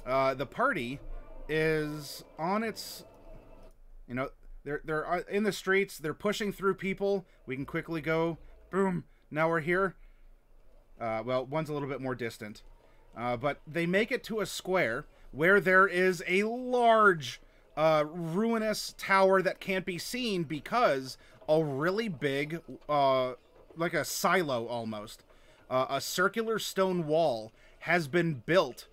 the party is on its, you know, they're in the streets. They're pushing through people. We can quickly go. Boom. Now we're here. Well, one's a little bit more distant. But they make it to a square where there is a large, ruinous tower that can't be seen because a really big, like a silo almost, a circular stone wall has been built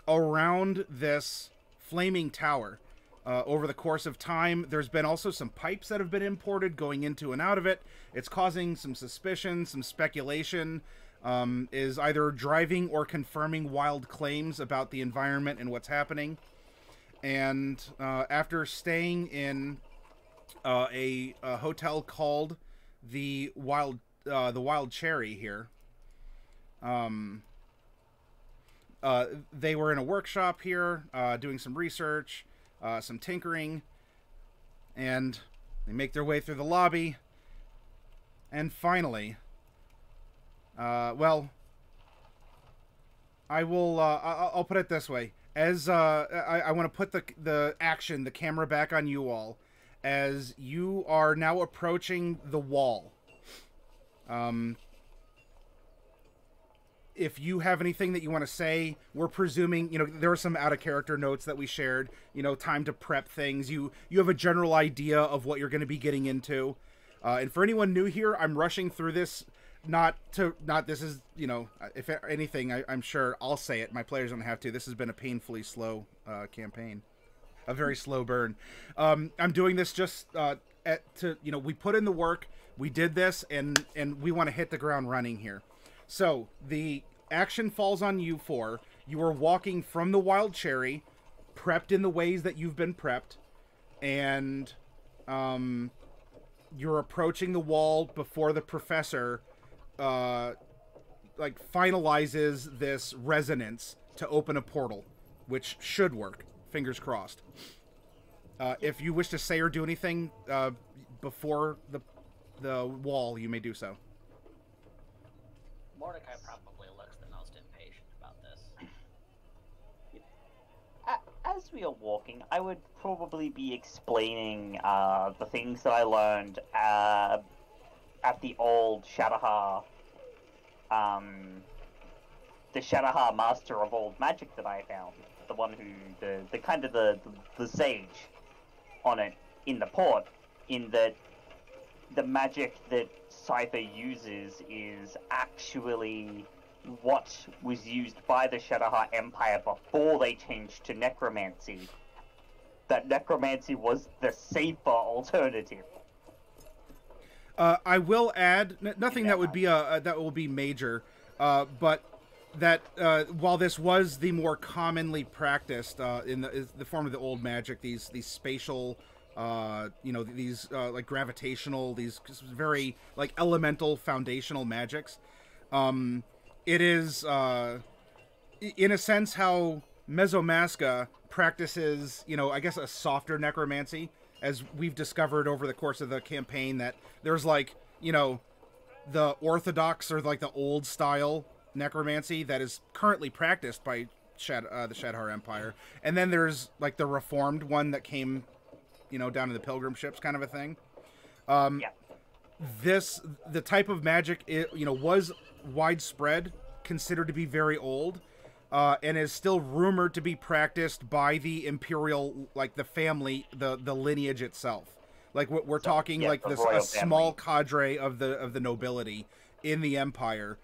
around this flaming tower. Over the course of time, there's been also some pipes that have been imported going into and out of it. It's causing some suspicion, some speculation, is either driving or confirming wild claims about the environment and what's happening. And after staying in a hotel called the Wild Cherry here, they were in a workshop here, doing some research, some tinkering, and they make their way through the lobby, and finally, well, I will, I'll put it this way, as, I want to put the camera back on you all, as you are now approaching the wall. If you have anything that you want to say, we're presuming, there were some out-of-character notes that we shared, time to prep things. You have a general idea of what you're going to be getting into. And for anyone new here, I'm rushing through this, this is, if anything, I'm sure I'll say it. My players don't have to. This has been a painfully slow campaign. A very slow burn. I'm doing this just we put in the work, we did this, and we want to hit the ground running here. So, the action falls on you four. You are walking from the Wild Cherry, prepped in the ways that you've been prepped, and you're approaching the wall before the professor, finalizes this resonance to open a portal, which should work. Fingers crossed. If you wish to say or do anything before the wall, you may do so. Mordecai probably looks the most impatient about this. As we are walking, I would probably be explaining the things that I learned at the old Shadowhar, the Shadowhar Master of Old Magic that I found, the one who the sage on it in the port, in that the magic that Cypher uses is actually what was used by the Shadowhar Empire before they changed to necromancy. That necromancy was the safer alternative. I will add nothing that would be that will be major, but that while this was the more commonly practiced in the form of the old magic, these spatial. These like gravitational, these very like elemental foundational magics. It is in a sense how Mesomasca practices, I guess a softer necromancy, as we've discovered over the course of the campaign, that there's like, the orthodox or like the old style necromancy that is currently practiced by the Shadowhar Empire, and then there's like the reformed one that came down to the pilgrim ships kind of a thing. Yeah. The type of magic, was widespread, considered to be very old, and is still rumored to be practiced by the imperial, like the family, the lineage itself. Like we're talking like this a small cadre of the nobility in the empire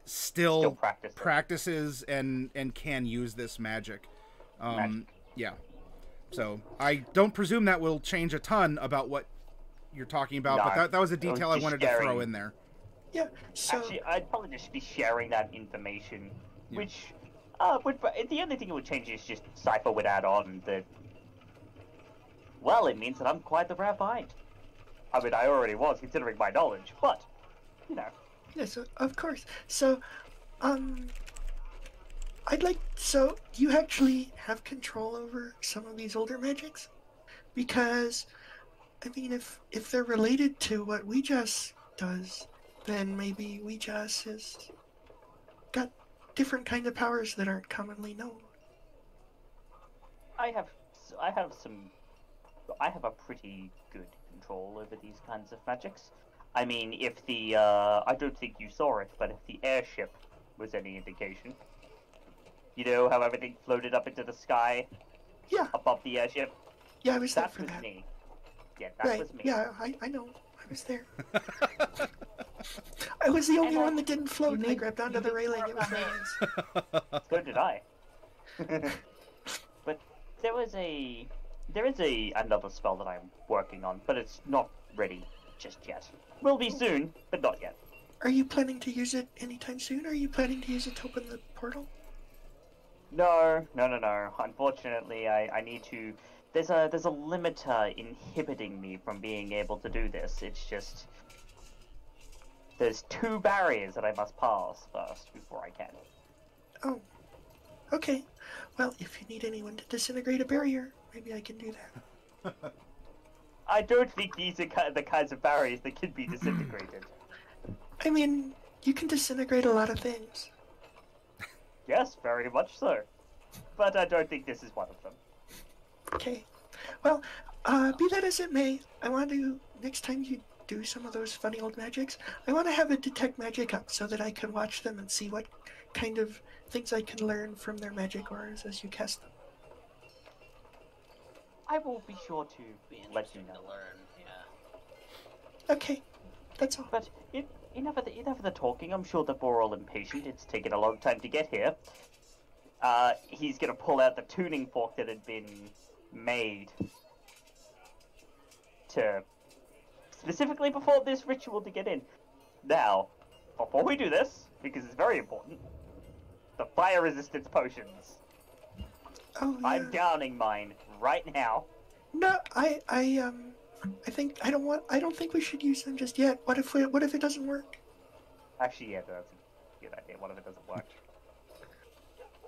still practices and can use this magic. Yeah. So, I don't presume that will change a ton about what you're talking about, but that was a detail I wanted to throw in there. Yeah, so... Actually, I'd probably just be sharing that information, which, the only thing it would change is just Cypher would add on that, well, it means that I'm quite the rare find. I mean, I already was, considering my knowledge, but, Yes, of course. So, so you actually have control over some of these older magics? Because, I mean, if they're related to what Ouijas does, then maybe Ouijas has got different kind of powers that aren't commonly known. I have I have some I have a pretty good control over these kinds of magics. I mean, if the I don't think you saw it, but if the airship was any indication, you know how everything floated up into the sky Yeah, above the airship. yeah, I was there That for was that. me. Yeah, that Right, was me. yeah, I know. I was there. I was the only And, one that didn't float. I need- grabbed onto you the need railing. more It was of my nice. So did I. But there is another spell that I'm working on, but it's not ready just yet. Will be soon, but not yet. Are you planning to use it anytime soon, or are you planning to use it to open the portal? No. Unfortunately, I need to. There's a limiter inhibiting me from being able to do this. It's just there's 2 barriers that I must pass first before I can. Oh, okay. Well, if you need anyone to disintegrate a barrier, maybe I can do that. I don't think these are the kinds of barriers that can be disintegrated. I mean, you can disintegrate a lot of things. Yes, very much so. But I don't think this is one of them. Okay. Well, be that as it may, I want to, next time you do some of those funny old magics, I want to have a detect magic up so that I can watch them and see what kind of things I can learn from their magic auras as you cast them. I will be sure to Be let you interesting know. to learn. Yeah. Okay. That's all. But enough of the talking. I'm sure that we're all impatient. It's taken a long time to get here. He's gonna pull out the tuning fork that had been made to specifically before this ritual to get in. Now, before we do this, because it's very important, the fire resistance potions. Oh, yeah. I'm downing mine right now. No, I don't think we should use them just yet. What if it doesn't work? Actually, yeah, that's a good idea. What if it doesn't work?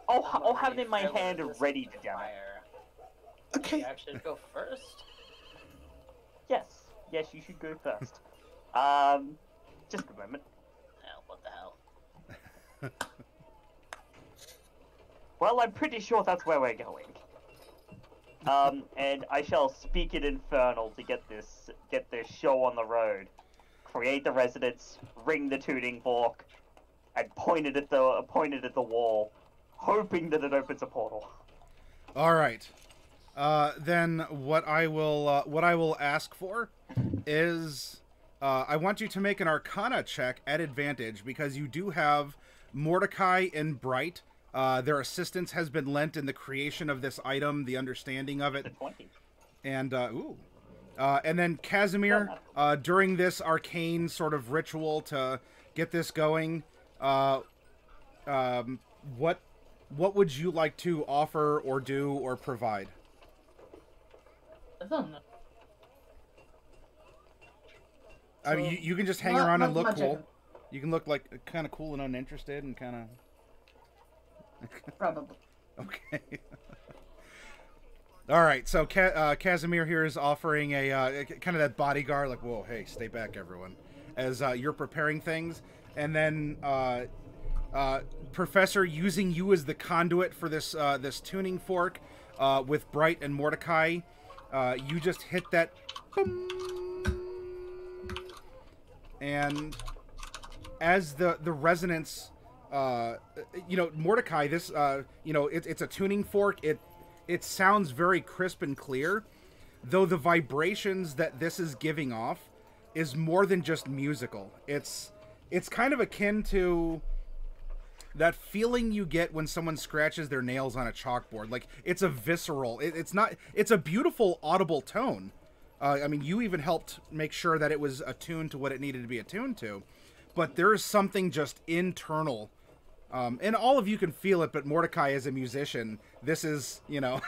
I'll have it in my hand ready to down it. Fire. Okay. You actually go first. Yes, you should go first. Just a moment. Hell, what the hell? Well, I'm pretty sure that's where we're going. And I shall speak in Infernal to get this show on the road. Create the resonance, ring the tuning fork, and point it at the wall, hoping that it opens a portal. All right. Then what I will ask for is I want you to make an Arcana check at advantage because you do have Mordecai and Bright. Their assistance has been lent in the creation of this item, the understanding of it, The 20. and and then Kazimir during this arcane sort of ritual to get this going. What would you like to offer or do or provide? I don't know. I mean, you can just hang Not- around and not look magic. cool. You can look like kind of cool and uninterested and kind of... Probably. Okay. All right, so Kazimir here is offering a kind of that bodyguard, like, whoa, hey, stay back, everyone, as you're preparing things. And then Professor using you as the conduit for this this tuning fork with Bright and Mordecai. You just hit that... boom, and as the resonance, you know, Mordecai, this, you know, it's a tuning fork. It sounds very crisp and clear, though the vibrations that this is giving off is more than just musical. It's kind of akin to that feeling you get when someone scratches their nails on a chalkboard. Like, it's a visceral, it's a beautiful audible tone. I mean, you even helped make sure that it was attuned to what it needed to be attuned to. But there is something just internal. And all of you can feel it, but Mordecai as a musician, this is, you know...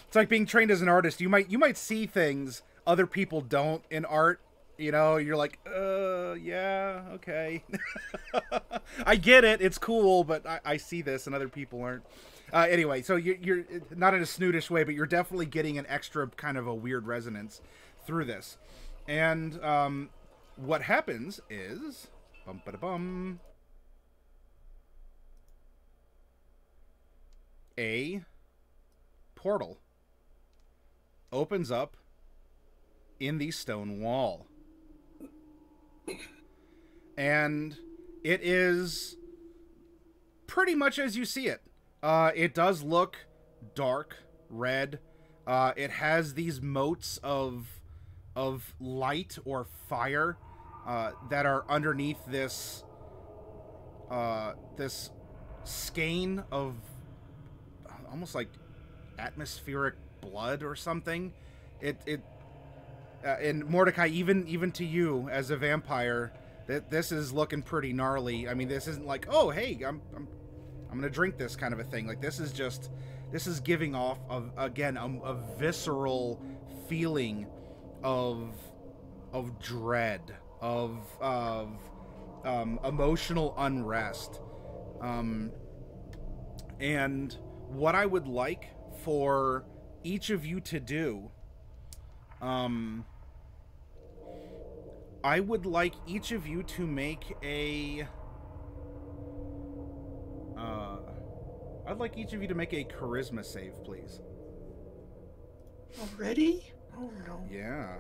it's like being trained as an artist. You might see things other people don't in art. You know, you're like, yeah, okay. I get it. It's cool, but I see this and other people aren't. Anyway, so you're not in a snootish way, but you're definitely getting an extra kind of a weird resonance through this. And what happens is, bum-ba-da-bum, a portal opens up in the stone wall. And it is pretty much as you see it. It does look dark, red. It has these motes of light or fire that are underneath this this skein of almost like atmospheric blood or something. And Mordecai, even to you as a vampire, this is looking pretty gnarly. I mean, this isn't like, oh hey, I'm gonna drink this kind of a thing. Like, this is giving off a visceral feeling of dread, of emotional unrest. And what I would like for each of you to do, I would like each of you to make a I'd like each of you to make a charisma save, please. Already? Oh no. Yeah.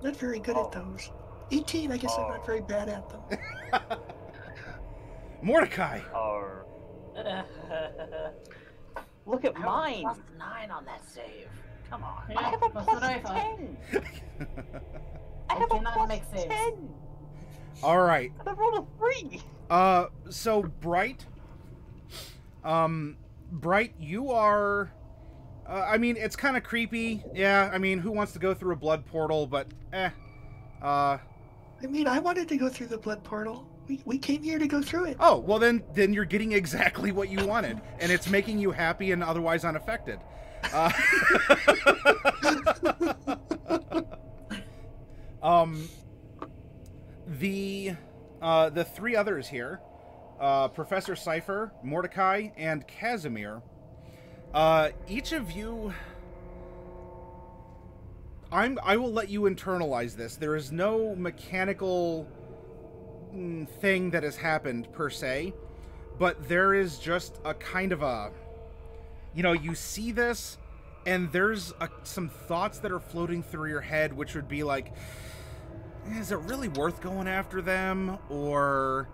Not very good at those. 18, I guess I'm not very bad at them. Mordecai! Oh. Look at mine! +9 on that save. Come on. Yeah, I have a that's plus what I thought. 10! I have a cannot plus make saves. 10! Alright. And I rolled a 3! So Bright, Bright, you are, I mean, it's kind of creepy. Yeah, I mean, who wants to go through a blood portal, but, I mean, I wanted to go through the blood portal. We came here to go through it. oh, well then you're getting exactly what you wanted, and it's making you happy and otherwise unaffected. The three others here, Professor Cypher, Mordecai, and Kazimir, each of you, I will let you internalize this. There is no mechanical thing that has happened per se, but there is just a kind of a, you know, you see this and there's some thoughts that are floating through your head, which would be like, is it really worth going after them? Or,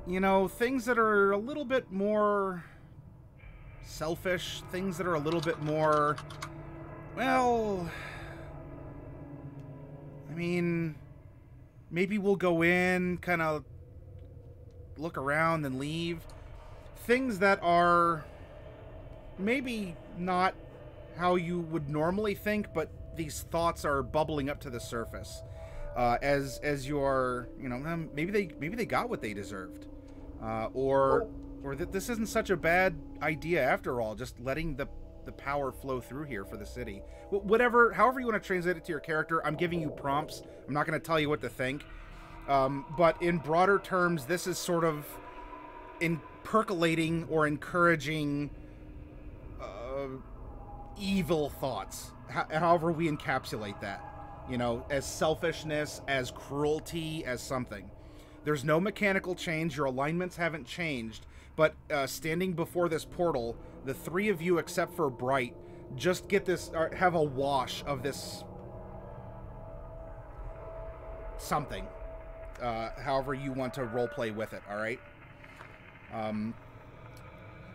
you know, things that are a little bit more selfish, things that are a little bit more, well, I mean, maybe we'll go in, kind of look around and leave. Things that are maybe not how you would normally think, but these thoughts are bubbling up to the surface. As you're, you know, maybe they got what they deserved, or that this isn't such a bad idea after all. Just letting the power flow through here for the city. Whatever, however you want to translate it to your character. I'm giving you prompts. I'm not going to tell you what to think. But in broader terms, this is sort of percolating or encouraging evil thoughts. However we encapsulate that. You know, as selfishness, as cruelty, as something. There's no mechanical change. Your alignments haven't changed. But standing before this portal, the three of you, except for Bright, just get this, or have a wash of this something. However you want to roleplay with it, all right?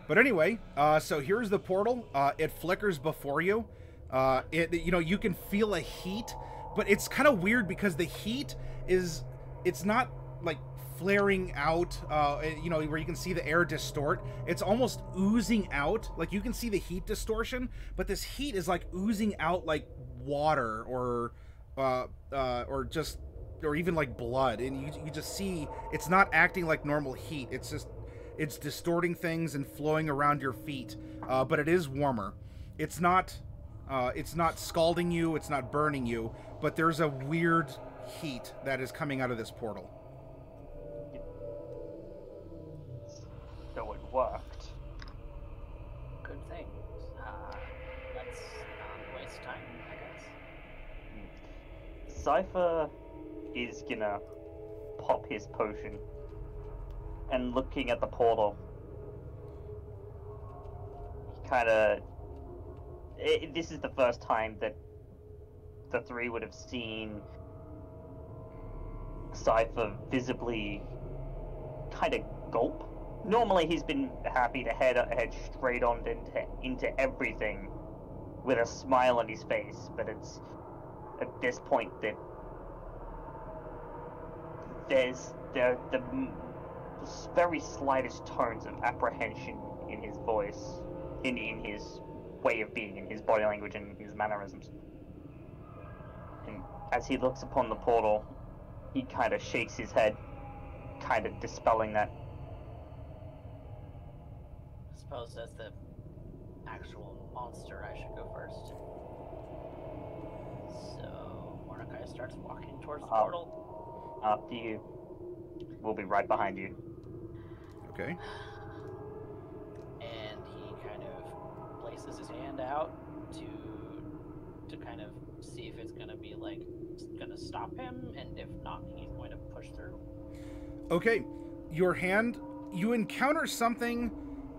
But anyway, so here's the portal. It flickers before you. You know, you can feel a heat. But it's kind of weird because the heat is, it's not like flaring out, you know, where you can see the air distort. It's almost oozing out. Like, you can see the heat distortion, but this heat is like oozing out like water or even like blood. And you just see it's not acting like normal heat. It's distorting things and flowing around your feet. But it is warmer. It's not scalding you. It's not burning you. But there's a weird heat that is coming out of this portal. So it worked. Good thing. Let's not waste time, I guess. Cypher is gonna pop his potion and looking at the portal, he kind of... This is the first time that the three would have seen Cypher visibly kind of gulp. Normally he's been happy to head straight on into everything with a smile on his face, but it's at this point that there's the very slightest tones of apprehension in his voice, in his way of being, in his body language and his mannerisms. And as he looks upon the portal, he kind of shakes his head, kind of dispelling that. I suppose as the actual monster, I should go first. So Mordecai starts walking towards the portal. After you. We'll be right behind you. Okay. And he kind of places his hand out to kind of see if it's gonna be like gonna stop him, and if not, he's going to push through. Okay, your hand, you encounter something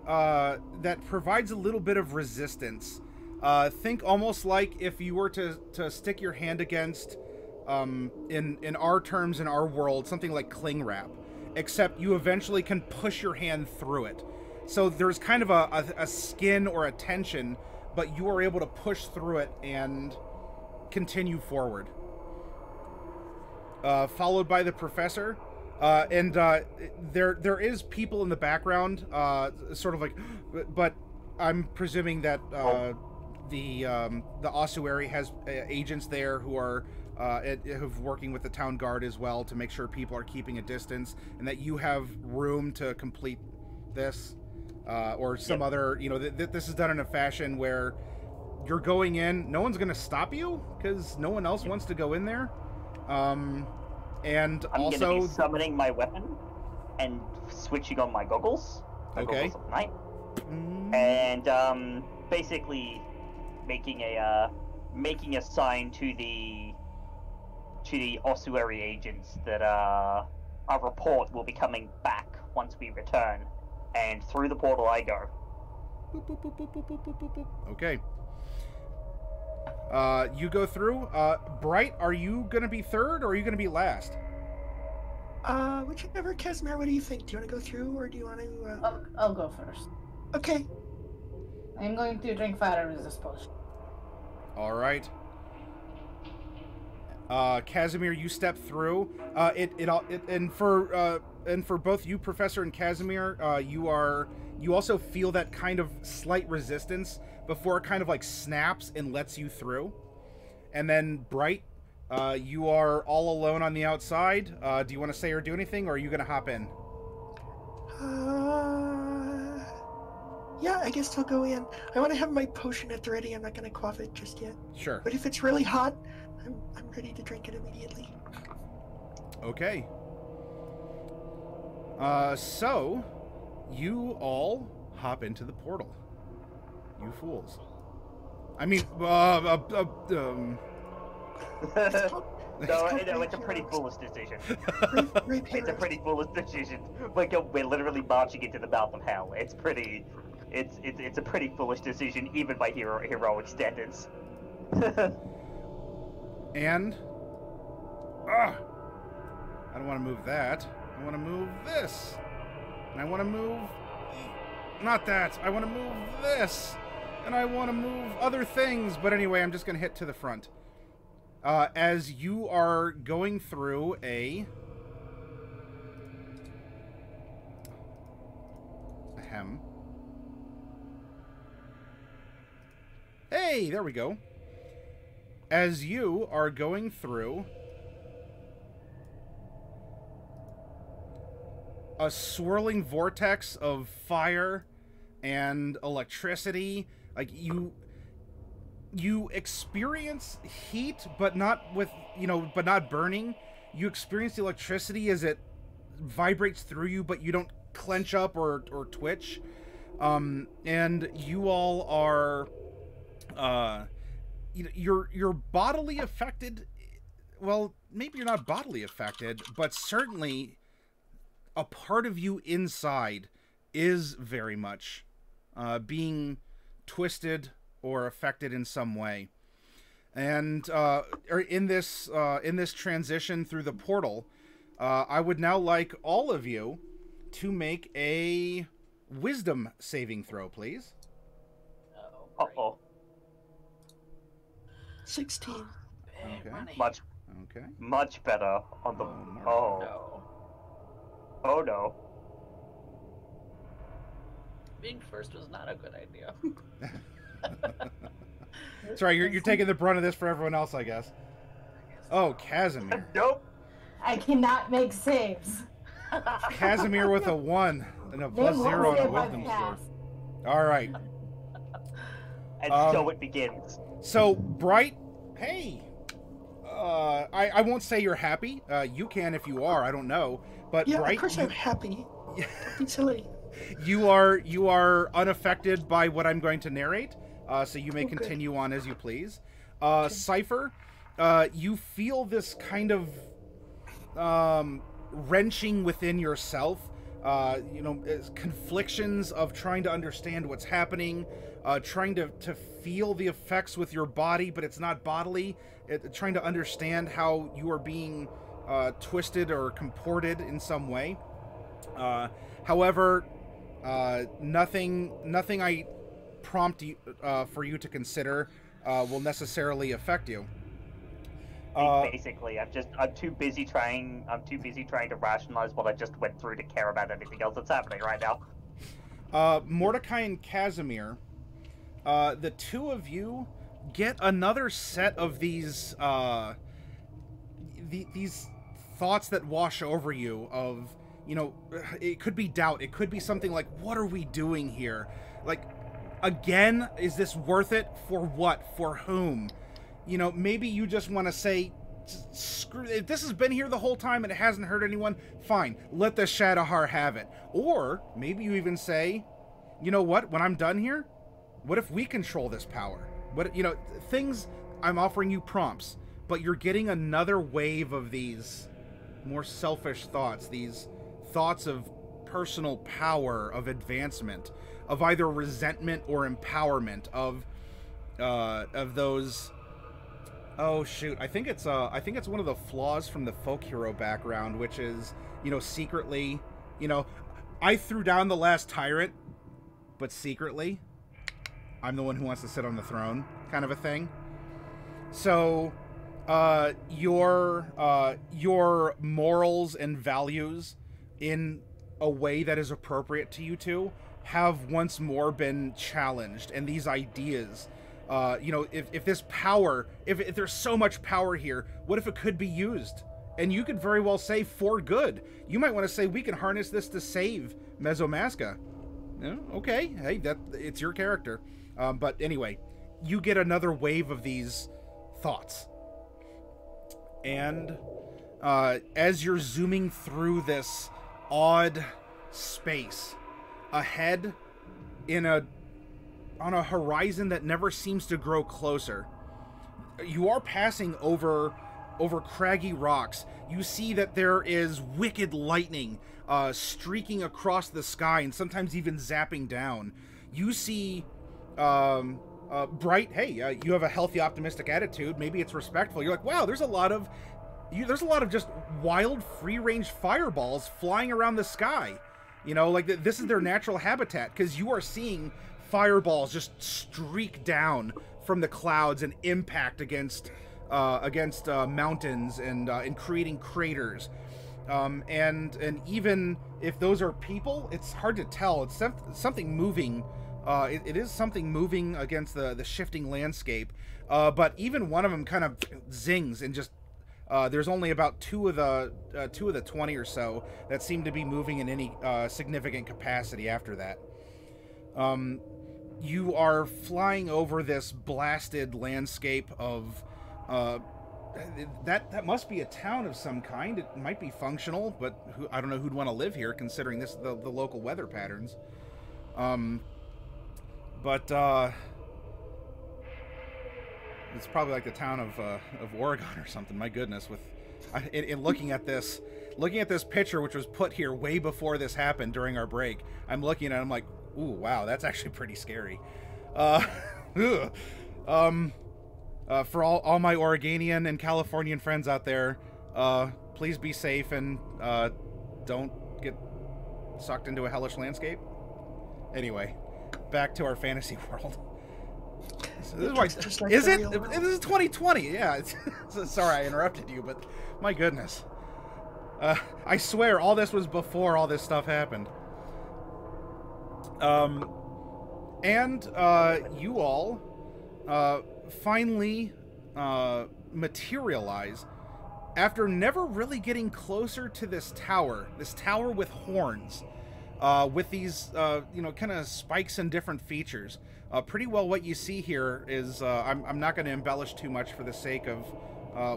that provides a little bit of resistance. Think almost like if you were to stick your hand against, in our terms, in our world, something like cling wrap, except you eventually can push your hand through it. So there's kind of a skin or a tension, but you are able to push through it and continue forward. Followed by the professor. And there is people in the background, sort of like, but I'm presuming that the ossuary has agents there who are who've working with the town guard as well to make sure people are keeping a distance, and that you have room to complete this, or some other, you know, this is done in a fashion where you're going in, no one's going to stop you because no one else wants to go in there. And I'm also going to be summoning my weapon and switching on my goggles. My goggles of night. And basically making a sign to the ossuary agents that our report will be coming back once we return. And through the portal I go. Boop, boop, boop, boop, boop, boop, boop, boop, boop. Okay. You go through. Bright, are you going to be third or are you going to be last? Whichever. Kazimir, what do you think? Do you want to go through or do you want to... I'll go first. Okay. I'm going to drink fire resist potion. All right. Kazimir, you step through. And for both you, Professor, and Kazimir, you also feel that kind of slight resistance before it kind of like snaps and lets you through. And then Bright, you are all alone on the outside. Do you want to say or do anything, or are you going to hop in? Yeah, I guess I'll go in. I want to have my potion at the ready. I'm not going to quaff it just yet. Sure. But if it's really hot, I'm ready to drink it immediately. Okay. So, you all hop into the portal. You fools. I mean, it's a pretty foolish decision. It's a pretty foolish decision. We're literally marching into the mouth of hell. It's a pretty foolish decision, even by heroic standards. And I don't want to move that. I want to move this. And I want to move not that. I want to move this. And I want to move other things. But anyway, I'm just going to hit to the front. As you are going through a hem. Hey, there we go. As you are going through a swirling vortex of fire and electricity, like you experience heat, but not with, but not burning. You experience the electricity as it vibrates through you, but you don't clench up or twitch. And you all are, you're bodily affected. Well, maybe you're not bodily affected, but certainly a part of you inside is very much being twisted or affected in some way. And in this transition through the portal, I would now like all of you to make a wisdom saving throw, please. Uh-oh. 16. Big money. Much better on the... No. Oh no. Being first was not a good idea. Sorry, you're taking the brunt of this for everyone else, I guess. Oh, Kazimir. Nope. I cannot make saves. Kazimir with a 1 and a +0 on a wisdom score. All right. And so it begins. So, Bright, hey. I won't say you're happy. You can if you are. I don't know. But Yeah, Bright, of course I'm happy. Don't be silly. you are unaffected by what I'm going to narrate. So you may Okay. continue on as you please. Cypher, you feel this kind of wrenching within yourself. Conflictions of trying to understand what's happening, trying to feel the effects with your body, but it's not bodily. Trying to understand how you are being twisted or comported in some way. However, nothing I prompt you, for you to consider will necessarily affect you. Basically, I'm too busy trying to rationalize what I just went through to care about anything else that's happening right now. Mordecai and Kazimir, the two of you get another set of these thoughts that wash over you of, it could be doubt. It could be something like, what are we doing here? Like, again, is this worth it? For what? For whom? Maybe you just want to say, screw, if this has been here the whole time and it hasn't hurt anyone, fine, let the Shadowheart have it. Or maybe you even say, you know what, when I'm done here, what if we control this power? Things, I'm offering you prompts, but you're getting another wave of these more selfish thoughts, these thoughts of personal power, of advancement, of either resentment or empowerment, of those... Oh shoot! I think it's one of the flaws from the folk hero background, which is, secretly, I threw down the last tyrant, but secretly, I'm the one who wants to sit on the throne, kind of a thing. So, your morals and values, in a way that is appropriate to you two, have once more been challenged, and these ideas. If this power, if there's so much power here, what if it could be used? And you could very well say for good. You might want to say we can harness this to save Mesomasca. Okay, hey, it's your character. But anyway, you get another wave of these thoughts. And as you're zooming through this odd space, ahead on a horizon that never seems to grow closer, you are passing over craggy rocks. You see that there is wicked lightning streaking across the sky and sometimes even zapping down. You see Bright, hey, you have a healthy, optimistic attitude. Maybe it's respectful. You're like, wow, there's a lot of just wild, free-range fireballs flying around the sky. This is their natural habitat, because you are seeing fireballs just streak down from the clouds and impact against mountains and creating craters. And even if those are people, it's hard to tell. It's something moving. It is something moving against the shifting landscape. But even one of them kind of zings and just. There's only about two of the 20 or so that seem to be moving in any significant capacity after that. You are flying over this blasted landscape of that must be a town of some kind. It might be functional, but I don't know who'd want to live here considering the local weather patterns. But it's probably like the town of Oregon or something. My goodness, in looking at this picture, which was put here way before this happened during our break, I'm looking at it, I'm like, ooh, wow, that's actually pretty scary. For all my Oregonian and Californian friends out there, please be safe and don't get sucked into a hellish landscape. Anyway, back to our fantasy world. So this is why, Just like is the it? real world. This is 2020. Yeah. Sorry, I interrupted you, but my goodness. I swear, all this was before all this stuff happened. And you all finally materialize after never really getting closer to this tower with horns, with these, kind of spikes and different features. Pretty well what you see here is, I'm not going to embellish too much for the sake of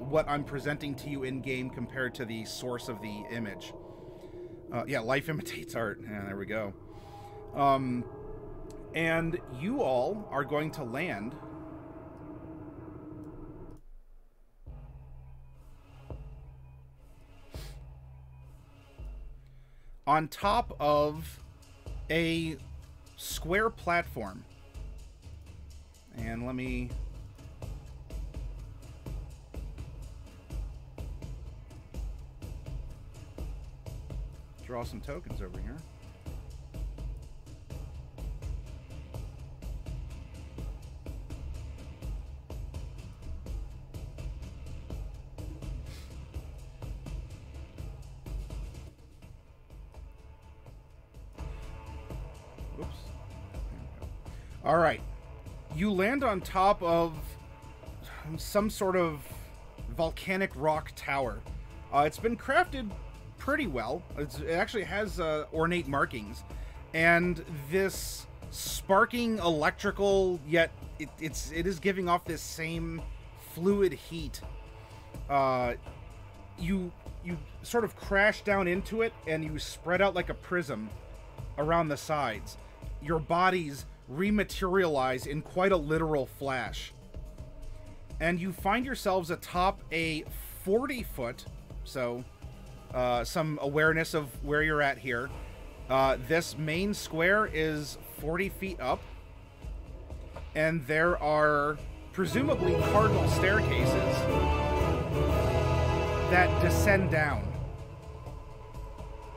what I'm presenting to you in-game compared to the source of the image. Yeah, life imitates art. Yeah, there we go. And you all are going to land on top of a square platform. And let me draw some tokens over here. Oops. All right. You land on top of some sort of volcanic rock tower. It's been crafted pretty well. It actually has ornate markings. And this sparking electrical, yet it is giving off this same fluid heat. You sort of crash down into it, and you spread out like a prism around the sides. Your bodies rematerialize in quite a literal flash. And you find yourselves atop a 40-foot, so some awareness of where you're at here. This main square is 40 feet up, and there are presumably cardinal staircases that descend down.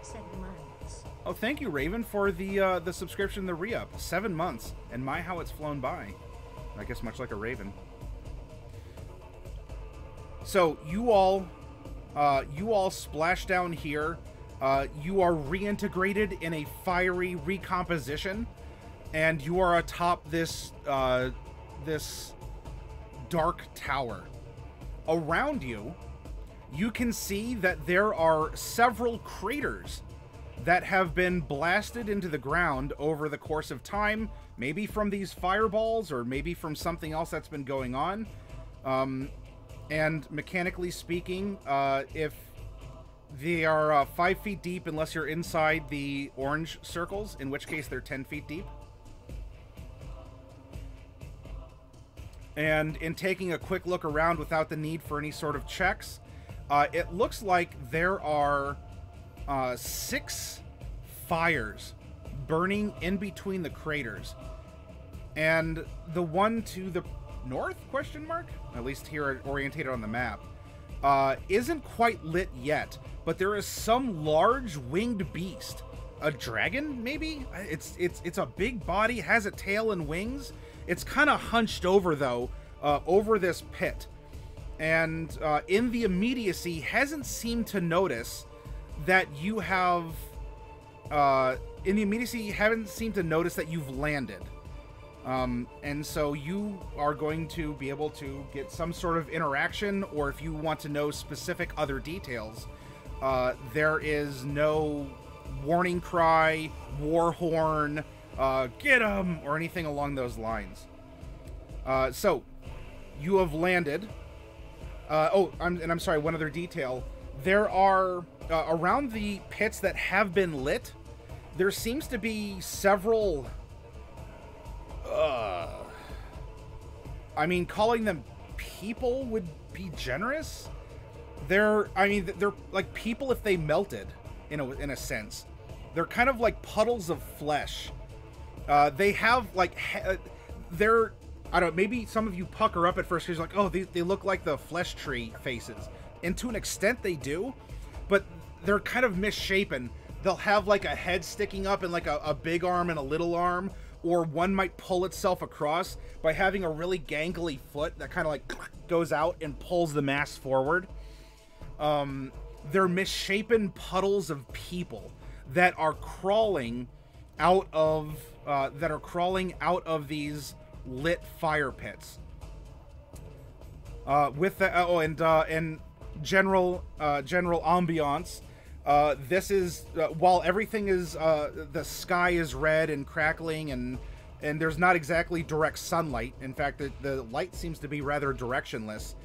7 months. Oh, thank you, Raven, for the subscription, the re-up. 7 months, and my, how it's flown by. I guess much like a raven. So you all splash down here. You are reintegrated in a fiery recomposition, and you are atop this this dark tower. Around you, you can see that there are several craters that have been blasted into the ground over the course of time, maybe from these fireballs or maybe from something else that's been going on. And mechanically speaking, if they are 5 feet deep unless you're inside the orange circles, in which case they're 10 feet deep. And in taking a quick look around without the need for any sort of checks, it looks like there are 6 fires burning in between the craters. And the one to the north, question mark? At least here orientated on the map. Isn't quite lit yet, but there is some large winged beast. A dragon, maybe? It's a big body, has a tail and wings. It's kind of hunched over, though, over this pit. And in the immediacy, hasn't seemed to notice that you have... in the immediacy, you haven't seemed to notice that you've landed. And so you are going to be able to get some sort of interaction, or if you want to know specific other details, there is no warning cry, war horn, get 'em, or anything along those lines. So you have landed. I'm sorry, one other detail. There are, around the pits that have been lit, there seems to be several... I mean, calling them people would be generous. They're like people if they melted, in a sense. They're kind of like puddles of flesh. They have like they're, I don't know, maybe some of you pucker up at first because you're like, oh, they look like the flesh tree faces. And to an extent they do, but they're kind of misshapen. They'll have like a head sticking up and like a big arm and a little arm, or one might pull itself across by having a really gangly foot that kind of like goes out and pulls the mass forward. They're misshapen puddles of people that are crawling out of these lit fire pits. With the and general ambiance. This is while everything is the sky is red and crackling and there's not exactly direct sunlight. In fact, the light seems to be rather directionless.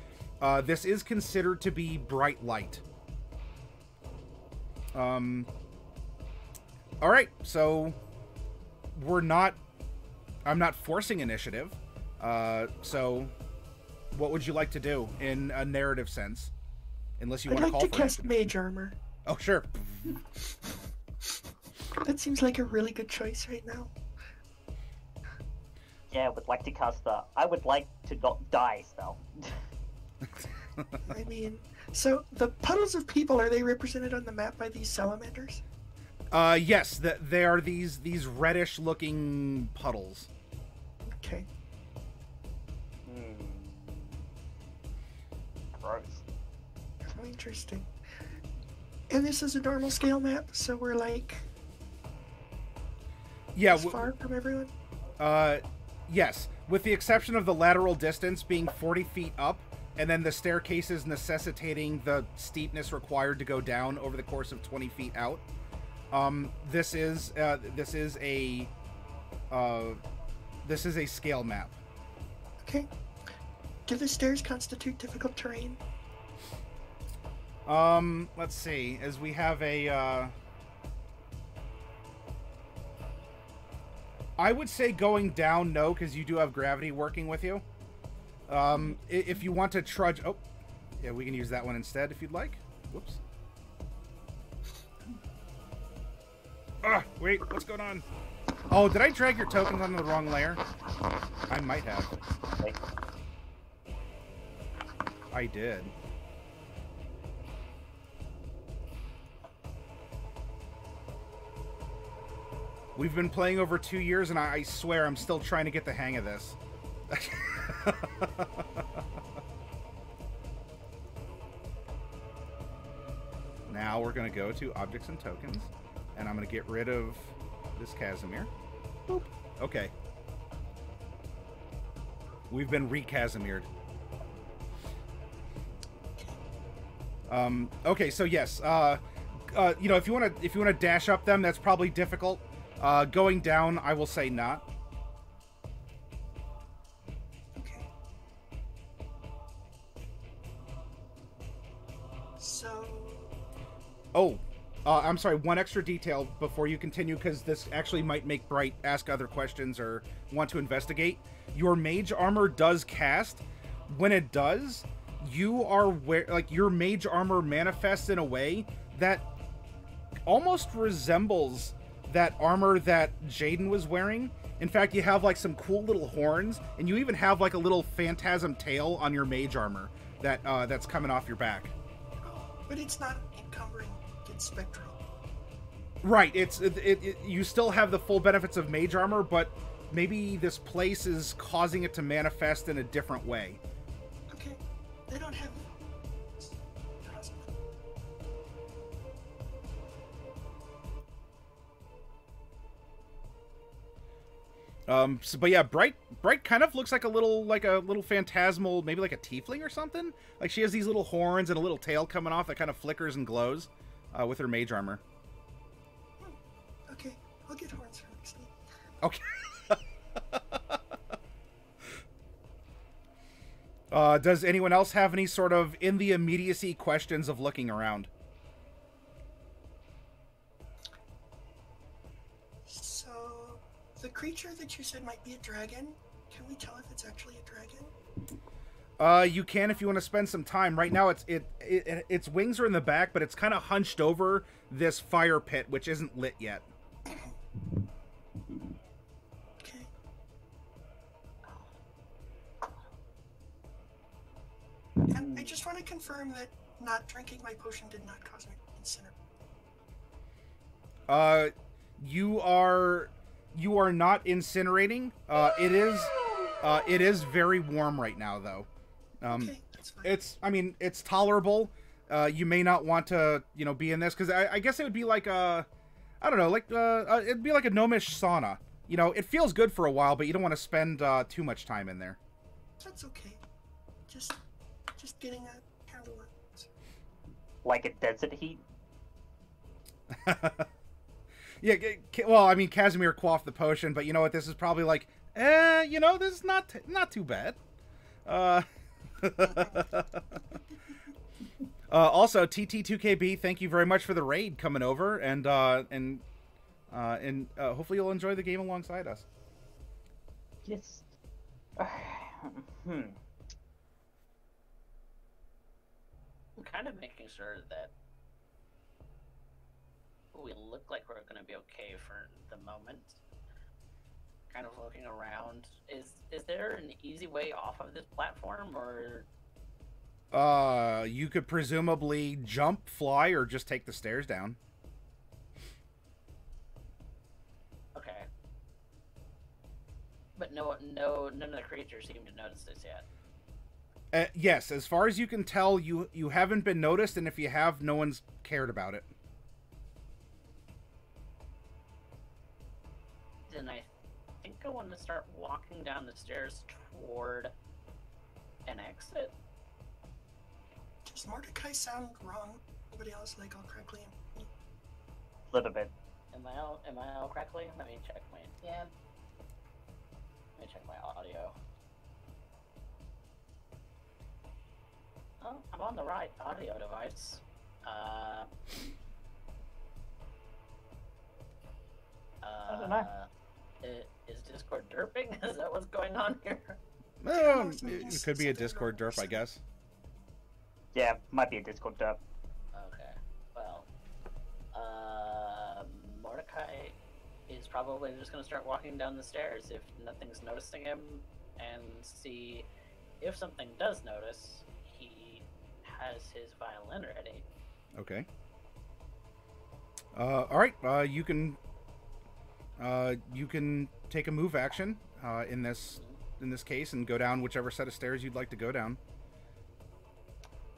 This is considered to be bright light. All right, so I'm not forcing initiative. So what would you like to do in a narrative sense? Unless you want to call for I'd like to cast Mage Armor. Oh, sure. That seems like a really good choice right now. Yeah, I would like to cast the I would like to not die spell. I mean, so the puddles of people, are they represented on the map by these salamanders? Yes, they are these reddish looking puddles. Okay. Gross. Oh, interesting. And this is a normal scale map, so we're like as far from everyone? Yes, with the exception of the lateral distance being 40 feet up, and then the staircases necessitating the steepness required to go down over the course of 20 feet out. This is a scale map. Okay. Do the stairs constitute difficult terrain? Let's see. As we have a, I would say going down, no, because you do have gravity working with you. If you want to trudge, oh, yeah, we can use that one instead if you'd like. Whoops. Ah, wait, what's going on? Oh, did I drag your tokens onto the wrong layer? I might have. I did. We've been playing over 2 years, and I swear I'm still trying to get the hang of this. Now we're going to go to Objects and Tokens, and I'm going to get rid of this Kazimir. Boop. Okay. We've been re-Kazimired. Okay, so yes, you know, if you want to dash up them, that's probably difficult. Going down, I will say not. Okay. So. Oh, I'm sorry. One extra detail before you continue, because this actually might make Bright ask other questions or want to investigate. Your mage armor does cast. When it does, you are your mage armor manifests in a way that almost resembles that armor that Jaden was wearing. In fact, you have like some cool little horns, and you even have like a little phantasm tail on your mage armor that that's coming off your back. But it's not encumbering. It's spectral. Right. You still have the full benefits of mage armor, but maybe this place is causing it to manifest in a different way. Okay. They don't have. But yeah, Bright kind of looks like a little phantasmal, maybe like a tiefling or something. Like she has these little horns and a little tail coming off that kind of flickers and glows, with her mage armor. Okay, I'll get horns for next time. Okay. Does anyone else have any sort of in the immediacy questions of looking around? The creature that you said might be a dragon, can we tell if it's actually a dragon? You can if you want to spend some time. Right now, its wings are in the back, but it's kind of hunched over this fire pit, which isn't lit yet. Okay. I just want to confirm that not drinking my potion did not cause me to incinerate. You are not incinerating. It is very warm right now, though. Okay, that's fine. It's tolerable. You may not want to, be in this, because I guess it would be like I don't know, it'd be like a gnomish sauna. It feels good for a while, but you don't want to spend too much time in there. That's okay. Just getting a handle on it. Like a desert heat? Yeah, well, Kazimir quaffed the potion, but you know what? This is probably like, this is not too bad. Also, TT2KB, thank you very much for the raid coming over, and hopefully you'll enjoy the game alongside us. Yes. I'm kind of making sure that we look like we're going to be okay for the moment. Kind of looking around. Is there an easy way off of this platform, or? You could presumably jump, fly, or just take the stairs down. Okay. But none of the creatures seem to notice this yet. Yes, as far as you can tell, you haven't been noticed, and if you have, no one's cared about it. Then I think I want to start walking down the stairs toward an exit. Does Mordecai sound wrong? Everybody else like all crackly? A little bit. Am I all crackly? Let me check my audio. Oh, I'm on the right audio device. I don't know. Is Discord derping? Is that what's going on here? It could be a Discord derp, I guess. Yeah, might be a Discord derp. Okay. Well, Mordecai is probably just going to start walking down the stairs if nothing's noticing him, and see if something does notice. He has his violin ready. Okay. All right. You can take a move action in this case and go down whichever set of stairs you'd like to go down.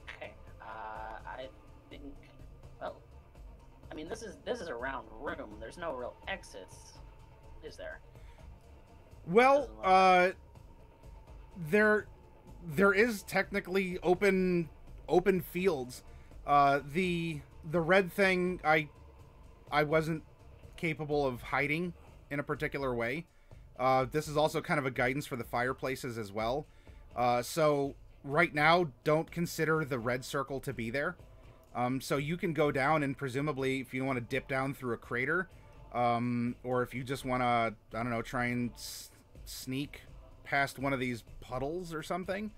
Okay. I think. Well, this is a round room. There's no real exits, is there? Well, there is technically open fields. The red thing I wasn't capable of hiding in a particular way. This is also kind of a guidance for the fireplaces as well. So right now, don't consider the red circle to be there. So you can go down, and presumably if you want to dip down through a crater, or if you just want to, I don't know, try and sneak past one of these puddles or something.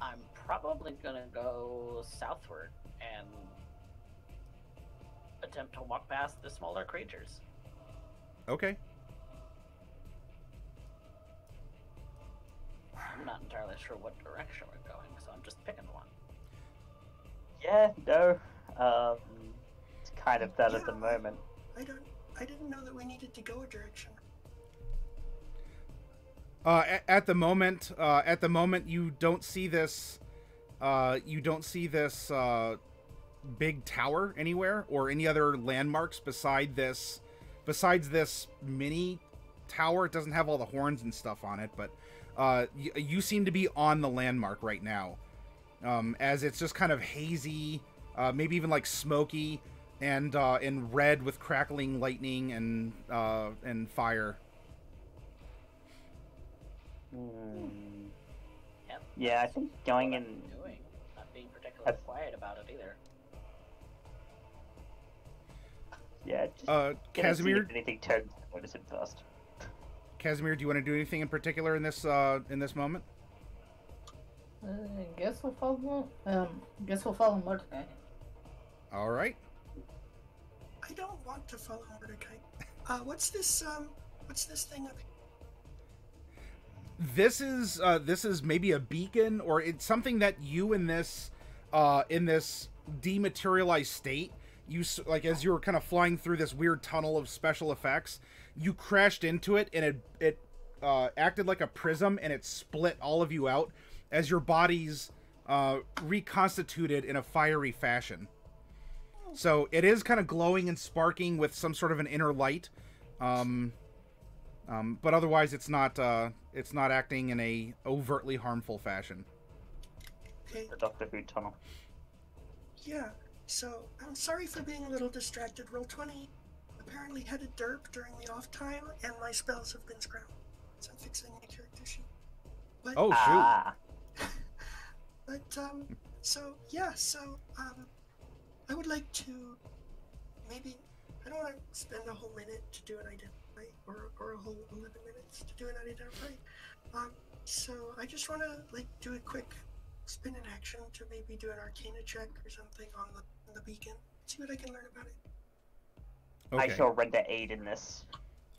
I'm probably gonna go southward and attempt to walk past the smaller creatures. Okay. I'm not entirely sure what direction we're going, so I'm just picking one. Yeah, no. It's kind of that at the moment. I didn't know that we needed to go a direction. At the moment, you don't see this. Big tower anywhere or any other landmarks besides this mini tower. It doesn't have all the horns and stuff on it, but you seem to be on the landmark right now, as it's just kind of hazy, maybe even like smoky and red with crackling lightning and fire. Yep. Yeah, I think going in. Not being particularly quiet about it either. Yeah, just Kazimir, if anything turns, notice it first. Kazimir, do you want to do anything in particular in this moment? Guess we'll follow Mordecai. All right. I don't want to follow Mordecai. What's this thing up here? This is maybe a beacon, or it's something that you in this dematerialized state, you like as you were kind of flying through this weird tunnel of special effects, you crashed into it, and it acted like a prism, and it split all of you out as your bodies reconstituted in a fiery fashion. So it is kind of glowing and sparking with some sort of an inner light, but otherwise it's not acting in a overtly harmful fashion. Okay. The Doctor Who tunnel. Yeah. So I'm sorry for being a little distracted. Roll20 apparently had a derp during the off time, and my spells have been scrounged. So I'm fixing my character sheet. But, Oh, shoot. Ah. But I would like to maybe, I don't want to spend a whole minute to do an identify, or a whole 11 minutes to do an identify. So I just want to like do a quick spin in action to maybe do an Arcana check or something on the beacon. See what I can learn about it. Okay. I shall render aid in this.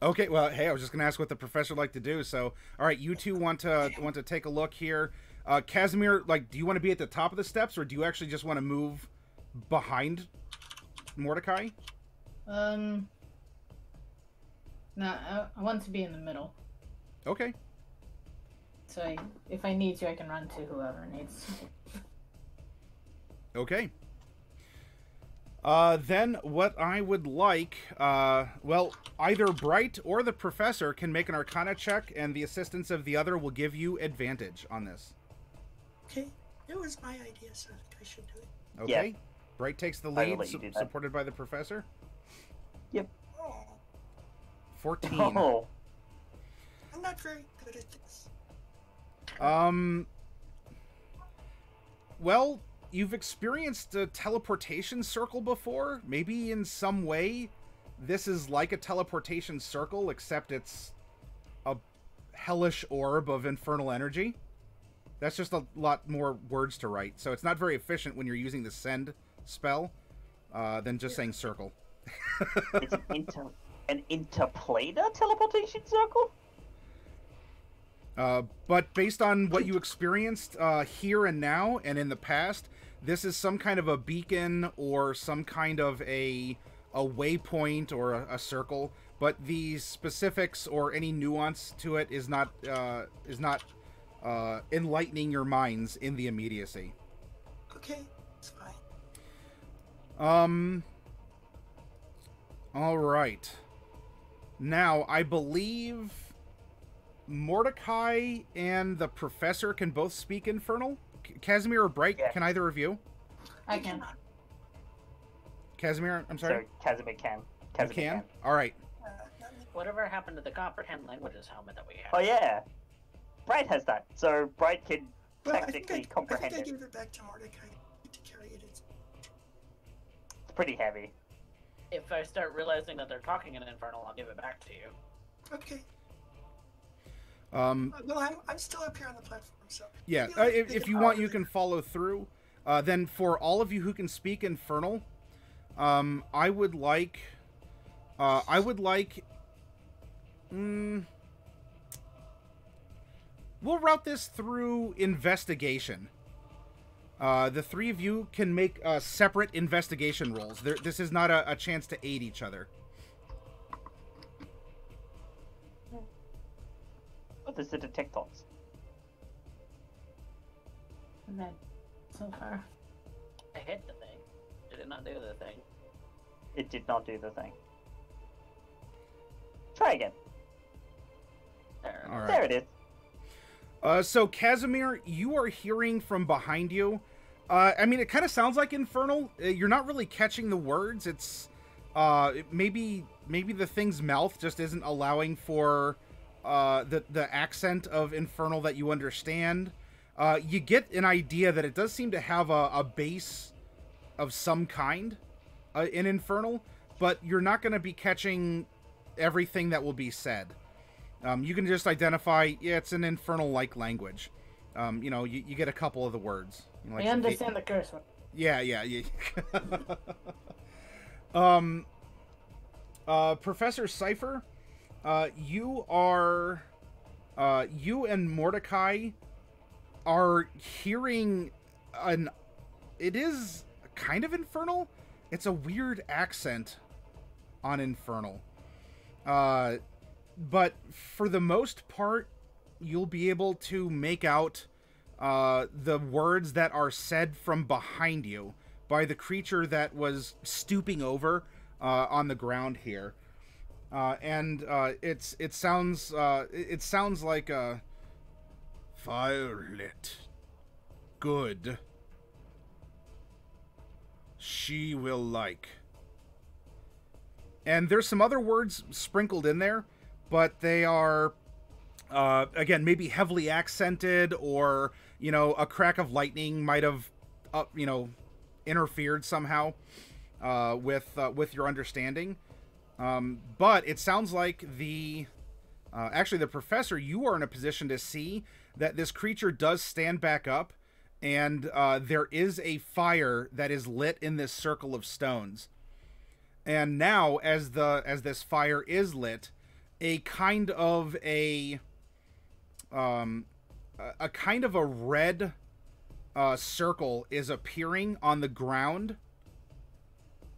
Okay, well, hey, I was just gonna ask what the professor would like to do. So, all right, you two want to take a look here. Kazimir, like, do you want to be at the top of the steps, or do you actually just want to move behind Mordecai? No, I want to be in the middle. Okay. So if I need to, I can run to whoever needs. Okay. Then what I would like, well, either Bright or the professor can make an Arcana check, and the assistance of the other will give you advantage on this. Okay, it was my idea, so I think I should do it. Okay. Yeah. Bright takes the I will lead, let you do that. supported by the professor. Yep. Oh, 14. Oh. I'm not very good at this. Well, you've experienced a teleportation circle before. Maybe in some way this is like a teleportation circle, except it's a hellish orb of infernal energy. That's just a lot more words to write, so it's not very efficient when you're using the send spell than just saying circle. It's an interplanar teleportation circle? But based on what you experienced here and now and in the past, this is some kind of a beacon or some kind of a waypoint or a circle. But the specifics or any nuance to it is not enlightening your minds in the immediacy. Okay, it's fine. All right. Now, I believe Mordecai and the professor can both speak Infernal. Kazimir or Bright, Yeah. can either of you? I can. Kazimir, I'm sorry? So Kazimir can. You Kazimir can? All right. Let me- Whatever happened to the comprehend languages helmet that we had? Oh yeah. Bright has that. So Bright can Well, technically I comprehend think I it. gave it back to Mordecai to carry it. It's pretty heavy. If I start realizing that they're talking in Infernal, I'll give it back to you. Okay. Um, Well, I'm still up here on the platform, so. yeah, maybe I'll if take you it want, out you of can it. follow through. Then for all of you who can speak Infernal, I would like... we'll route this through investigation. The three of you can make separate investigation rolls. This is not a chance to aid each other. What does the detectors? And then, so far. I hit the thing. Did it not do the thing? It did not do the thing. Try again. There. All right. There it is. So, Kazimir, you are hearing from behind you. I mean, it kind of sounds like Infernal. You're not really catching the words. It's maybe the thing's mouth just isn't allowing for the accent of Infernal that you understand. You get an idea that it does seem to have a base of some kind in Infernal, but you're not going to be catching everything that will be said. You can just identify, yeah, it's an Infernal-like language. You know, you get a couple of the words. You know, like I understand the curse word. Yeah. Professor Cypher, you are you and Mordecai are hearing it is kind of infernal. It's a weird accent on infernal. But for the most part, you'll be able to make out the words that are said from behind you by the creature that was stooping over on the ground here. It sounds like a firelit. Good. She will like. And there's some other words sprinkled in there, but they are, again, maybe heavily accented, or, you know, a crack of lightning might have, you know, interfered somehow with your understanding. But it sounds like actually the professor, you are in a position to see that this creature does stand back up, and there is a fire that is lit in this circle of stones. And now, as this fire is lit, a kind of a red circle is appearing on the ground.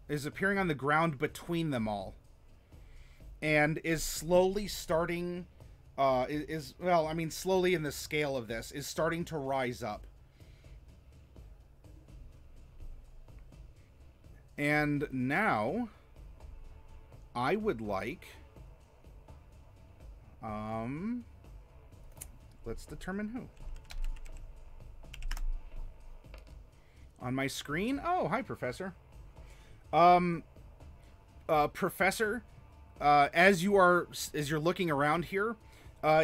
Is appearing on the ground between them all, and is slowly starting. Slowly in the scale of this is starting to rise up. And now, I would like, let's determine who. On my screen, oh, hi, Professor. Professor, as you're looking around here,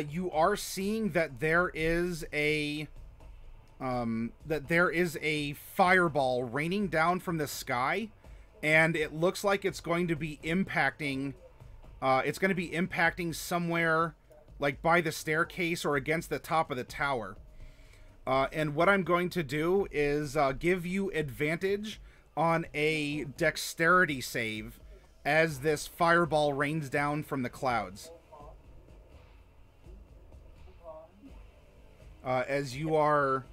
you are seeing that there is a fireball raining down from the sky. And it looks like it's going to be impacting, somewhere like by the staircase or against the top of the tower. And what I'm going to do is give you advantage on a dexterity save as this fireball rains down from the clouds. As you are,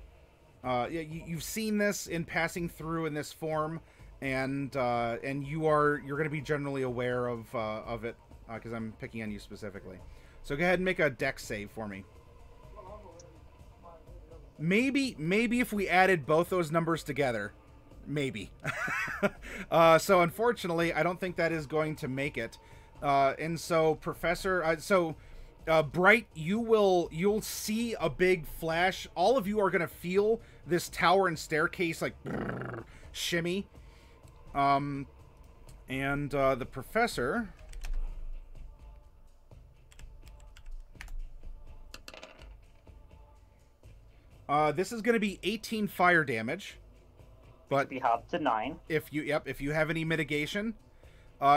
you've seen this in passing through in this form. And you're going to be generally aware of it because I'm picking on you specifically. So go ahead and make a dex save for me. Maybe if we added both those numbers together, maybe. So unfortunately, I don't think that is going to make it. And so Professor, Bright, you'll see a big flash. All of you are going to feel this tower and staircase like shimmy. The Professor, this is going to be 18 fire damage, but be up to 9 if you have any mitigation,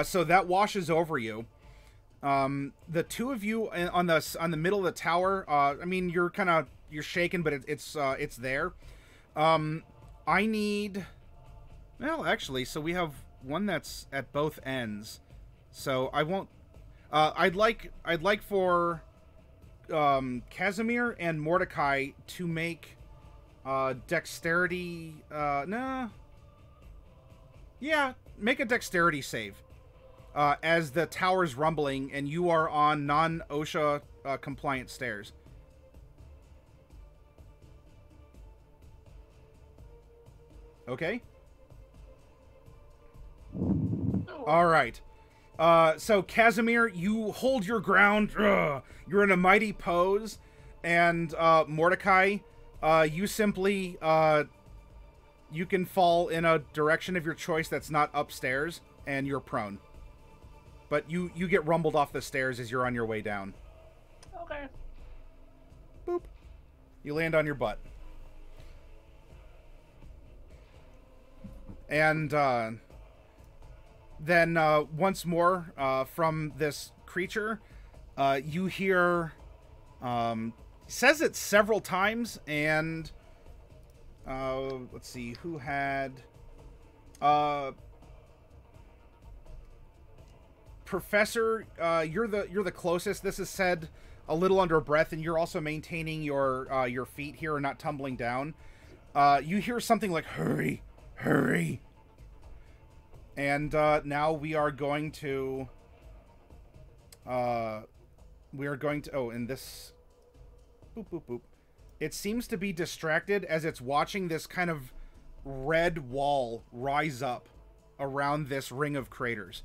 so that washes over you. The two of you on the middle of the tower, I mean, you're shaken, but it's there. I need. Well, actually, so we have one that's at both ends. So I won't. I'd like for Kazimir and Mordecai to make dexterity. Make a dexterity save as the tower's rumbling and you are on non-OSHA compliant stairs. Okay. All right. So Kazimir, you hold your ground. You're in a mighty pose, and Mordecai, you simply you can fall in a direction of your choice that's not upstairs, and you're prone. But you get rumbled off the stairs as you're on your way down. Okay. Boop. You land on your butt. And then once more from this creature, you hear, says it several times, and let's see, who had, Professor, you're the closest. This is said a little under breath, and you're also maintaining your feet here and not tumbling down, you hear something like, hurry, hurry. And now we are going to... oh, and this... Boop, boop, boop. It seems to be distracted as it's watching this kind of red wall rise up around this ring of craters.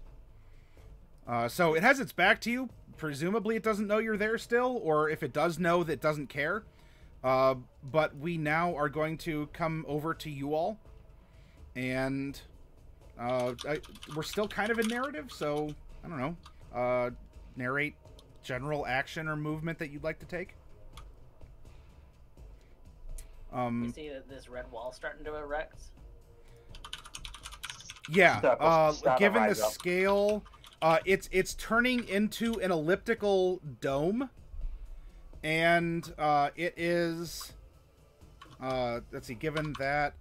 So it has its back to you. Presumably it doesn't know you're there still, or if it does know, that doesn't care. But we now are going to come over to you all. And we're still kind of in narrative, so I don't know. Narrate general action or movement that you'd like to take. You see that this red wall starting to erect? Yeah. Given the rise up. scale, it's turning into an elliptical dome, and it is. Let's see. Given that,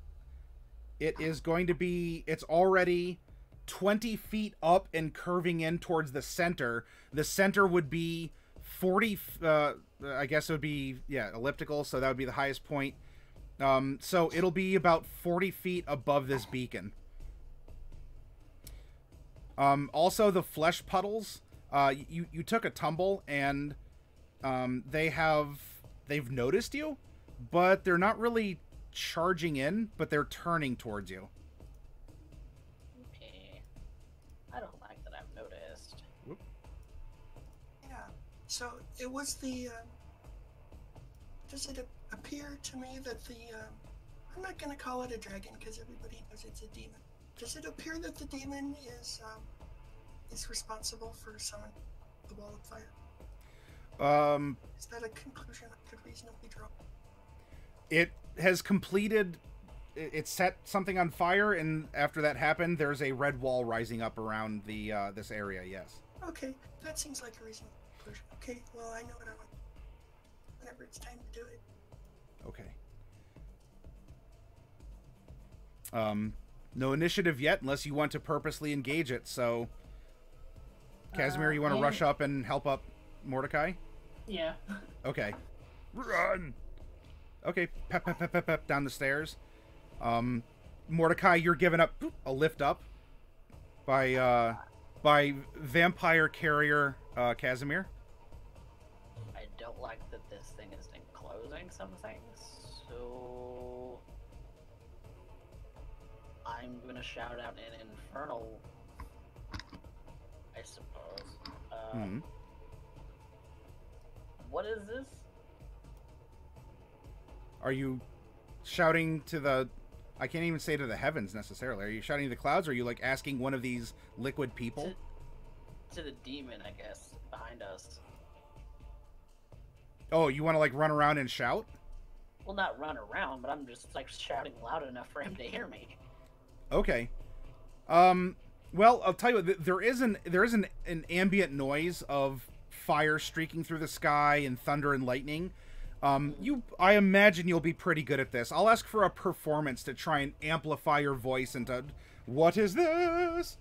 it is going to be. It's already 20 feet up and curving in towards the center. The center would be 40. I guess it would be elliptical, so that would be the highest point. So it'll be about 40 feet above this beacon. Also, the flesh puddles, you took a tumble, and they've noticed you, but they're not really charging in, but they're turning towards you. Okay. I don't like that I've noticed. Whoop. Yeah. So it was the. Does it appear to me that the? I'm not gonna call it a dragon because everybody knows it's a demon. Does it appear that the demon is responsible for summoning the wall of fire? Is that a conclusion I could reasonably draw? It has completed. It set something on fire, and after that happened, there's a red wall rising up around the this area. Yes. Okay, that seems like a reasonable conclusion. Okay, well I know what I want. Whenever it's time to do it. Okay. No initiative yet, unless you want to purposely engage it. So, Kazimir, you want to rush up and help up Mordecai? Yeah. Okay. Run! Okay, pep, pep, pep, pep, pep, down the stairs. Mordecai, you're given up a lift up by vampire carrier Kazimir. I don't like that this thing is enclosing some things, so I'm gonna shout out an infernal, I suppose. What is this? Are you shouting to the... I can't even say to the heavens, necessarily. Are you shouting to the clouds, or are you, like, asking one of these liquid people? To the demon, I guess, behind us. Oh, you want to, like, run around and shout? Well, not run around, but I'm just, like, shouting loud enough for him to hear me. Okay. Well, I'll tell you what, there is an ambient noise of fire streaking through the sky and thunder and lightning. I imagine you'll be pretty good at this. I'll ask for a performance to try and amplify your voice into, what is this?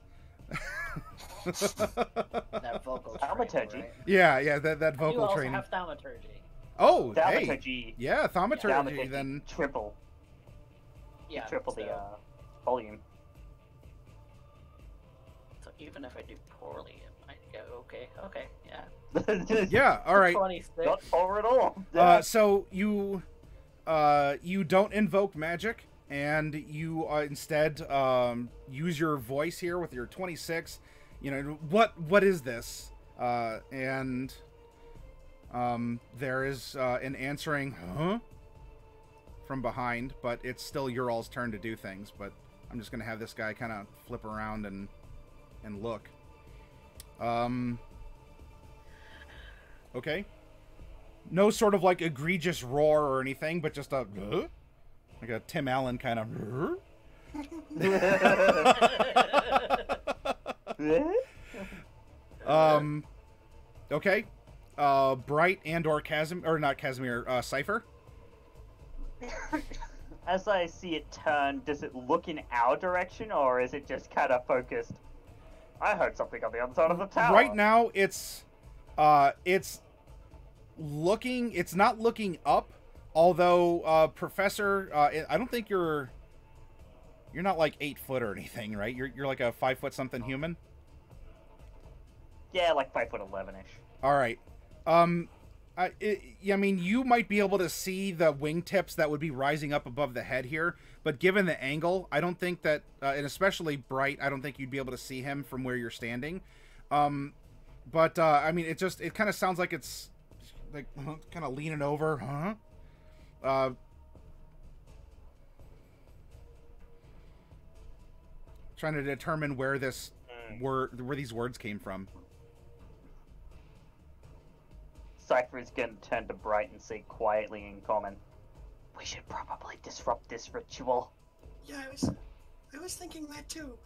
That vocal Thaumaturgy. right? Yeah, that vocal you also training. have thaumaturgy. Oh, Thaumaturgy. hey. Yeah, thaumaturgy, Thaumaturgy, then. triple. Yeah, Triple so, the volume. so even if I do poorly, it might go okay, yeah. Yeah, alright. 26. Not over at all. So you don't invoke magic, and you instead use your voice here with your 26. You know, what is this? And there is an answering huh from behind, but it's still your all's turn to do things. But I'm just gonna have this guy kind of flip around and look. Okay. No sort of like egregious roar or anything, but just a like a Tim Allen kind of. Okay. Bright and or Kazimir, or not Kazimir, Cypher. As I see it turn, does it look in our direction, or is it just kind of focused? I heard something on the other side of the tower. Right now, it's it's not looking up, although, Professor, I don't think you're not like 8 foot or anything, right? You're like a 5 foot something human? Yeah, like 5'11"-ish. All right. I mean, you might be able to see the wingtips that would be rising up above the head here, but given the angle, I don't think that, and especially Bright, I don't think you'd be able to see him from where you're standing. I mean, it kind of sounds like it's like kind of leaning over, trying to determine where these words came from. Cypher is going to turn to Bright and say quietly in common, "We should probably disrupt this ritual." Yeah, I was thinking that too.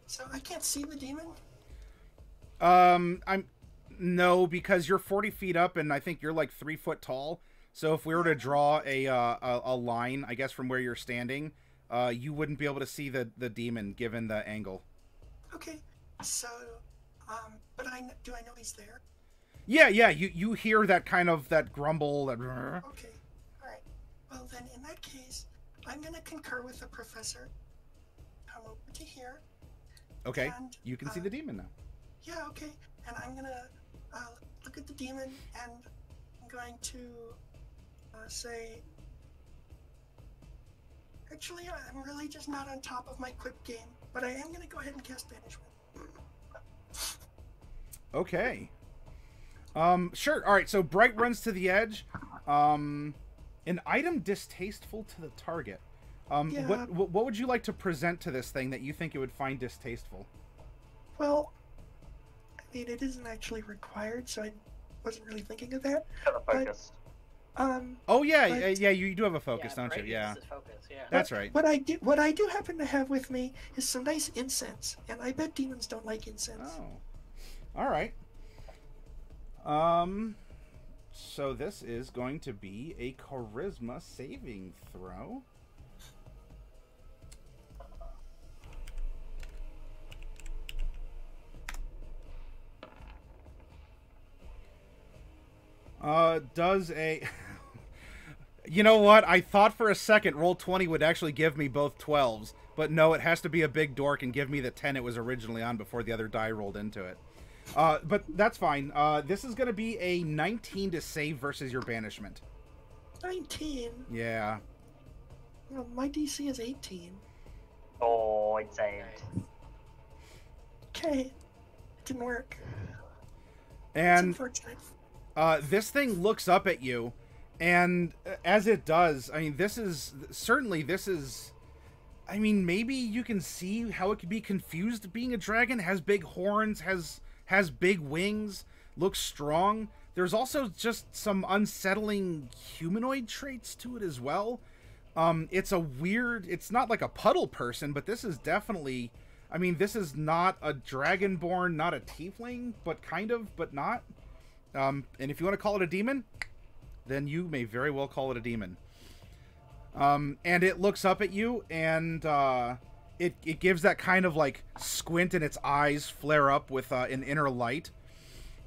So I can't see the demon? No, because you're 40 feet up and I think you're like 3 foot tall. So if we were to draw a line, I guess from where you're standing, you wouldn't be able to see the demon given the angle. Okay. So, but do I know he's there? Yeah, you hear that kind of, that grumble, that... Okay, alright. Well then, in that case, I'm gonna concur with the professor. Come over to here. Okay, and, you can see the demon now. Yeah, okay. And I'm gonna look at the demon, and I'm going to say... Actually, I'm really just not on top of my quick game, but I am gonna go ahead and cast Banishment. Okay. Sure. All right. So Bright runs to the edge. An item distasteful to the target. Yeah. What would you like to present to this thing that you think it would find distasteful? Well, I mean, it isn't actually required, so I wasn't really thinking of that. Kind of focused. Oh yeah, but- yeah. You do have a focus, Yeah, don't you? Bright Yeah. uses focus, yeah. That's right. What I do happen to have with me is some nice incense, and I bet demons don't like incense. Oh. All right. So this is going to be a charisma saving throw. Does a... You know what? I thought for a second Roll20 would actually give me both 12s, but no, it has to be a big dork and give me the 10 it was originally on before the other die rolled into it. But that's fine. This is going to be a 19 to save versus your banishment. 19? Yeah. Well, my DC is 18. Oh, it saved. Okay. Didn't work. It's And unfortunate. this thing looks up at you, and as it does, I mean, this is... I mean, maybe you can see how it could be confused being a dragon. Has big horns, has big wings, looks strong. There's also just some unsettling humanoid traits to it as well. It's a weird... It's not like a puddle person, but this is definitely... I mean, this is not a dragonborn, not a tiefling, but kind of, but not. And if you want to call it a demon, then you may very well call it a demon. And it looks up at you, and it gives that kind of like squint, and its eyes flare up with an inner light,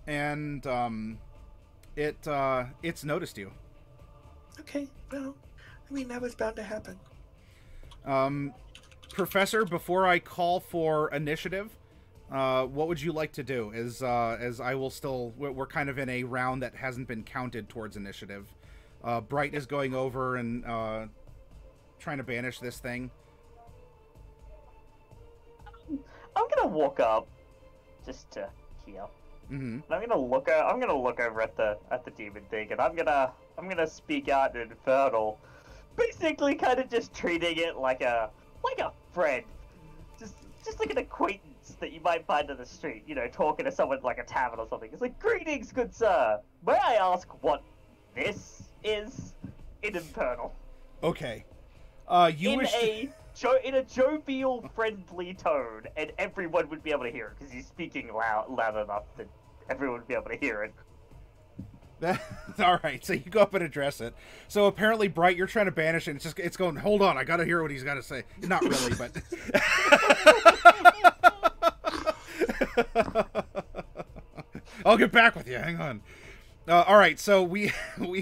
and it's noticed you. Okay, well, I mean, that was bound to happen. Professor, before I call for initiative, what would you like to do? As I will still... We're kind of in a round that hasn't been counted towards initiative. Bright is going over and trying to banish this thing. I'm gonna walk up just to here. Mm-hmm. And I'm gonna look over at the demon thing, and I'm gonna speak out in Infernal, basically kind of just treating it like a friend, just like an acquaintance that you might find on the street, you know, talking to someone like a tavern or something. It's like, "Greetings, good sir. May I ask what this is?" In Infernal. Okay. In a jovial, friendly tone, and everyone would be able to hear it because he's speaking loud enough that everyone would be able to hear it. All right, so you go up and address it. So apparently, Bright, you're trying to banish it. It's going. Hold on, I gotta hear what he's got to say. Not really, but I'll get back with you. Hang on. All right, so we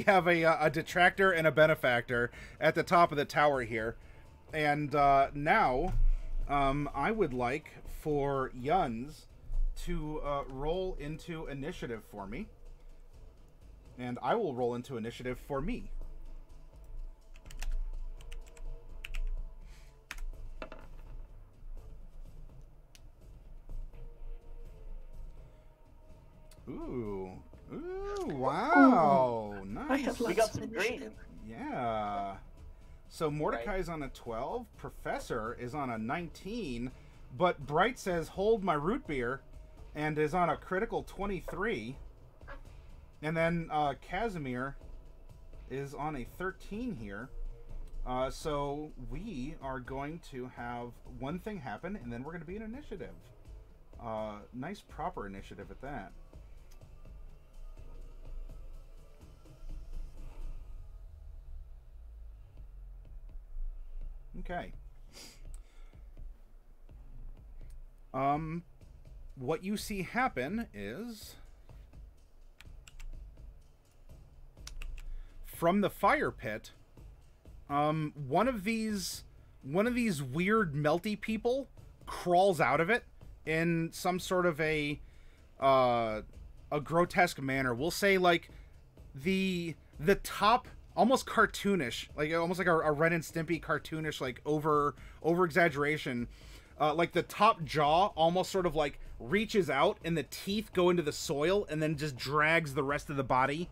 have a detractor and a benefactor at the top of the tower here, and now I would like for Yuns to roll into initiative for me, and I will roll into initiative for me. Ooh, wow, nice. I have We lots got of some green. initiative. Yeah. So Mordecai's on a 12, Professor is on a 19, but Bright says hold my root beer and is on a critical 23. And then Kazimir is on a 13 here. So we are going to have one thing happen, and then we're going to be in initiative. Nice proper initiative at that. Okay. What you see happen is from the fire pit, one of these weird melty people crawls out of it in some sort of a grotesque manner. We'll say like the top, almost cartoonish, like almost like a Ren and Stimpy cartoonish, like over exaggeration. Like the top jaw almost sort of like reaches out and the teeth go into the soil and then just drags the rest of the body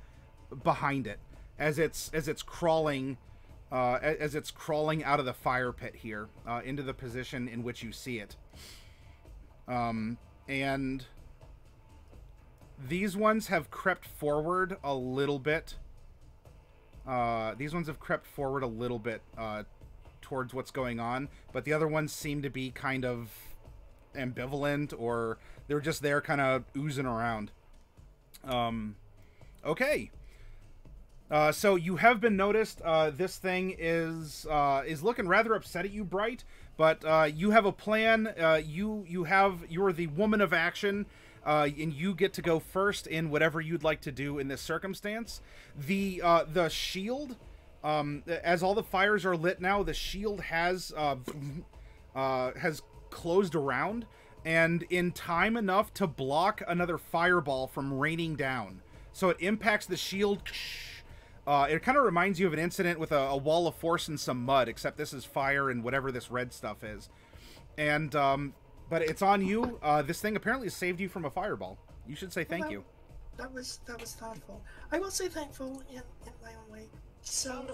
behind it as it's crawling out of the fire pit here into the position in which you see it. And these ones have crept forward a little bit. Towards what's going on, but the other ones seem to be kind of ambivalent, or they're just there kind of oozing around. Okay. So you have been noticed. This thing is looking rather upset at you, Bright, but you have a plan. You are the woman of action, and you get to go first in whatever you'd like to do in this circumstance. The shield, as all the fires are lit now, the shield has closed around, and in time enough to block another fireball from raining down. So it impacts the shield. It kind of reminds you of an incident with a wall of force and some mud, except this is fire and whatever this red stuff is. And but it's on you. This thing apparently saved you from a fireball. You should say thank you. That was thoughtful. I will say thankful in my own way. So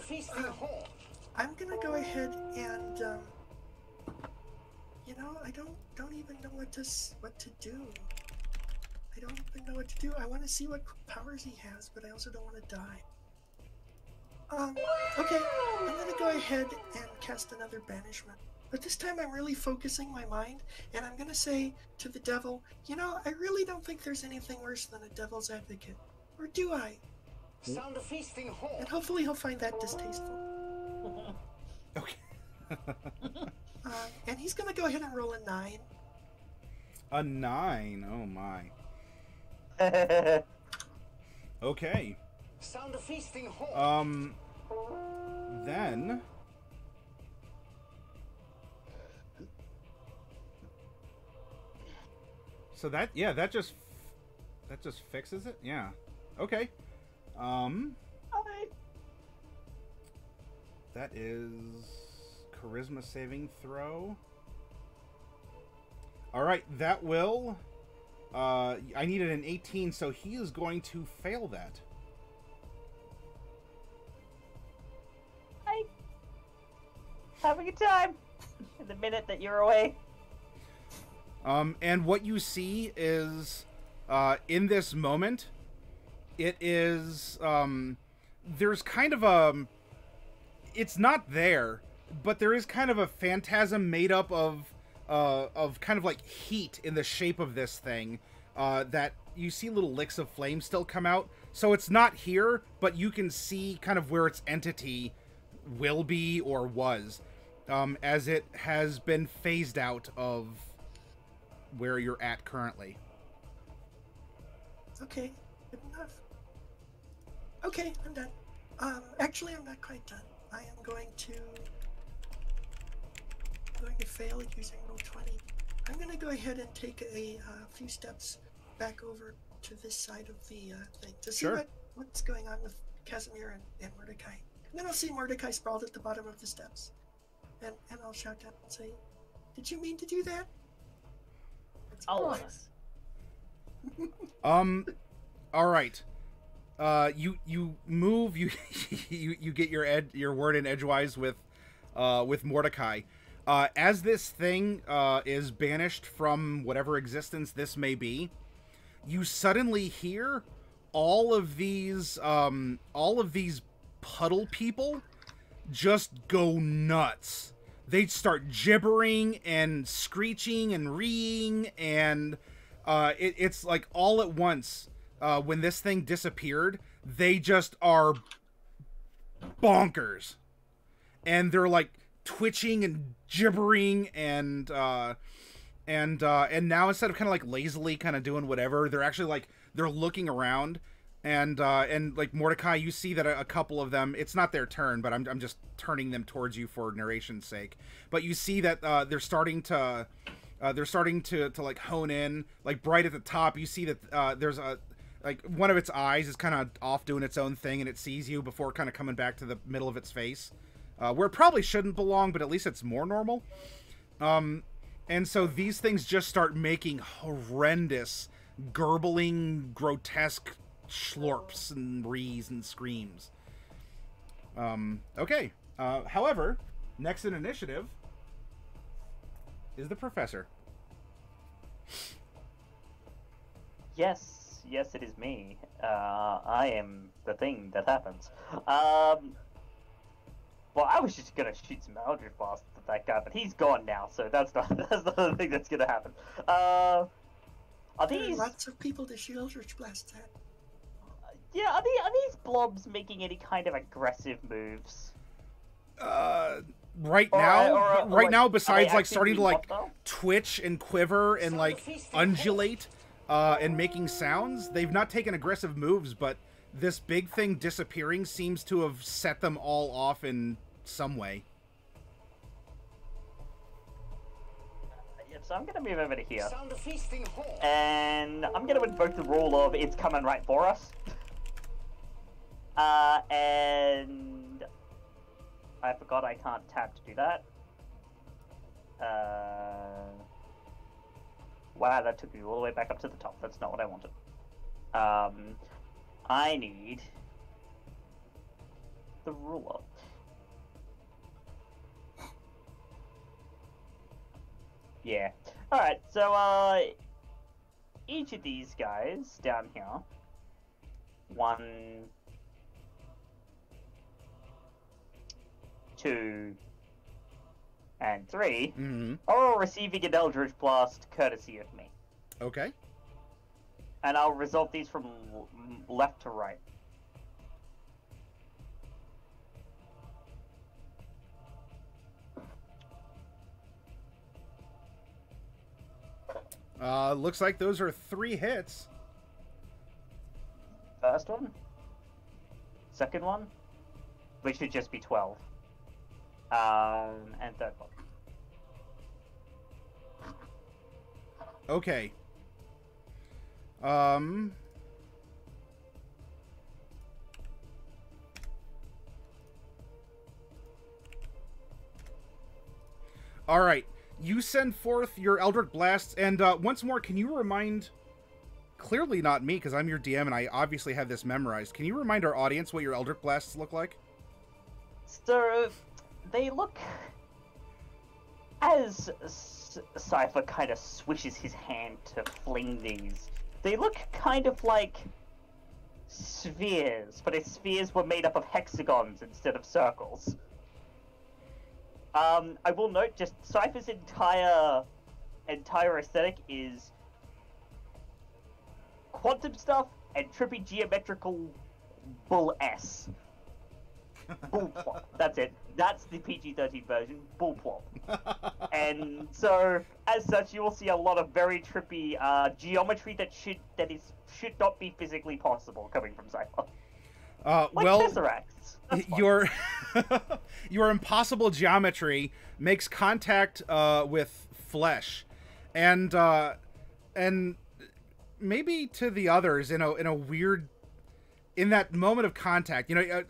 I'm gonna go ahead and you know, I don't even know what to do. I don't even know what to do. I want to see what powers he has, but I also don't want to die. Okay, I'm gonna go ahead and cast another banishment. But this time I'm really focusing my mind, and I'm gonna say to the devil, you know, I really don't think there's anything worse than a devil's advocate. Or do I? Sound of feasting horde. And hopefully he'll find that distasteful. Okay. And he's gonna go ahead and roll a 9. A 9. Oh my. Okay. Sound of feasting horde. Then so that just fixes it. Yeah. Okay. That is charisma saving throw. All right, that will I needed an 18, so he is going to fail that. Hi. Having a time in the minute that you're away. And what you see is in this moment, it is there's kind of a, it's not there, but there is kind of a phantasm made up of kind of like heat in the shape of this thing, that you see little licks of flame still come out. So it's not here, but you can see kind of where its entity will be or was, as it has been phased out of where you're at currently. Okay, good enough. Okay, I'm done. Actually, I'm not quite done. I am going to fail using roll 20. I'm going to go ahead and take a few steps back over to this side of the thing to see what's going on with Kazimir and Mordecai. And then I'll see Mordecai sprawled at the bottom of the steps. And I'll shout down and say, "Did you mean to do that?" Always. All right. You move. You get your word in edgewise with Mordecai. As this thing is banished from whatever existence this may be, you suddenly hear all of these puddle people just go nuts. They start gibbering and screeching and reeing, and it's like all at once. When this thing disappeared, they just are bonkers, and they're like twitching and gibbering, and now instead of kind of like lazily kind of doing whatever, they're actually like they're looking around, and like Mordecai, you see that a couple of them, it's not their turn, but I'm just turning them towards you for narration's sake. But you see that they're starting to like hone in, like right at the top. You see that there's a like one of its eyes is kind of off doing its own thing, and it sees you before kind of coming back to the middle of its face, where it probably shouldn't belong, but at least it's more normal. And so these things just start making horrendous, gurgling, grotesque slurps and rees and screams. Okay. However, next in initiative is the professor. Yes, it is me. I am the thing that happens. Well, I was just gonna shoot some Eldritch Blast at that guy, but he's gone now, so that's not the thing that's gonna happen. Are these lots of people to shoot Eldritch Blasts at? Yeah, are these blobs making any kind of aggressive moves? Right now, besides like starting to like hostile? twitch and quiver and like undulate, and making sounds, they've not taken aggressive moves, but this big thing disappearing seems to have set them all off in some way. Yep, so I'm gonna move over to here. Sound a feasting horde. And I'm gonna invoke the rule of it's coming right for us. And I forgot I can't tap to do that. Wow, that took me all the way back up to the top. That's not what I wanted. I need the ruler. Yeah. Alright, so, each of these guys down here, 1, 2, and 3, are all receiving an Eldritch Blast courtesy of me. Okay. And I'll resolve these from left to right. Looks like those are 3 hits. First one. Second one. Which should just be 12. And third one. Okay. All right. You send forth your Eldritch Blasts, and once more, can you remind... Clearly not me, because I'm your DM, and I obviously have this memorized. Can you remind our audience what your Eldritch Blasts look like? So, they look... As Cypher kind of swishes his hand to fling these, they look kind of like spheres, but if spheres were made up of hexagons instead of circles. I will note, just Cypher's entire aesthetic is quantum stuff and trippy geometrical bull S. Bull plop. That's it. That's the PG-13 version. Bull plop. And so, as such, you will see a lot of very trippy geometry that should not be physically possible coming from Cypher. Like well, tesseracts. That's fine. your impossible geometry makes contact with flesh, and maybe to the others in a weird, in that moment of contact, you're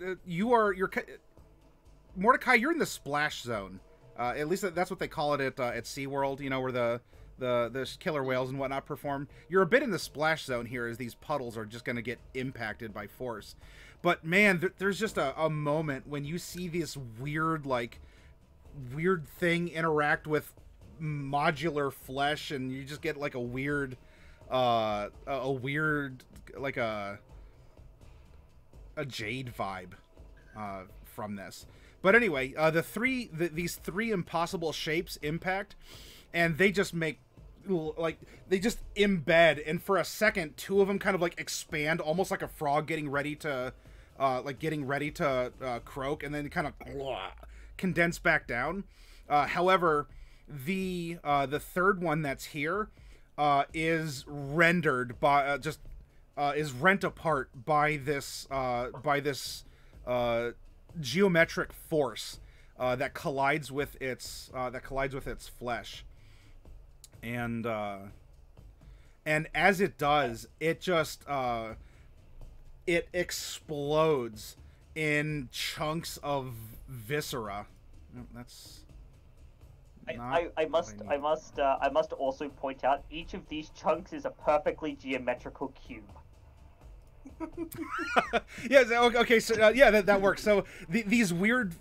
Mordecai, you're in the splash zone. At least that's what they call it at SeaWorld, where the killer whales and whatnot perform. You're a bit in the splash zone here, as these puddles are just going to get impacted by force. But man, there's just a moment when you see this weird thing interact with modular flesh, and you just get like a weird like a jade vibe from this. But anyway, these three impossible shapes impact, and they just make, like, they just embed, and for a second, two of them kind of like expand, almost like a frog getting ready to croak, and then kind of condense back down. However, the third one that's here is rendered by is rent apart by this geometric force that collides with its flesh, and as it does, it just it explodes in chunks of viscera. That's I must also point out, each of these chunks is a perfectly geometrical cube. Yeah, okay, so yeah, that works. So these weird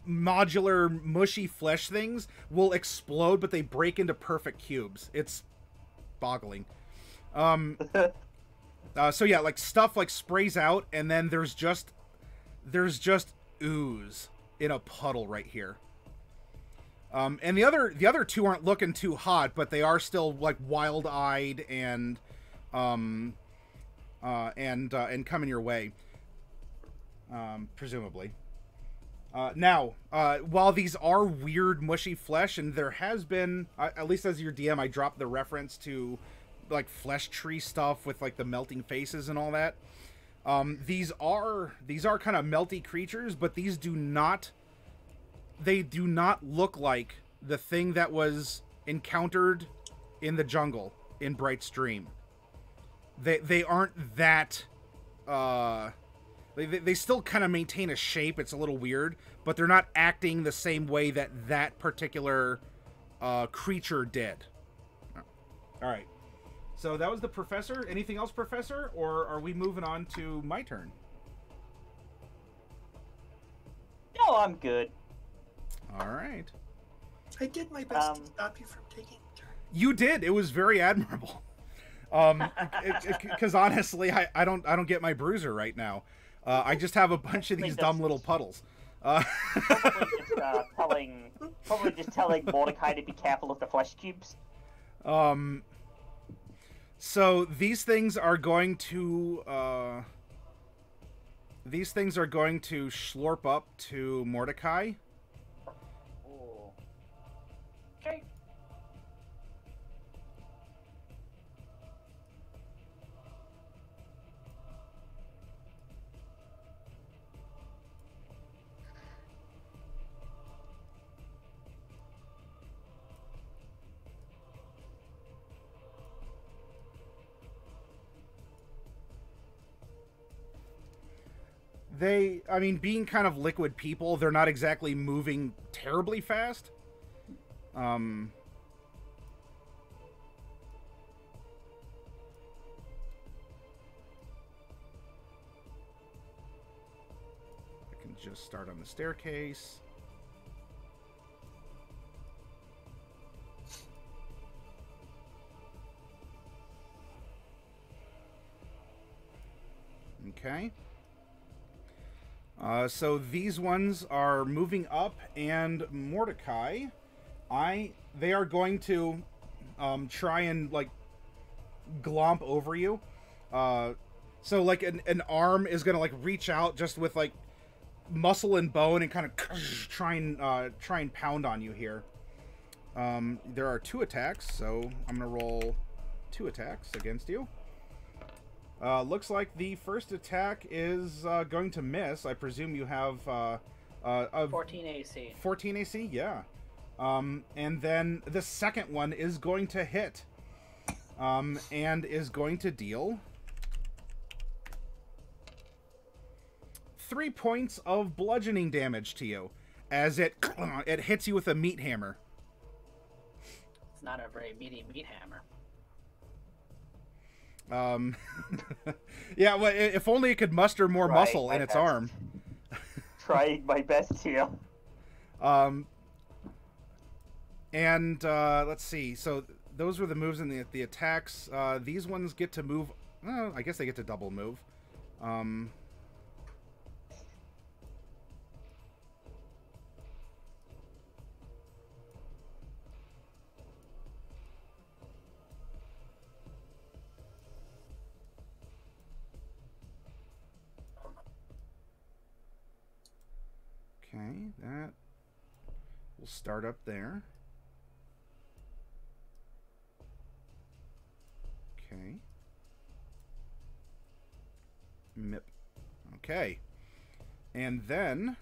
modular mushy flesh things will explode, but they break into perfect cubes. It's boggling. So yeah, like stuff like sprays out, and then there's just ooze in a puddle right here. And the other two aren't looking too hot, but they are still like wild-eyed and coming your way, presumably. Now, while these are weird, mushy flesh, and there has been, at least as your DM, I dropped the reference to like flesh tree stuff with like the melting faces and all that. These are kind of melty creatures, but these do not look like the thing that was encountered in the jungle in Bright Stream. They aren't that. They still kind of maintain a shape. It's a little weird, but they're not acting the same way that particular creature did. All right. So that was the professor. Anything else, Professor, or are we moving on to my turn? No, I'm good. All right. I did my best to stop you from taking a turn. You did. It was very admirable. Because honestly, I don't get my bruiser right now. I just have a bunch of these dumb little puddles. Probably just telling Mordecai to be careful of the flesh cubes. So these things are going to slurp up to Mordecai. Ooh. Okay. I mean, being kind of liquid people, they're not exactly moving terribly fast. I can just start on the staircase. Okay. So these ones are moving up, and Mordecai, they are going to try and like glomp over you. So like an arm is gonna like reach out just with like muscle and bone and kind of try and pound on you here. There are 2 attacks, so I'm going to roll 2 attacks against you. Looks like the first attack is going to miss. I presume you have 14 AC. 14 AC, yeah. And then the second one is going to hit, and is going to deal 3 points of bludgeoning damage to you as it hits you with a meat hammer. It's not a very meaty meat hammer. Yeah, well, if only it could muster more muscle in its arm. Trying my best here. And let's see. So those were the moves and the attacks. These ones get to move. I guess they get to double move. Okay, that will start up there. Okay. Mip. Okay. And then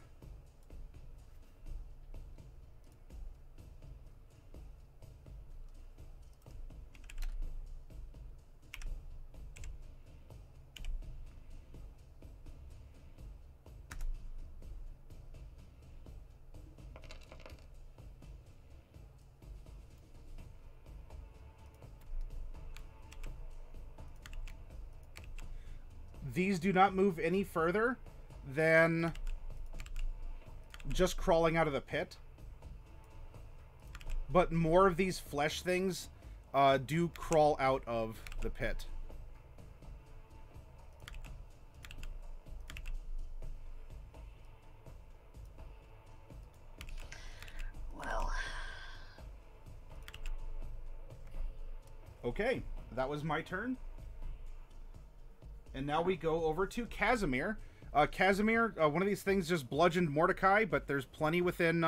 these do not move any further than just crawling out of the pit. But more of these flesh things do crawl out of the pit. Well. Okay, that was my turn. And now we go over to Kazimir. Kazimir, one of these things just bludgeoned Mordecai, but there's plenty within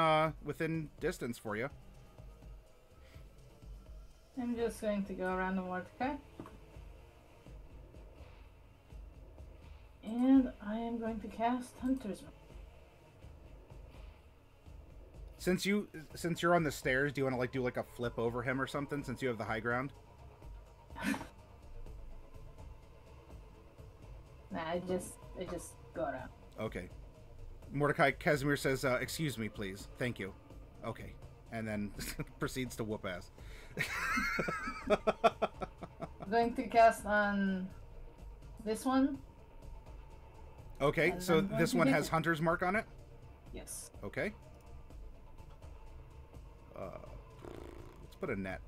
distance for you. I'm just going to go around the Mordecai. And I am going to cast Hunter's Mark. Since you're on the stairs, do you want to do like a flip over him or something since you have the high ground? Nah, I just go around. Okay. Mordecai, Kazimir says, excuse me, please. Thank you. Okay. And then proceeds to whoop ass. I'm going to cast on this one. Okay, And so I'm going this to one hit has it. Hunter's Mark on it? Yes. Okay. Let's put a net.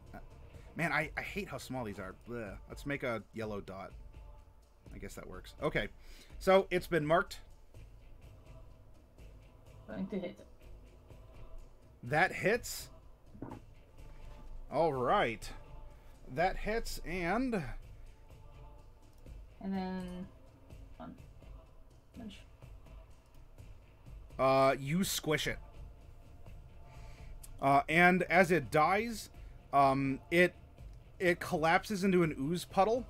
Man, I hate how small these are. Blech. Let's make a yellow dot. I guess that works. Okay, so it's been marked. Going to hit it. That hits. All right. That hits, and then one. Punch. you squish it. And as it dies, it collapses into an ooze puddle.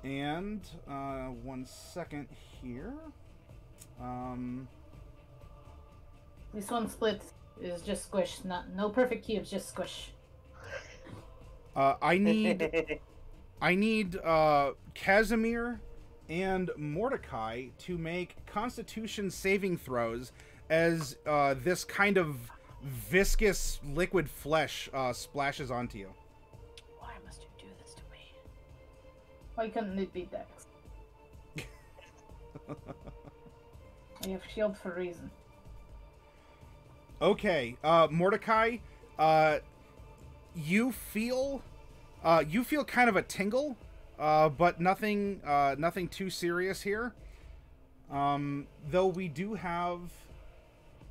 And 1 second here. This one split is just squish, no perfect cubes, just squish. I need Kazimir and Mordecai to make Constitution saving throws as this kind of viscous liquid flesh splashes onto you. Why must you do this to me? Why couldn't it be Dex? I have shield for a reason. Okay, Mordecai, you feel kind of a tingle, but nothing too serious here. Though we do have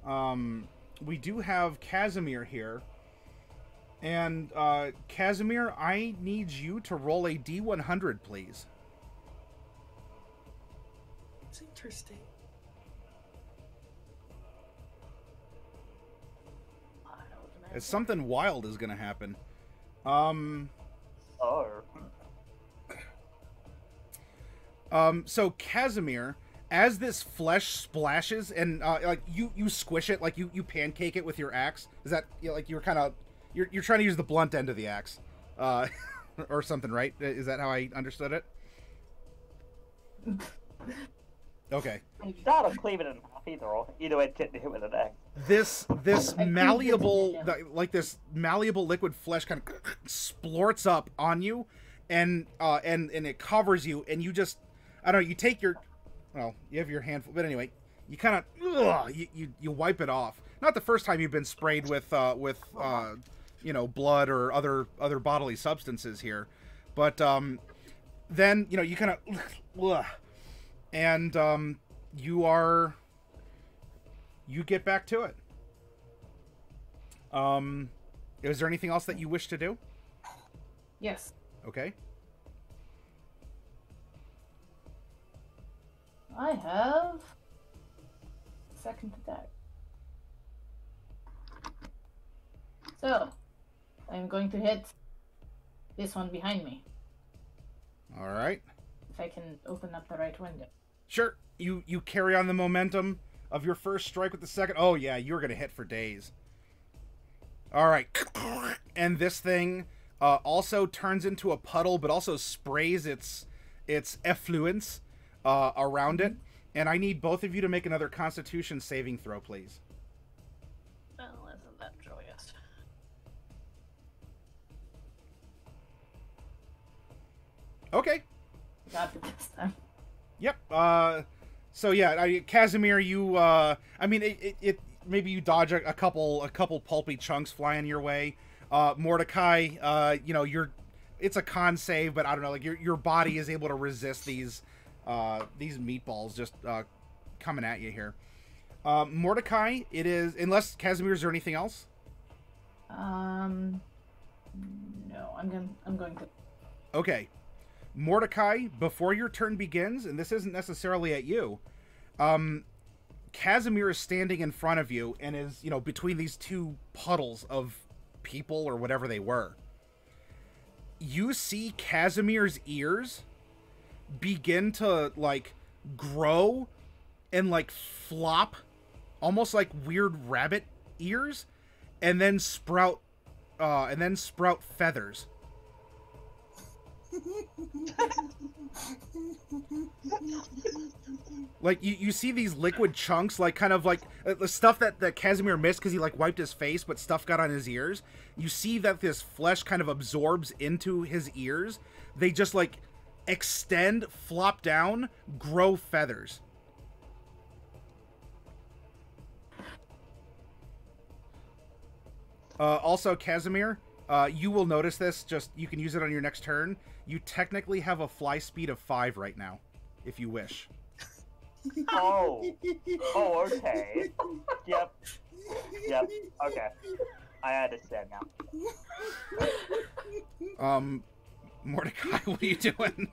Kazimir here, and Kazimir, I need you to roll a D100, please. It's interesting. I don't as something wild is going to happen. So Kazimir, as this flesh splashes and like you squish it, like you pancake it with your axe. Is that like you're kind of you're trying to use the blunt end of the axe, or something, right? Is that how I understood it? Okay. Not a cleave it in half either way, get hit with an axe. This malleable, like this malleable liquid flesh kind of splorts up on you, and it covers you, and you just, I don't know, you take your, well, you have your handful, but anyway, you kind of, you wipe it off. Not the first time you've been sprayed with you know, blood or other bodily substances here, but then, you know, you kind of, and you get back to it. Is there anything else that you wish to do? Yes. Okay. I have second attack. So, I'm going to hit this one behind me. All right. If I can open up the right window. Sure. You carry on the momentum of your first strike with the second. Oh yeah, you're gonna hit for days. All right. And this thing also turns into a puddle, but also sprays its effluence around it. And I need both of you to make another Constitution saving throw, please. Well, isn't that joyous? Okay. Got it this time. Yep. So yeah, Kazimir, you. I mean, it maybe you dodge a couple pulpy chunks flying your way. Mordecai, you know, it's a con save, but I don't know, like your body is able to resist these meatballs just coming at you here. Mordecai, it is, unless Kazimir, is there anything else? No, I'm going to. Okay. Mordecai, before your turn begins, and this isn't necessarily at you, Kazimir is standing in front of you and is, you know, between these two puddles of people or whatever they were. You see Kazimir's ears begin to, like, grow and, like, flop, almost like weird rabbit ears, and then sprout feathers. Like you see these liquid chunks, like kind of like the stuff that Kazimir missed because he like wiped his face, but stuff got on his ears. You see that this flesh kind of absorbs into his ears. They just like extend, flop down, grow feathers. Also, Kazimir, you will notice this. Just you can use it on your next turn. You technically have a fly speed of 5 right now, if you wish. Oh, okay. Yep. Okay, I understand now. Mordecai, what are you doing?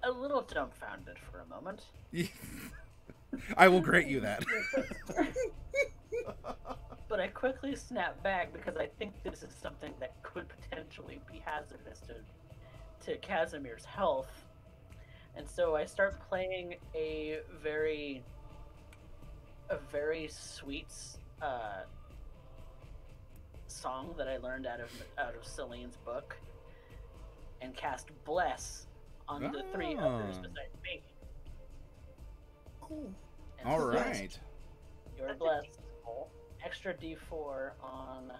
A little dumbfounded for a moment. I will grant you that. But I quickly snap back because I think this is something that could potentially be hazardous to Kazimir's health. And so I start playing a very sweet song that I learned out of Celine's book, and cast Bless on the 3 others besides me. Cool. All right. You're blessed. Extra D4 on,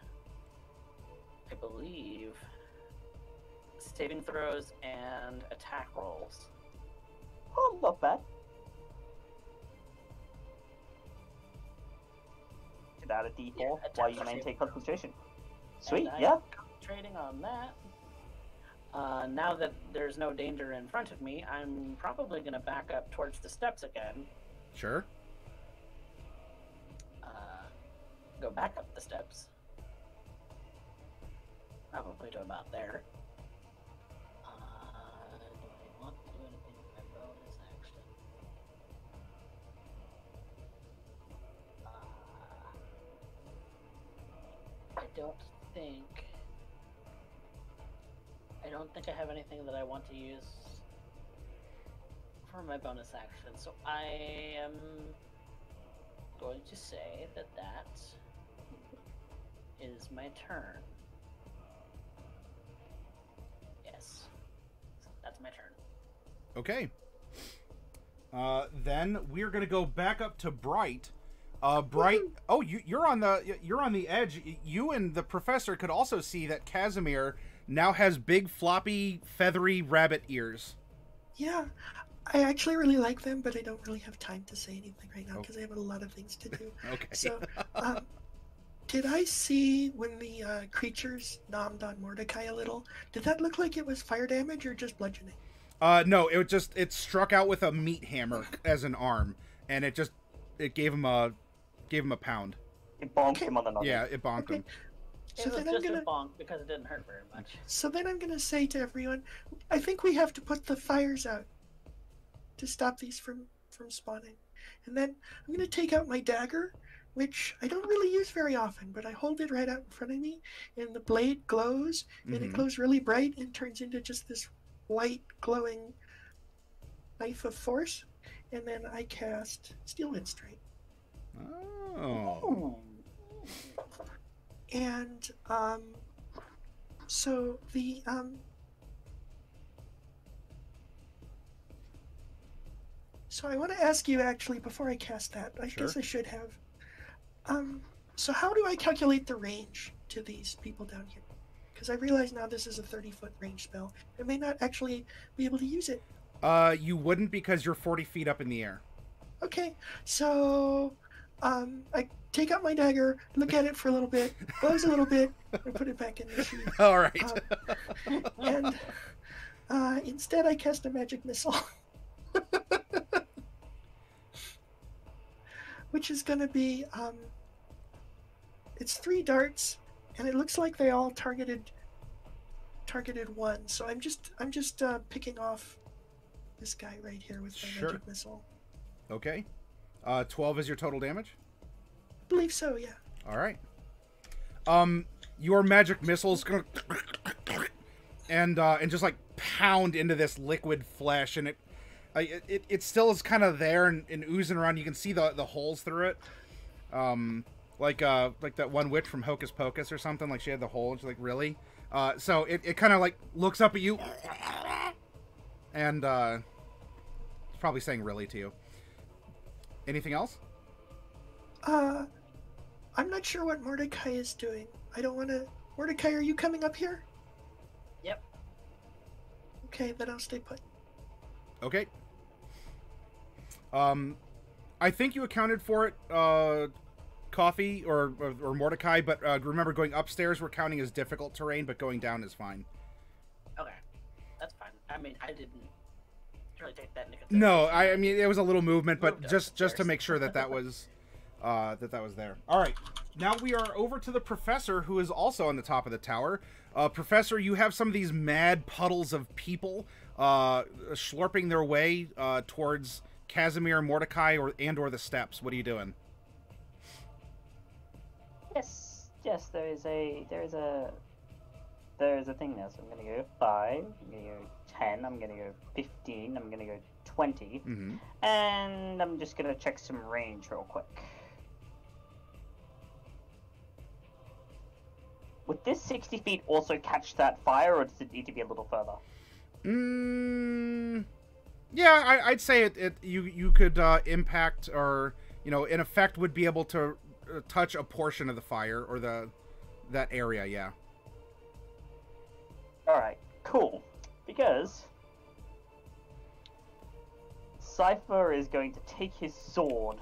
I believe, saving throws and attack rolls. Oh, not bad. Get out a D4 while you maintain concentration. Sweet, yeah. Concentrating on that. Now that there's no danger in front of me, I'm probably going to back up towards the steps again. Sure. Go back up the steps. Probably to about there. Do I want to do anything with my bonus action? don't think I have anything that I want to use for my bonus action, so I am going to say that is my turn. Yes, that's my turn. Okay. Then we're gonna go back up to Bright. Bright. Oh, you're on the edge. You and the professor could also see that Kazimir now has big, floppy, feathery rabbit ears. Yeah, I actually really like them, but I don't really have time to say anything right now because I have a lot of things to do. Okay. So, did I see when the creatures nommed on Mordecai a little? Did that look like it was fire damage or just bludgeoning? No, it struck out with a meat hammer as an arm, and it gave him a pound. It bonked him on the noggin. Yeah, it bonked him. So it was just a bonk because it didn't hurt very much. So then I'm gonna say to everyone, I think we have to put the fires out to stop these from spawning. And then I'm gonna take out my dagger, which I don't really use very often, but I hold it right out in front of me, and the blade glows, and it glows really bright and turns into just this white glowing knife of force, and then I cast Steel Wind Strike. Oh. And so the so I want to ask you actually before I cast that. I guess I should have. So how do I calculate the range to these people down here? Because I realize now this is a 30-foot range spell. I may not actually be able to use it. You wouldn't because you're 40 feet up in the air. Okay, so I take out my dagger, look at it for a little bit, glows a little bit, and put it back in the sheath. All right. And instead I cast a magic missile. Which is going to be, it's 3 darts, and it looks like they all targeted one. So I'm just picking off this guy right here with my magic missile. Okay. 12 is your total damage? I believe so, yeah. All right. Your magic missile's gonna and just like pound into this liquid flesh, and it still is kind of there and oozing around. You can see the holes through it. Like that one witch from Hocus Pocus or something. Like she had the hole, and she's like, really? So it kind of like looks up at you, and it's probably saying really to you. Anything else? I'm not sure what Mordecai is doing. I don't want to... Mordecai, are you coming up here? Yep. Okay, then I'll stay put. Okay. I think you accounted for it, Coffee or Mordecai, but remember, going upstairs we're counting as difficult terrain, but going down is fine. Okay. That's fine. I mean, I didn't really take that into consideration. No, I mean, it was a little movement, but just to make sure that was... that was there. All right, now we are over to the professor, who is also on the top of the tower. Professor, you have some of these mad puddles of people slurping their way towards Kazimir, Mordecai, or the steps. What are you doing? Yes, there is a thing there. So I'm gonna go 5. I'm gonna go 10. I'm gonna go 15. I'm gonna go 20, and I'm just gonna check some range real quick. Would this 60 feet also catch that fire, or does it need to be a little further? Yeah, I'd say you could impact, or in effect would be able to touch a portion of the fire or that area. Yeah. All right, cool. Because Cypher is going to take his sword,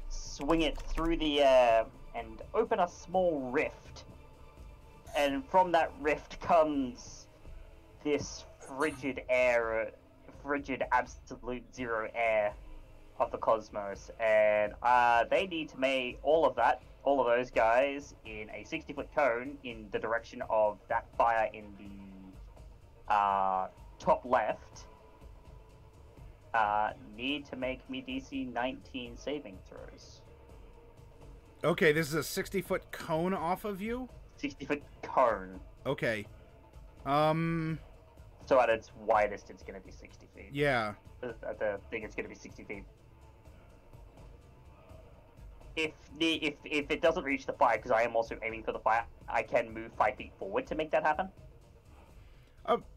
swing it through the air, and open a small rift. And from that rift comes this frigid absolute zero air of the cosmos. And they need to make all of those guys in a 60-foot cone in the direction of that fire in the top left. Need to make me DC 19 saving throws. Okay, this is a 60-foot cone off of you? 60-foot cone. Okay. So at its widest, it's going to be 60 feet. Yeah. At the thing, it's going to be 60 feet. If it doesn't reach the fire, because I am also aiming for the fire, I can move 5 feet forward to make that happen.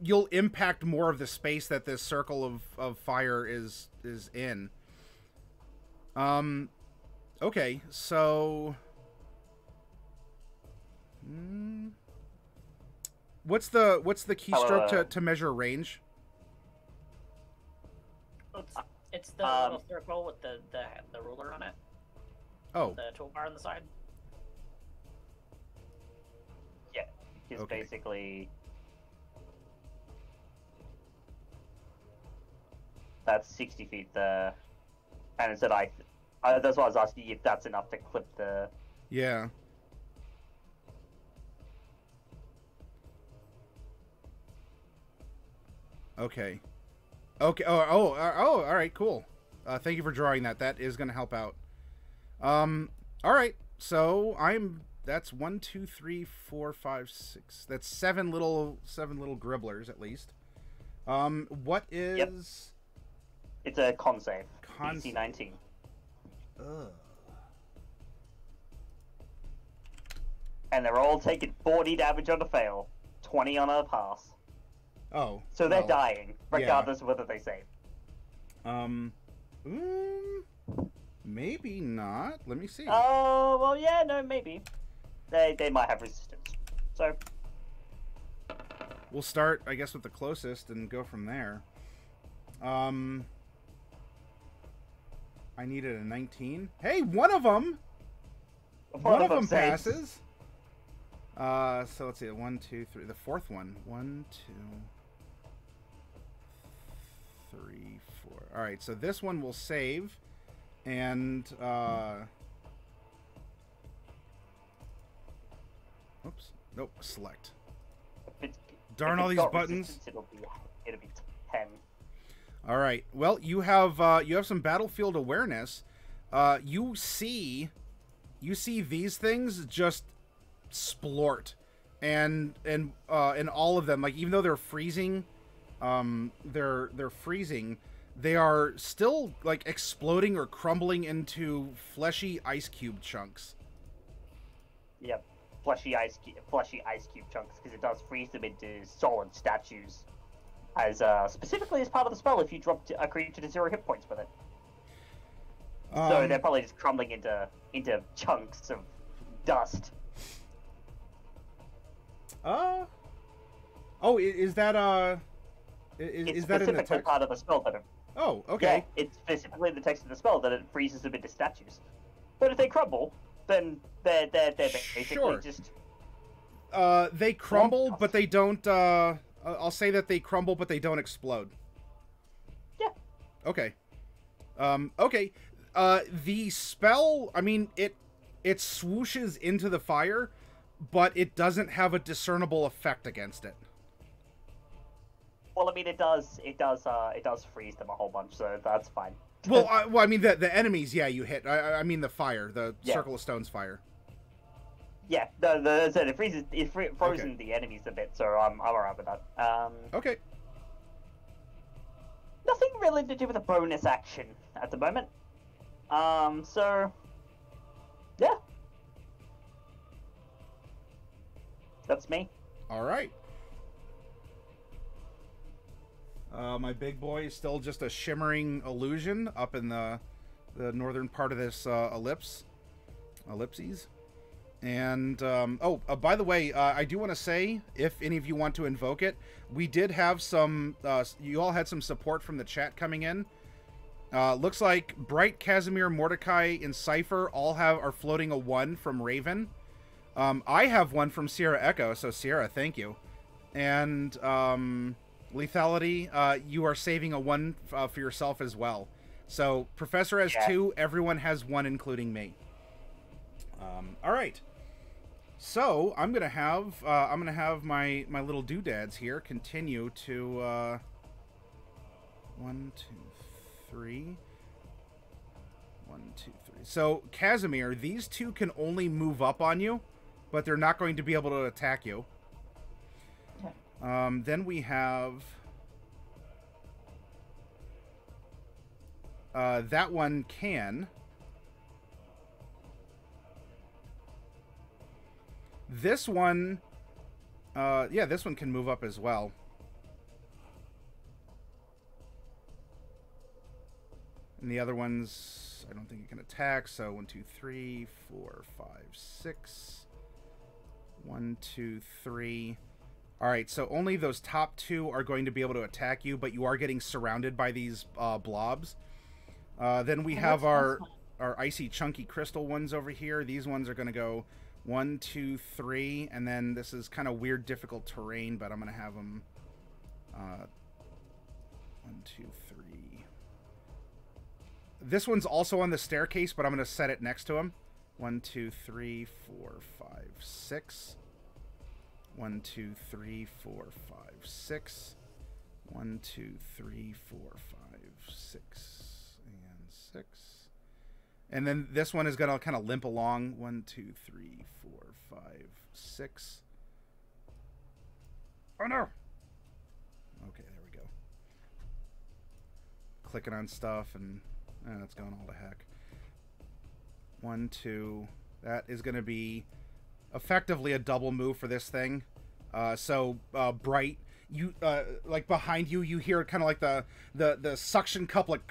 You'll impact more of the space that this circle of fire is in. Okay, so... What's the keystroke to measure range? It's the little circle with the ruler on it. Oh. The toolbar on the side. Yeah, because Okay. basically... That's 60 feet there. And it said that's why I was asking you if that's enough to clip the... Yeah. Okay. Okay. Oh, all right, cool. Thank you for drawing that. That is going to help out. All right. So that's 1, 2, 3, 4, 5, 6. That's seven little gribblers at least. What is... Yep. It's a con save. Con DC 19. Ugh. And they're all taking 40 damage on a fail, 20 on a pass. Oh. So they're well, dying, regardless of whether they save. Maybe not. Let me see. Oh, well, yeah, no, maybe. They might have resistance. So... We'll start, I guess, with the closest and go from there. I needed a 19. Hey, one of them! One of them saves. passes. So let's see. 1, 2, 3. The fourth one. 1, 2, 3, 4. All right. So this one will save, and oops. Nope. Select. Darn all these buttons. It'll be 10. All right. Well, you have some battlefield awareness. You see these things just splort, and all of them, like, even though they're freezing, they're freezing. They are still like exploding or crumbling into fleshy ice cube chunks. Yep, fleshy ice cube chunks, because it does freeze them into solid statues. As specifically as part of the spell, if you drop a creature to 0 hit points with it. So they're probably just crumbling into chunks of dust. Oh, is that It's that in the specifically text? part of the spell that it... Oh, okay. Yeah, it's specifically in the text of the spell that it freezes them into statues. But if they crumble, then they're basically Sure. just... They crumble, but they don't, I'll say that they crumble, but they don't explode. Yeah. Okay. Okay. The spell, I mean, it swooshes into the fire, but it doesn't have a discernible effect against it. Well, I mean, it does freeze them a whole bunch, so that's fine. Well, I mean, the enemies, yeah, you hit. I mean, the fire, the Yeah. Circle of Stones fire. Yeah, so it freezes, frozen the enemies a bit, so I'm alright with that. Okay. Nothing really to do with a bonus action at the moment. So yeah, that's me. All right. My big boy is still just a shimmering illusion up in the northern part of this ellipses. And by the way, I do want to say, if any of you want to invoke it, we did have some. You all had some support from the chat coming in. Looks like Bright, Kazimir, Mordecai, and Cypher all are floating a 1 from Raven. I have one from Sierra Echo, so Sierra, thank you. And Lethality, you are saving a 1 for yourself as well. So Professor has 2, everyone has 1, including me. All right. So I'm gonna have my little doodads here continue to 1, 2, 3. 1, 2, 3. So, Kazimir, these two can only move up on you, but they're not going to be able to attack you. Okay. Then we have... that one can. This one... yeah, this one can move up as well. And the other ones, I don't think you can attack. So 1, 2, 3, 4, 5, 6. 1, 2, 3. All right, so only those top two are going to be able to attack you, but you are getting surrounded by these blobs. Then we have our icy chunky crystal ones over here. These ones are going to go 1, 2, 3, and then this is kind of weird, difficult terrain, but I'm going to have them 1, 2, 3. This one's also on the staircase, but I'm going to set it next to him. 1, 2, 3, 4, 5, 6. 1, 2, 3, 4, 5, 6. 1, 2, 3, 4, 5, 6, and 6. And then this one is going to kind of limp along. 1, 2, 3, 4, 5, 6. Oh no! Okay, there we go. Clicking on stuff and it's going all to heck. 1, 2. That is going to be effectively a double move for this thing. Bright, you like behind you, you hear kind of like the suction cup, like,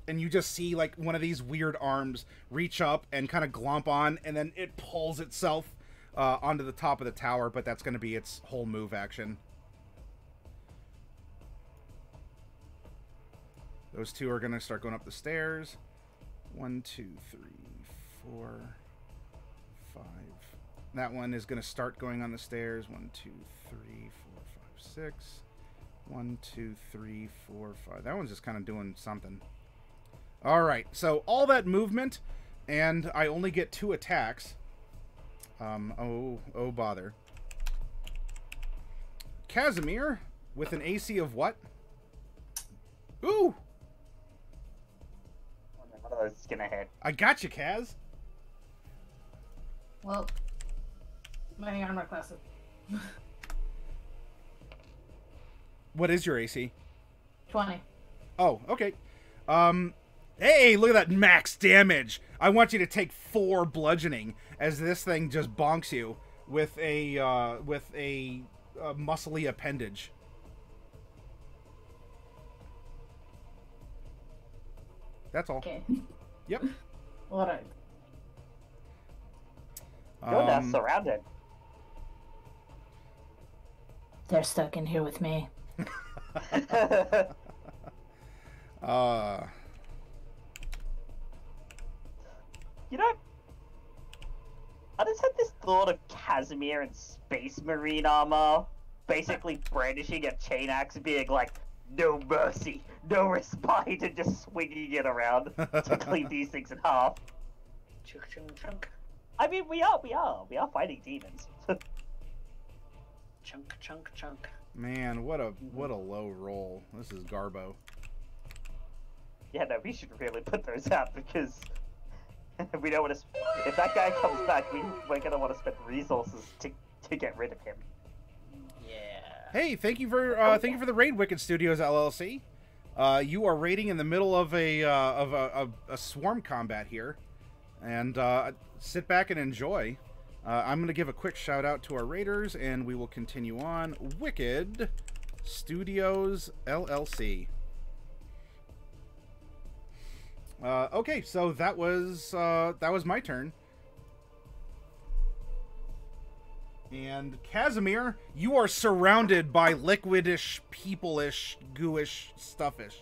and you just see like one of these weird arms reach up and kind of glomp on, and then it pulls itself onto the top of the tower. But that's going to be its whole move action. Those two are going to start going up the stairs. 1, 2, 3, 4, 5. That one is going to start going on the stairs. 1, 2, 3, 4, 5, 6. 1, 2, 3, 4, 5. That one's just kind of doing something. All right. So all that movement, and I only get 2 attacks. Oh bother. Kazimir with an AC of what? Ooh. One of those is gonna hit. I got you, Kaz. Well, my armor class is What is your AC? 20. Oh, okay. Hey, look at that max damage. I want you to take 4 bludgeoning as this thing just bonks you with a muscly appendage. That's all. Okay. Yep. All right. You're now surrounded. They're stuck in here with me. You know, I just had this thought of Kazimir in Space Marine armor, basically brandishing a chain axe, being like, no mercy, no respite, and just swinging it around to cleave these things in half. Chunk, chunk, chunk. I mean, we are fighting demons. Chunk, chunk, chunk. Man, what a low roll. This is Garbo. Yeah, no, we should really put those out because we don't want to. If that guy comes back, we're gonna want to spend resources to get rid of him. Yeah. Hey, thank you for the raid, Wicked Studios LLC. You are raiding in the middle of a swarm combat here, and sit back and enjoy. I'm going to give a quick shout out to our raiders, and we will continue on. Wicked Studios LLC. Okay, so that was my turn. And Kazimir, you are surrounded by liquidish, people-ish, gooish, stuffish.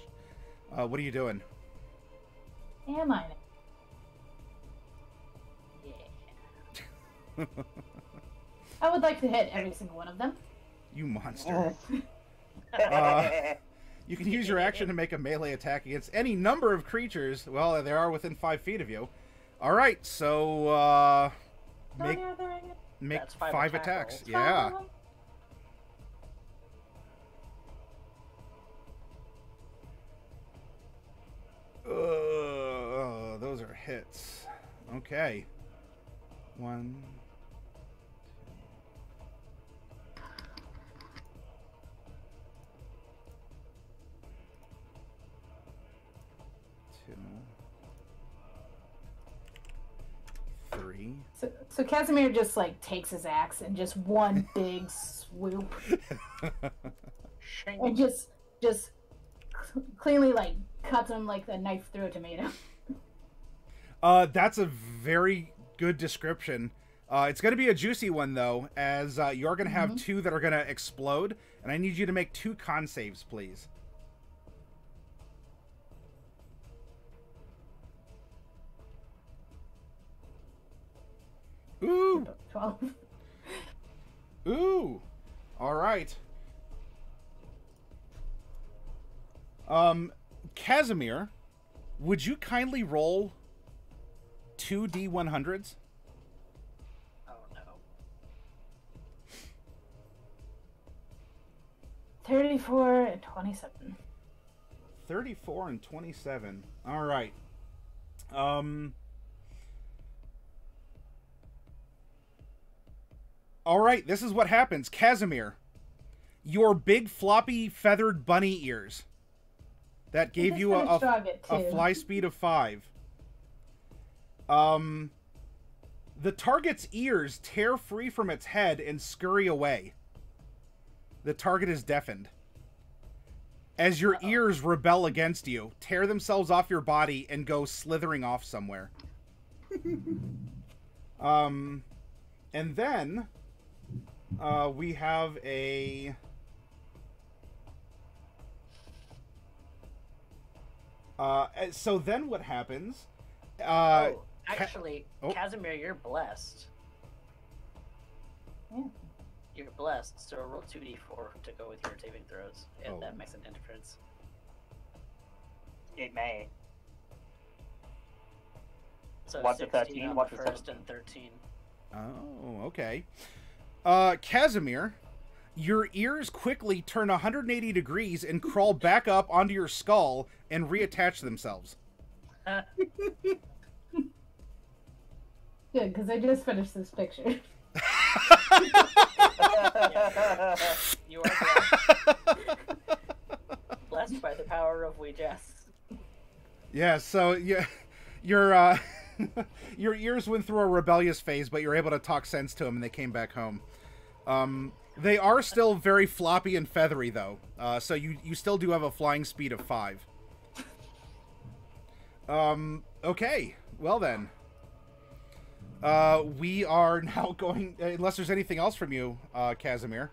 What are you doing? Am I? Yeah. I would like to hit every single one of them. You monster. You can use your action to make a melee attack against any number of creatures. Well, they are within 5 feet of you. Alright, so, make That's 5 5 attack attacks. rolls. Yeah. hits. Okay. 1, 2, 3. So Kazimir just like takes his axe and just one big swoop and just cleanly like cuts him like a knife through a tomato. That's a very good description. It's going to be a juicy one, though, as you're going to have 2 that are going to explode, and I need you to make 2 con saves, please. Ooh! 12. Ooh! All right. Kazimir, would you kindly roll 2 D100s? Oh no. 34 and 27. 34 and 27. All right. All right, this is what happens. Kazimir, your big floppy feathered bunny ears that gave you a fly speed of 5. The target's ears tear free from its head and scurry away. The target is deafened. As your ears rebel against you, tear themselves off your body and go slithering off somewhere. And then we have a so then what happens? Actually, Kazimir, you're blessed. Yeah. You're blessed, so roll 2d4 to go with your saving throws, and that makes a difference. It may. So 1 to 16 13, on 1 the to first 17. and 13. Oh, okay. Kazimir, your ears quickly turn 180 degrees and crawl back up onto your skull and reattach themselves. Good, because I just finished this picture. You are blessed by the power of Ouija. Yeah, so your ears went through a rebellious phase, but you're able to talk sense to them, and they came back home. They are still very floppy and feathery, though, so you still do have a flying speed of 5. Okay, well then. We are now going, unless there's anything else from you, Kazimir.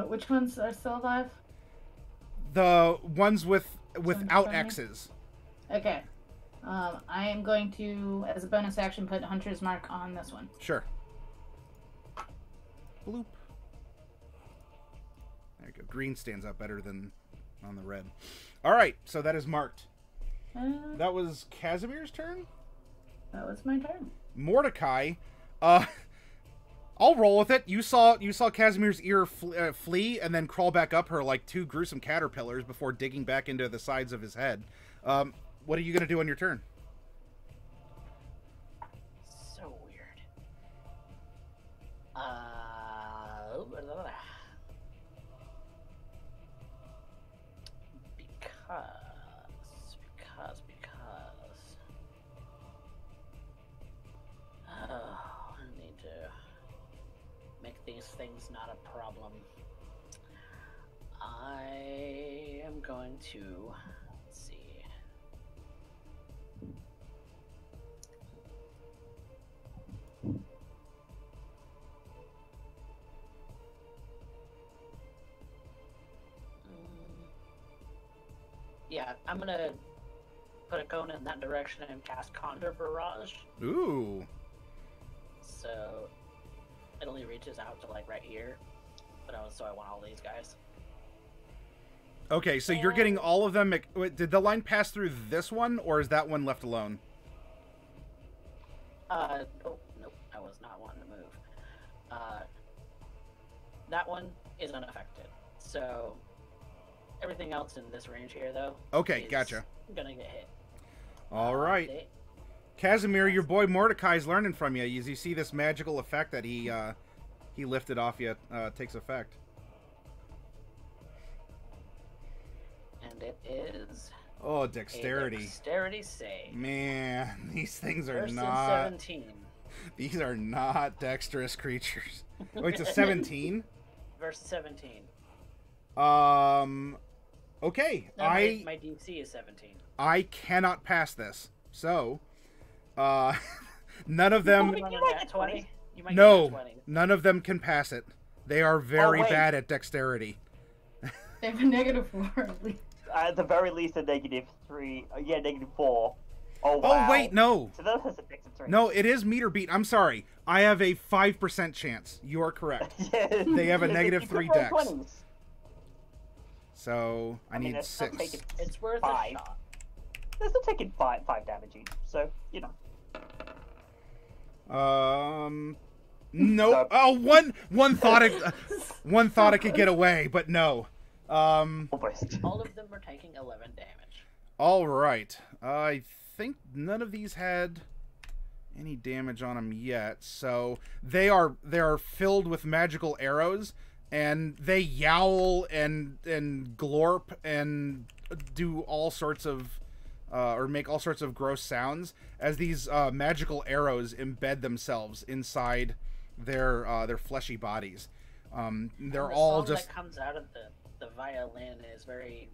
Which ones are still alive? The ones without X's. Okay. I am going to, as a bonus action, put Hunter's Mark on this one. Sure. Bloop. There you go. Green stands out better than on the red. All right, so that is marked. That was Kazimir's turn? That was my turn. Mordecai, I'll roll with it. You saw Kazimir's ear flee and then crawl back up her like 2 gruesome caterpillars before digging back into the sides of his head. What are you gonna do on your turn? So weird. Because. I need to make these things not a problem. I am going to. Let's see. Yeah, I'm gonna put a cone in that direction and cast Conjure Barrage. Ooh. So it only reaches out to like right here, but so I want all these guys. Okay, so you're getting all of them. Wait, did the line pass through this one, or is that one left alone? Nope, I was not wanting to move. That one is unaffected. So everything else in this range here, though. Okay, is gotcha. Gonna get hit. All right. Kazimir, your boy Mordecai's learning from you. As you see this magical effect that he lifted off you takes effect. And it is Oh, dexterity. a dexterity save. Man, these things are Versus not. 17. These are not dexterous creatures. Wait, it's a 17. Versus 17. Okay. No, my DC is 17. I cannot pass this. So, none of them. You might get a 20. You might get a No, 20. none of them can pass it. They are very wait. bad at dexterity. They have a -4 at least. At the very least, a -3. Yeah, -4. Oh, wow. Oh wait, no. So that has a dex of 3. No, it is meter beat. I'm sorry. I have a 5% chance. You are correct. They have a -3 dex. 20s. So I need that's not 6. taking It's worth 5. a shot. They're still taking 5 damage each. So, you know. No. Oh, one thought I could get away, but no. Almost. All of them are taking 11 damage. All right. I think none of these had any damage on them yet, so they are filled with magical arrows, and they yowl and glorp and do all sorts of or make all sorts of gross sounds as these magical arrows embed themselves inside their fleshy bodies. They're the all song just that comes out of the violin is very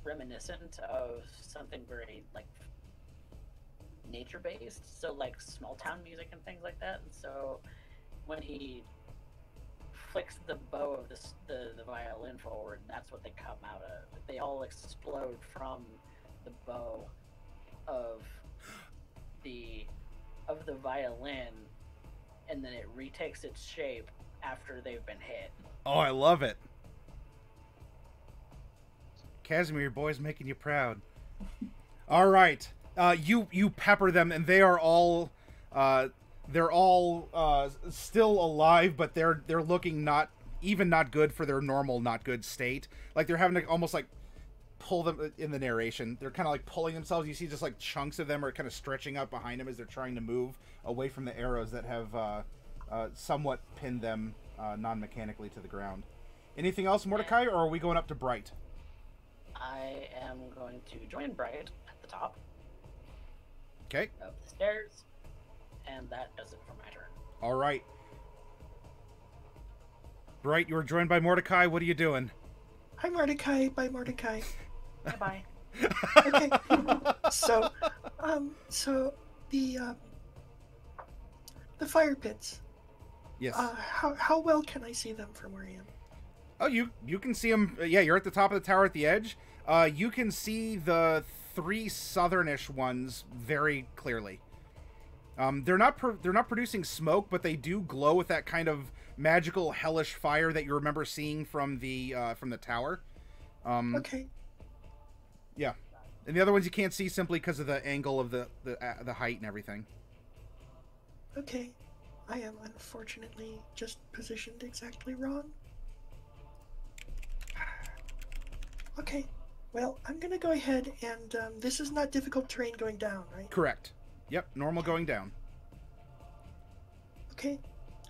reminiscent of something very like nature based, so like small town music and things like that. And so when he flicks the bow of the violin forward, that's what they come out of. They all explode from the bow of the violin, and then it retakes its shape after they've been hit. Oh, I love it. Kazimir, your boy's making you proud. All right. You pepper them, and they are all still alive, but they're looking not good for their normal not good state. Like they're having to almost like pull them in the narration. They're kind of like pulling themselves. You see just like chunks of them are kind of stretching out behind them as they're trying to move away from the arrows that have somewhat pinned them non-mechanically to the ground. Anything else, Mordecai, or are we going up to Bright? I am going to join Bright at the top Okay. of the stairs, and that does it for my turn. All right. Bright, you are joined by Mordecai. What are you doing? Hi, Mordecai. Bye, Mordecai. Bye-bye. Okay. So the fire pits. Yes. How well can I see them from where I am? Oh, you can see them. Yeah, you're at the top of the tower at the edge. You can see the 3 southernish ones very clearly. They're not producing smoke, but they do glow with that kind of magical hellish fire that you remember seeing from the tower. Okay. Yeah, and the other ones you can't see simply because of the angle of the height and everything. Okay. I am unfortunately just positioned exactly wrong. Okay. Well, I'm gonna go ahead and this is not difficult terrain going down, right? Correct. Yep, normal going down. Okay.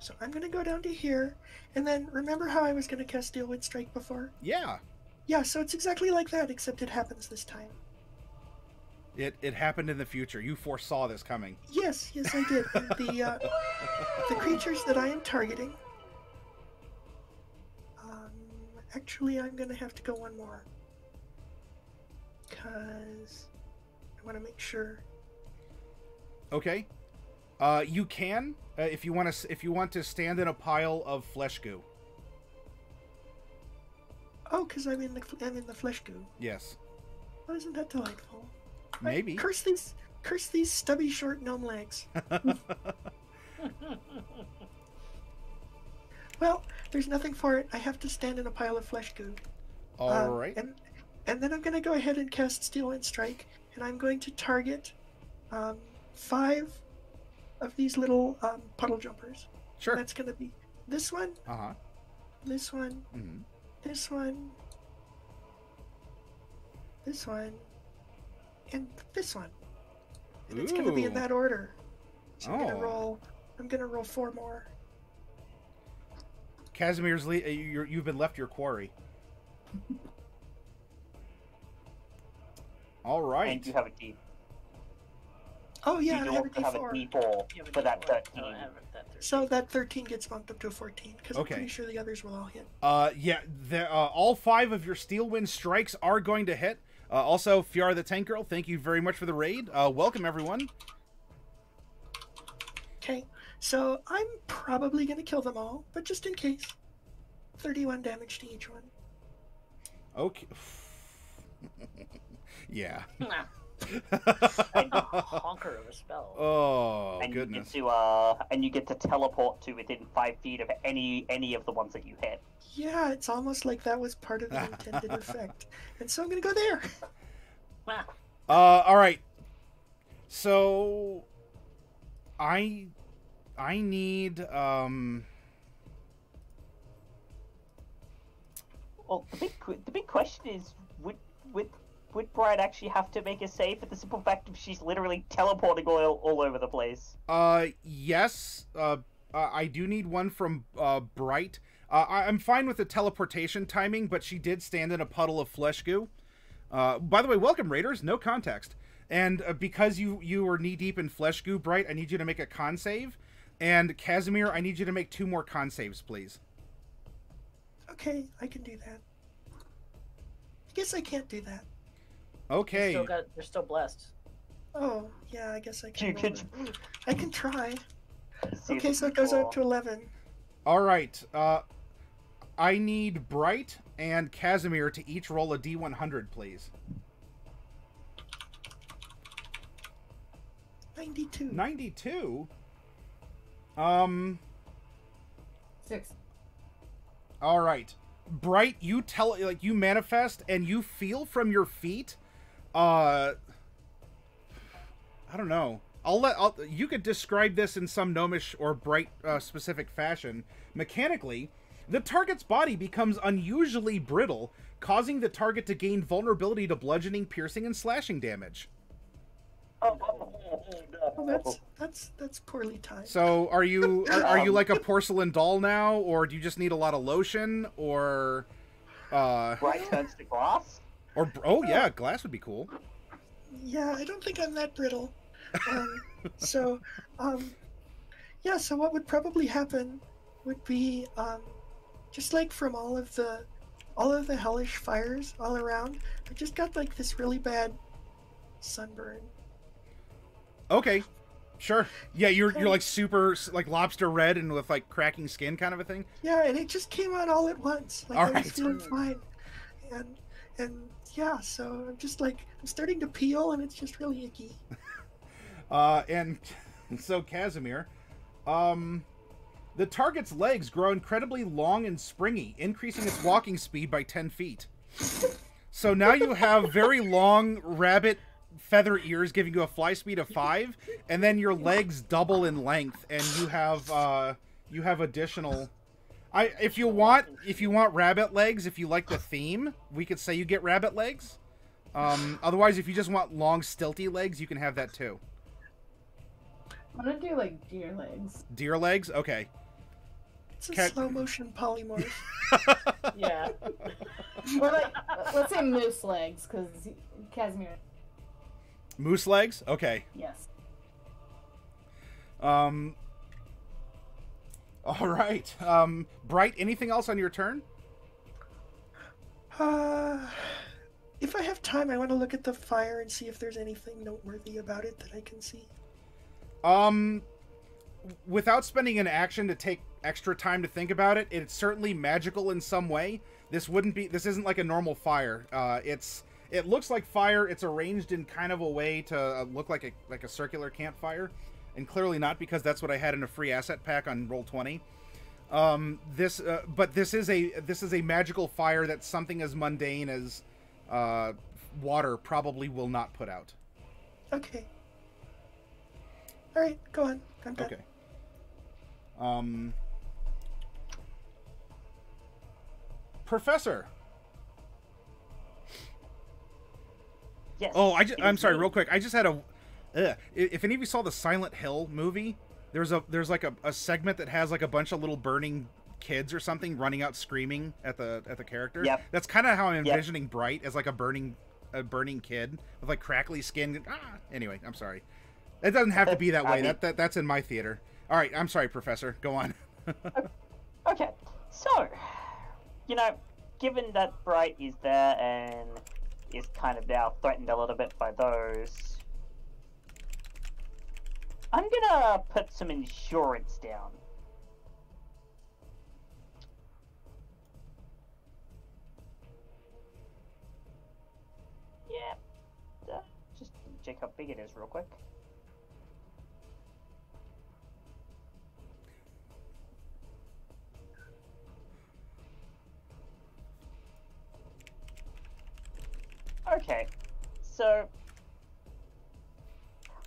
So I'm gonna go down to here, and then remember how I was gonna cast Steel Wind Strike before? Yeah. Yeah, so it's exactly like that, except it happens this time. It happened in the future. You foresaw this coming. Yes, I did. And the creatures that I am targeting. Actually, I'm gonna have to go one more, because I want to make sure. Okay. You can if you want to stand in a pile of flesh goo. Oh, because I'm in the flesh goo. Yes. Well, isn't that delightful? Maybe. Curse these stubby short gnome legs. Well, there's nothing for it. I have to stand in a pile of flesh goo. All right. And then I'm going to go ahead and cast Steel Wind Strike, and I'm going to target 5 of these little puddle jumpers. Sure. That's going to be this one, Uh-huh. this one, Mm-hmm. this one, this one, and this one. and it's gonna be in Ooh. that order. So I'm Oh. gonna roll 4 more. Kazimier's you've been left your quarry. All right. And you have a D. Oh yeah, you I have a also have a D4. D4 You have a for that D4. 13. Oh, I have that 13. So that 13 gets bumped up to a 14 because Okay. I'm pretty sure the others will all hit. Yeah, all 5 of your steel wind strikes are going to hit. Also, Fiara the Tank Girl, thank you very much for the raid. Welcome, everyone. Okay, so I'm probably gonna kill them all, but just in case, 31 damage to each one. Okay. Yeah. Honker of a spell. Oh, And goodness. you get to teleport to within 5 feet of any of the ones that you hit. Yeah, it's almost like that was part of the intended effect. And so I'm gonna go there. All right. So, I need, Well, the big question is, would Brian actually have to make a save for the simple fact of she's literally teleporting all over the place? Yes. I do need one from, Bright. I'm fine with the teleportation timing, but she did stand in a puddle of flesh goo. By the way, welcome, Raiders. No context. And because you were knee-deep in flesh goo, Bright, I need you to make a con save. And Kazimir, I need you to make 2 more con saves, please. Okay, I can do that. I guess I can't do that. Okay. You're still blessed. Oh, yeah, I guess I You can. could I can try. see Okay, if so it goes before- up to 11. All right. I need Bright and Kazimir to each roll a D100, please. 92. 92? 6. All right. Bright, you you manifest and you feel from your feet, I don't know. You could describe this in some gnomish or Bright specific fashion. Mechanically, the target's body becomes unusually brittle, causing the target to gain vulnerability to bludgeoning, piercing, and slashing damage. Oh, Oh, that's poorly timed. So, are you like a porcelain doll now, or do you just need a lot of lotion, or Bright turns to glass. or oh yeah, glass would be cool. Yeah, I don't think I'm that brittle. So, yeah, so what would probably happen would be, just like from all of the hellish fires all around, I just got like this really bad sunburn. Okay, sure. Yeah, you're like super like lobster red and with like cracking skin kind of a thing. Yeah, and it just came on all at once. Like All I was right. feeling fine, and yeah, so I'm just like I'm starting to peel, and it's just really icky. And so Kazimir, the target's legs grow incredibly long and springy, increasing its walking speed by 10 feet. So now you have very long rabbit feather ears giving you a fly speed of 5, and then your legs double in length, and you have additional. If you want rabbit legs, if you like the theme, we could say you get rabbit legs. Otherwise, if you just want long stilty legs, you can have that too. I'm gonna do like deer legs. Deer legs, okay. It's a Cat- slow motion polymorph. Yeah. Or like, let's say moose legs, because Kazimir. Moose legs, okay. Yes. All right. Bright, anything else on your turn? If I have time, I want to look at the fire and see if there's anything noteworthy about it that I can see. Without spending an action to take extra time to think about it, it's certainly magical in some way. This isn't like a normal fire. It looks like fire. It's arranged in kind of a way to look like a circular campfire, and clearly not, because that's what I had in a free asset pack on Roll20. But this is a magical fire that something as mundane as water probably will not put out. Okay. All right, go on. I'm done. Okay. Professor. Yes. Oh, it I'm is sorry, me. real quick. I just had If any of you saw the Silent Hill movie, there's like a segment that has like a bunch of little burning kids or something running out screaming at the character. Yep. That's kind of how I'm envisioning Bright, as like a burning kid with like crackly skin. Anyway, I'm sorry. It doesn't have to be that way. That's in my theater. All right, I'm sorry, Professor. Go on. Okay, so, given that Bright is there and is kind of now threatened a little bit by those, I'm gonna put some insurance down. Yeah, just check how big it is real quick. Okay, so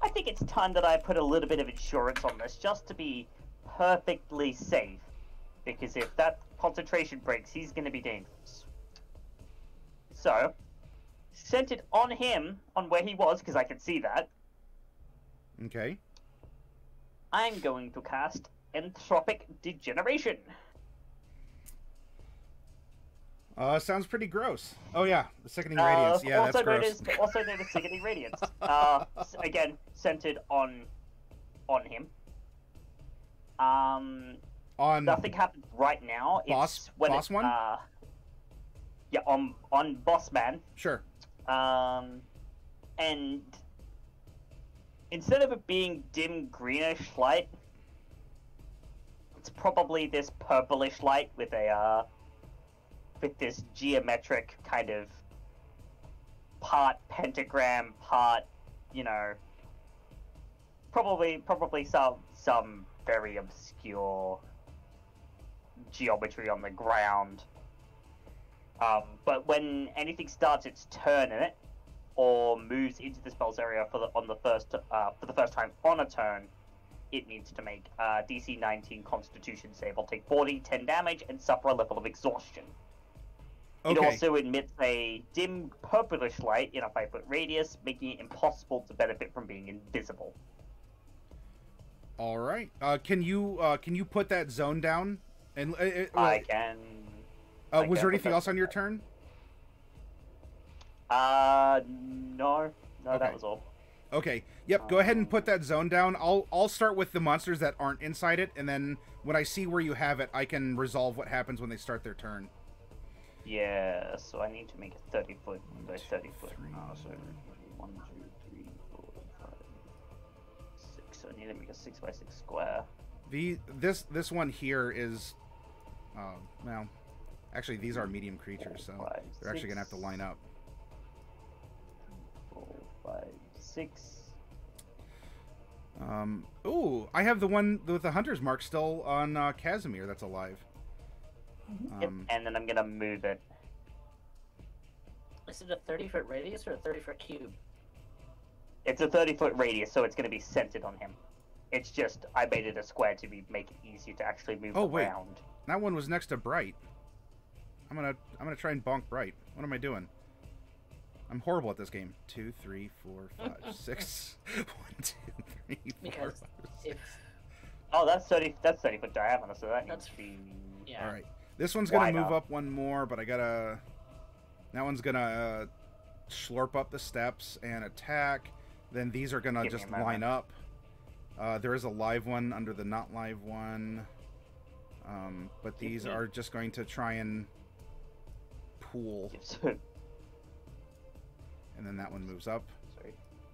I think it's time that I put a little bit of insurance on this just to be perfectly safe, because if that concentration breaks, he's going to be dangerous. So, centered on him, on where he was, because I can see that, Okay. I'm going to cast Entropic Degeneration. Sounds pretty gross. Oh yeah, the sickening radiance. Yeah, that's gross. Also known as Sickening Radiance. Again, centered on him. On Nothing happens right now. boss one? Yeah, on boss man. Sure. And instead of it being dim greenish light, it's probably this purplish light with a with this geometric kind of part pentagram, part, probably some very obscure geometry on the ground. But when anything starts its turn in it, or moves into the spell's area for the first time on a turn, it needs to make DC 19 Constitution save. I'll take 10 damage, and suffer a level of exhaustion. Okay. It also emits a dim purplish light in a 5-foot radius, making it impossible to benefit from being invisible. All right. Can you put that zone down? And I can. Was there anything else on your turn? No, Okay. that was all. Okay. Yep. Go ahead and put that zone down. I'll start with the monsters that aren't inside it, and then when I see where you have it, I can resolve what happens when they start their turn. Yeah, so I need to make a 30-foot by 30-foot. So 1, 2, 3, 4, 5, 6. So I need to make a 6x6 square. This one here is, well, actually these are medium creatures, so 5, they're actually gonna have to line up. 4, 5, 6. Ooh, I have the one with the hunter's mark still on Kazimir that's alive. Yep, and then I'm gonna move it. Is it a 30-foot radius or a 30-foot cube? It's a 30-foot radius, so it's gonna be centered on him. It's just I made it a square to make it easier to actually move around. That one was next to Bright. I'm gonna try and bonk Bright. What am I doing? I'm horrible at this game. 2, 3, 4, 5, 6. 1, 2, 3, 4. Because 5, if 6. Oh, that's 30 foot diameter, so that needs That's- to be. yeah, All right. This one's gonna Wide move up. up one more, but I gotta. That one's gonna slurp up the steps and attack. Then these are gonna Give me just a moment. line up. There is a live one under the not live one, but these are just going to try and pool. Sorry. And then that one moves up.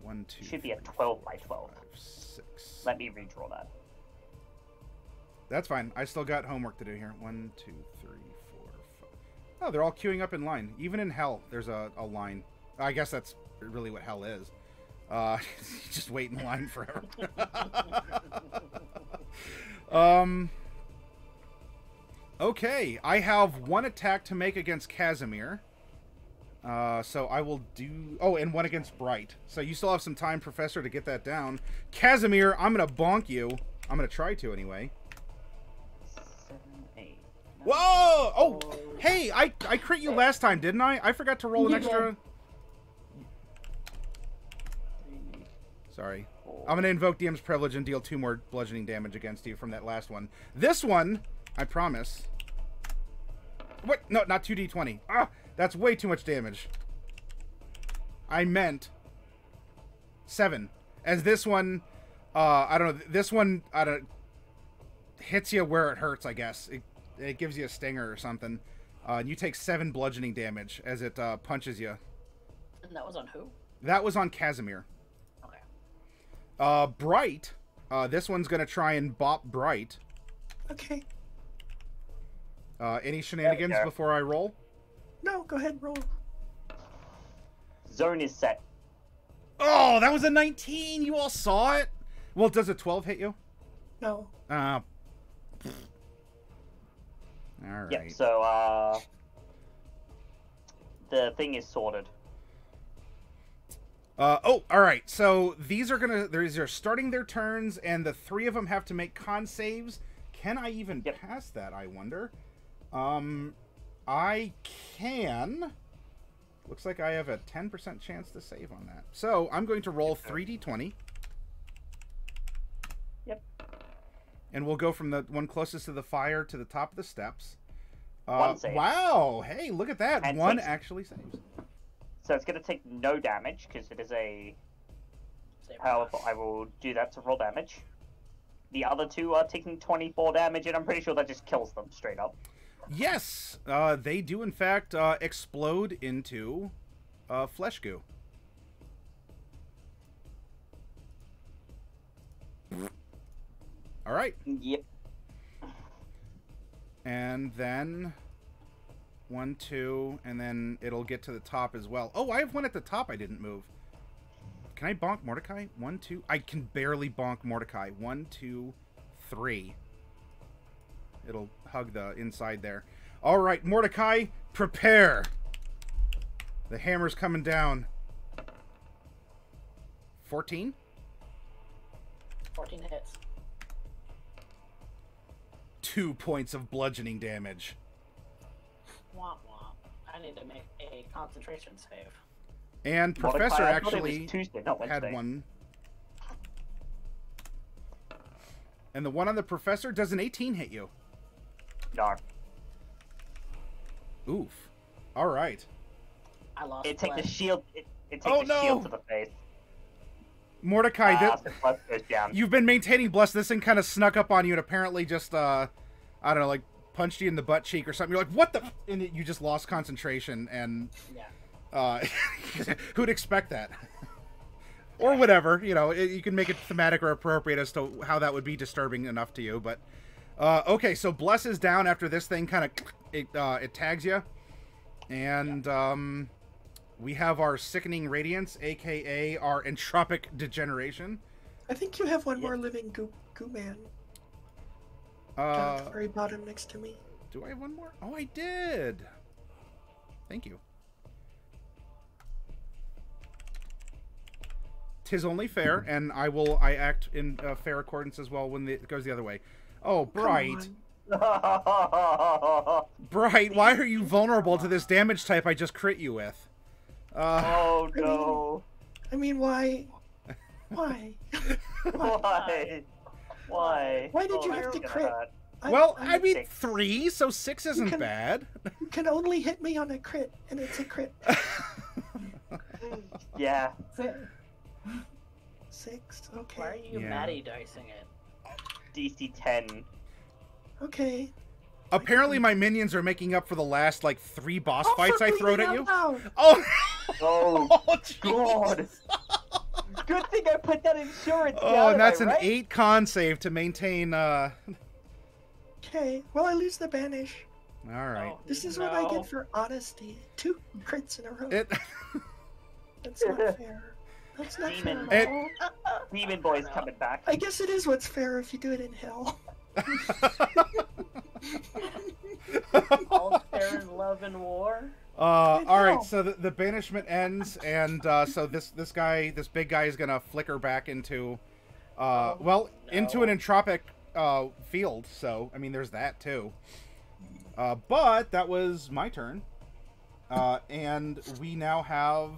1, 2. Should be a 3, 12 4, by 12. 5, 6. Let me redraw that. That's fine. I still got homework to do here. 1, 2, 3, 4, 5. Oh, they're all queuing up in line. Even in hell, there's a line. I guess that's really what hell is. Just wait in line forever. Okay, I have one attack to make against Kazimir. So I will do... Oh, and one against Bright. So you still have some time, Professor, to get that down. Kazimir, I'm going to bonk you. I'm going to try to, anyway. 7, 8. Whoa! Oh, hey, I crit you last time, didn't I? I forgot to roll an You extra... Sorry. I'm gonna invoke DM's privilege and deal 2 more bludgeoning damage against you from that last one. This one, I promise. What? No, not 2d20. Ah, that's way too much damage. I meant 7. As this one, I don't know. This one, I don't hits you where it hurts. I guess it gives you a stinger or something. And you take 7 bludgeoning damage as it punches you. And that was on who? That was on Kazimir. Okay. Bright. This one's gonna try and bop Bright. Okay. Any shenanigans Yeah. before I roll? No, go ahead, roll. Zone is set. Oh, that was a 19. You all saw it. Well, does a 12 hit you? No. All right. Yep, so, the thing is sorted. All right. So these are starting their turns, and the 3 of them have to make con saves. Can I even pass that, I wonder? I can. Looks like I have a 10% chance to save on that. So I'm going to roll 3d20. Yep. And we'll go from the one closest to the fire to the top of the steps. One save. Wow. Hey, look at that. And One takes- actually saves. So it's going to take no damage, because it is a Save powerful. I will do that to roll damage. The other 2 are taking 24 damage, and I'm pretty sure that just kills them straight up. Yes, they do in fact explode into flesh goo. All right, Yep. and then 1, 2, and then it'll get to the top as well. Oh, I have one at the top I didn't move. Can I bonk Mordecai? 1, 2. I can barely bonk Mordecai. 1, 2, 3. It'll hug the inside there. All right, Mordecai, prepare. The hammer's coming down. 14? 14 hits. 2 points of bludgeoning damage. Womp womp. I need to make a concentration save. And Mordecai, Professor I thought it was actually Tuesday, not had Wednesday. one. And the one on the Professor, does an 18 hit you? No. Oof. All right. I lost It takes a flesh. shield. It takes Oh, a no! shield to the face. Mordecai, So plus goes down. you've been maintaining Bless. This thing kind of snuck up on you and apparently just, I don't know, like, punched you in the butt cheek or something. You're like, what the? And you just lost concentration, and Yeah. who'd expect that? Or whatever, you know, you can make it thematic or appropriate as to how that would be disturbing enough to you. But, okay, so Bless is down after this thing kind of, it tags you. And, we have our Sickening Radiance, a.k.a. our Entropic Degeneration. I think you have one more living goo man down at the very bottom next to me. Do I have one more? Oh, I did. Thank you. 'Tis only fair, and I act in fair accordance as well when it goes the other way. Oh, Bright. Come on. Bright, why are you vulnerable to this damage type I just crit you with? Oh no. I mean, why? Why? Why? Why? Why did you Oh, have it's to gonna crit? hurt. Well, I mean, Six. 3, so 6 isn't can- bad. You can only hit me on a crit, and it's a crit. Yeah. 6, Why are okay. you Yeah. Matty dicing it? DC 10. Okay. Apparently my minions are making up for the last, like, 3 boss Oh, fights for I throwed at crying you. out loud. Oh, Oh, oh God. Good thing I put that insurance Oh, down, and that's am an I right? 8 con save to maintain, Okay, well, I lose the banish. Alright. Oh, This is no. what I get for honesty. 2 crits in a row. It... That's not fair. That's not fair Demon. at all. Demon Boy's coming back. I guess it is what's fair if you do it in hell. All's fair in love and war? Alright, so the banishment ends, and, so this big guy is gonna flicker back into, into an entropic, field, so, I mean, there's that, too. But that was my turn. And we now have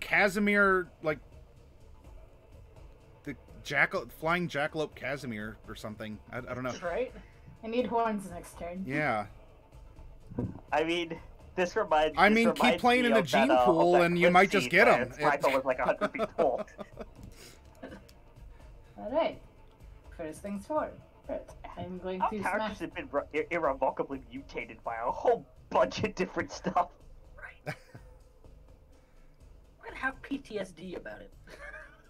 Kazimir, like the flying jackalope Kazimir or something. I don't know. Right? I need horns next turn. Yeah. I mean, this reminds. I this mean, keep reminds playing me in the of gene that, pool, and you might just get him. Sniper was like 100 feet tall. Alright. First things first. I'm going Our to characters smash. have been irrevocably mutated by a whole bunch of different stuff. Right. We're gonna have PTSD about it.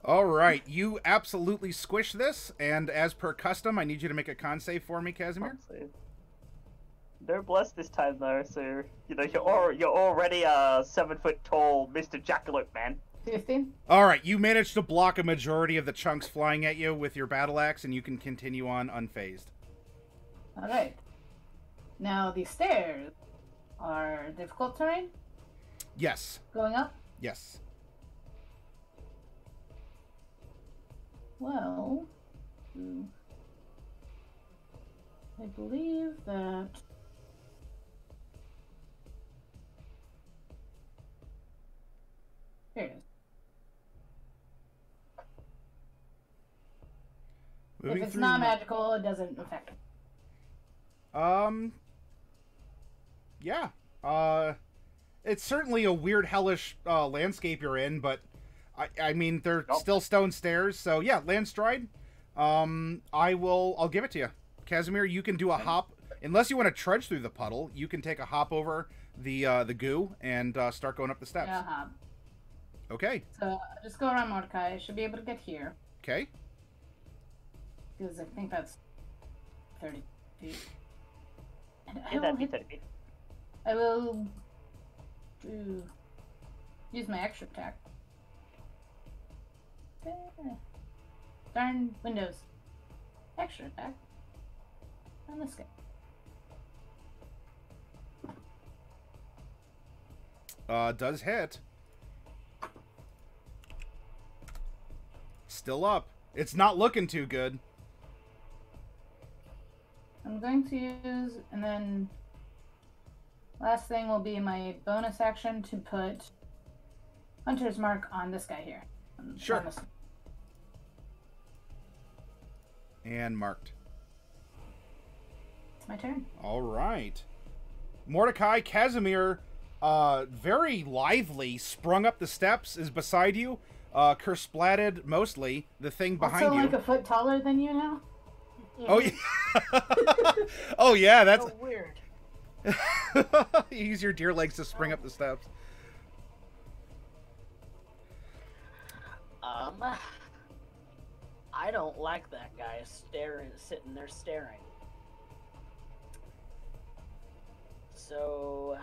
All right, you absolutely squish this, and as per custom, I need you to make a con save for me, Kazimir. They're blessed this time though, so you know you're already a 7 foot tall Mr. Jackalope man. 15. All right, you managed to block a majority of the chunks flying at you with your battle axe, and you can continue on unfazed. Alright. Now, the stairs are difficult terrain Yes. going up? Yes. Well, I believe that. Here it is. Moving If it's through not magical, it doesn't affect it. Yeah. It's certainly a weird, hellish landscape you're in, but I mean, they're still stone stairs, so yeah, Landstride. I'll give it to you. Kazimir, you can do a hop. Unless you want to trudge through the puddle, you can take a hop over the goo and start going up the steps. Yeah, hop. Okay. So just go around Mordecai. I should be able to get here. Okay. Because I think that's 30 feet. And Yeah, that'd be 30 feet. I will use my extra attack. Darn windows. Extra attack. On this guy. Does hit. Still up. It's not looking too good. I'm going to use, and then last thing will be my bonus action to put Hunter's Mark on this guy here. Sure. And marked. It's my turn. All right. Mordecai, Kazimir, very lively, sprung up the steps, is beside you, kersplatted mostly, the thing behind also you. like a foot taller than you now? Oh, yeah. Oh, yeah, that's... So weird. You use your deer legs to spring up the steps. I don't like that guy sitting there staring. So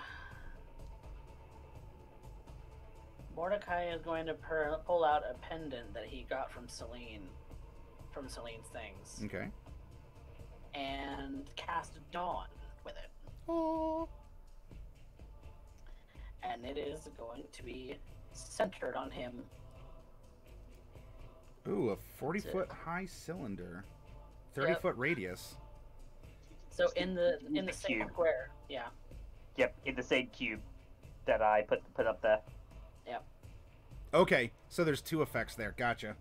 Mordecai is going to pull out a pendant that he got from Celine's things, Okay. and cast Dawn with it. Oh. And it is going to be centered on him. Ooh, a 40-foot high cylinder. 30-foot radius. So in the the same cube. square, yeah. Yep, in the same cube that I put up there. Okay, so there's two effects there. Gotcha.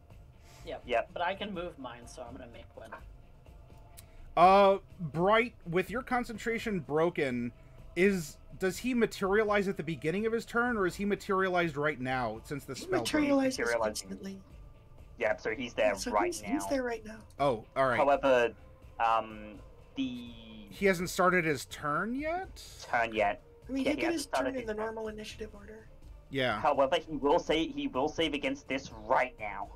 Yep. But I can move mine, so I'm gonna make one. Bright, with your concentration broken, does he materialize at the beginning of his turn, or is he materialized right now since the He spell broke? materializes Materializing. instantly. Yep, so he's there So right he's, now. he's there right now. Oh, all right. However, He hasn't started his turn yet? turn yet. I mean, Yeah, he he get hasn't his started turn in his the turn. normal initiative order. Yeah. However, he will save against this right now.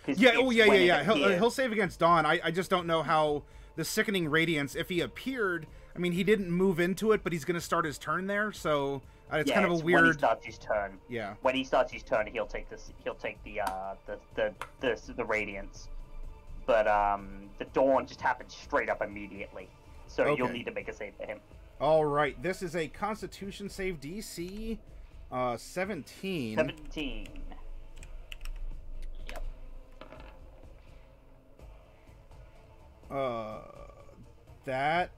'Cause Yeah, it's oh, yeah, when yeah, it yeah. appears. He'll save against Dawn. I just don't know how the Sickening Radiance, if he appeared, I mean, he didn't move into it, but he's going to start his turn there, so it's kind of a When he weird... starts his turn. Yeah. When he starts his turn, he'll take this. He'll take the radiance. But the Dawn just happens straight up immediately. So you'll Okay. need to make a save for him. All right, this is a Constitution save DC 17. 17. Yep. That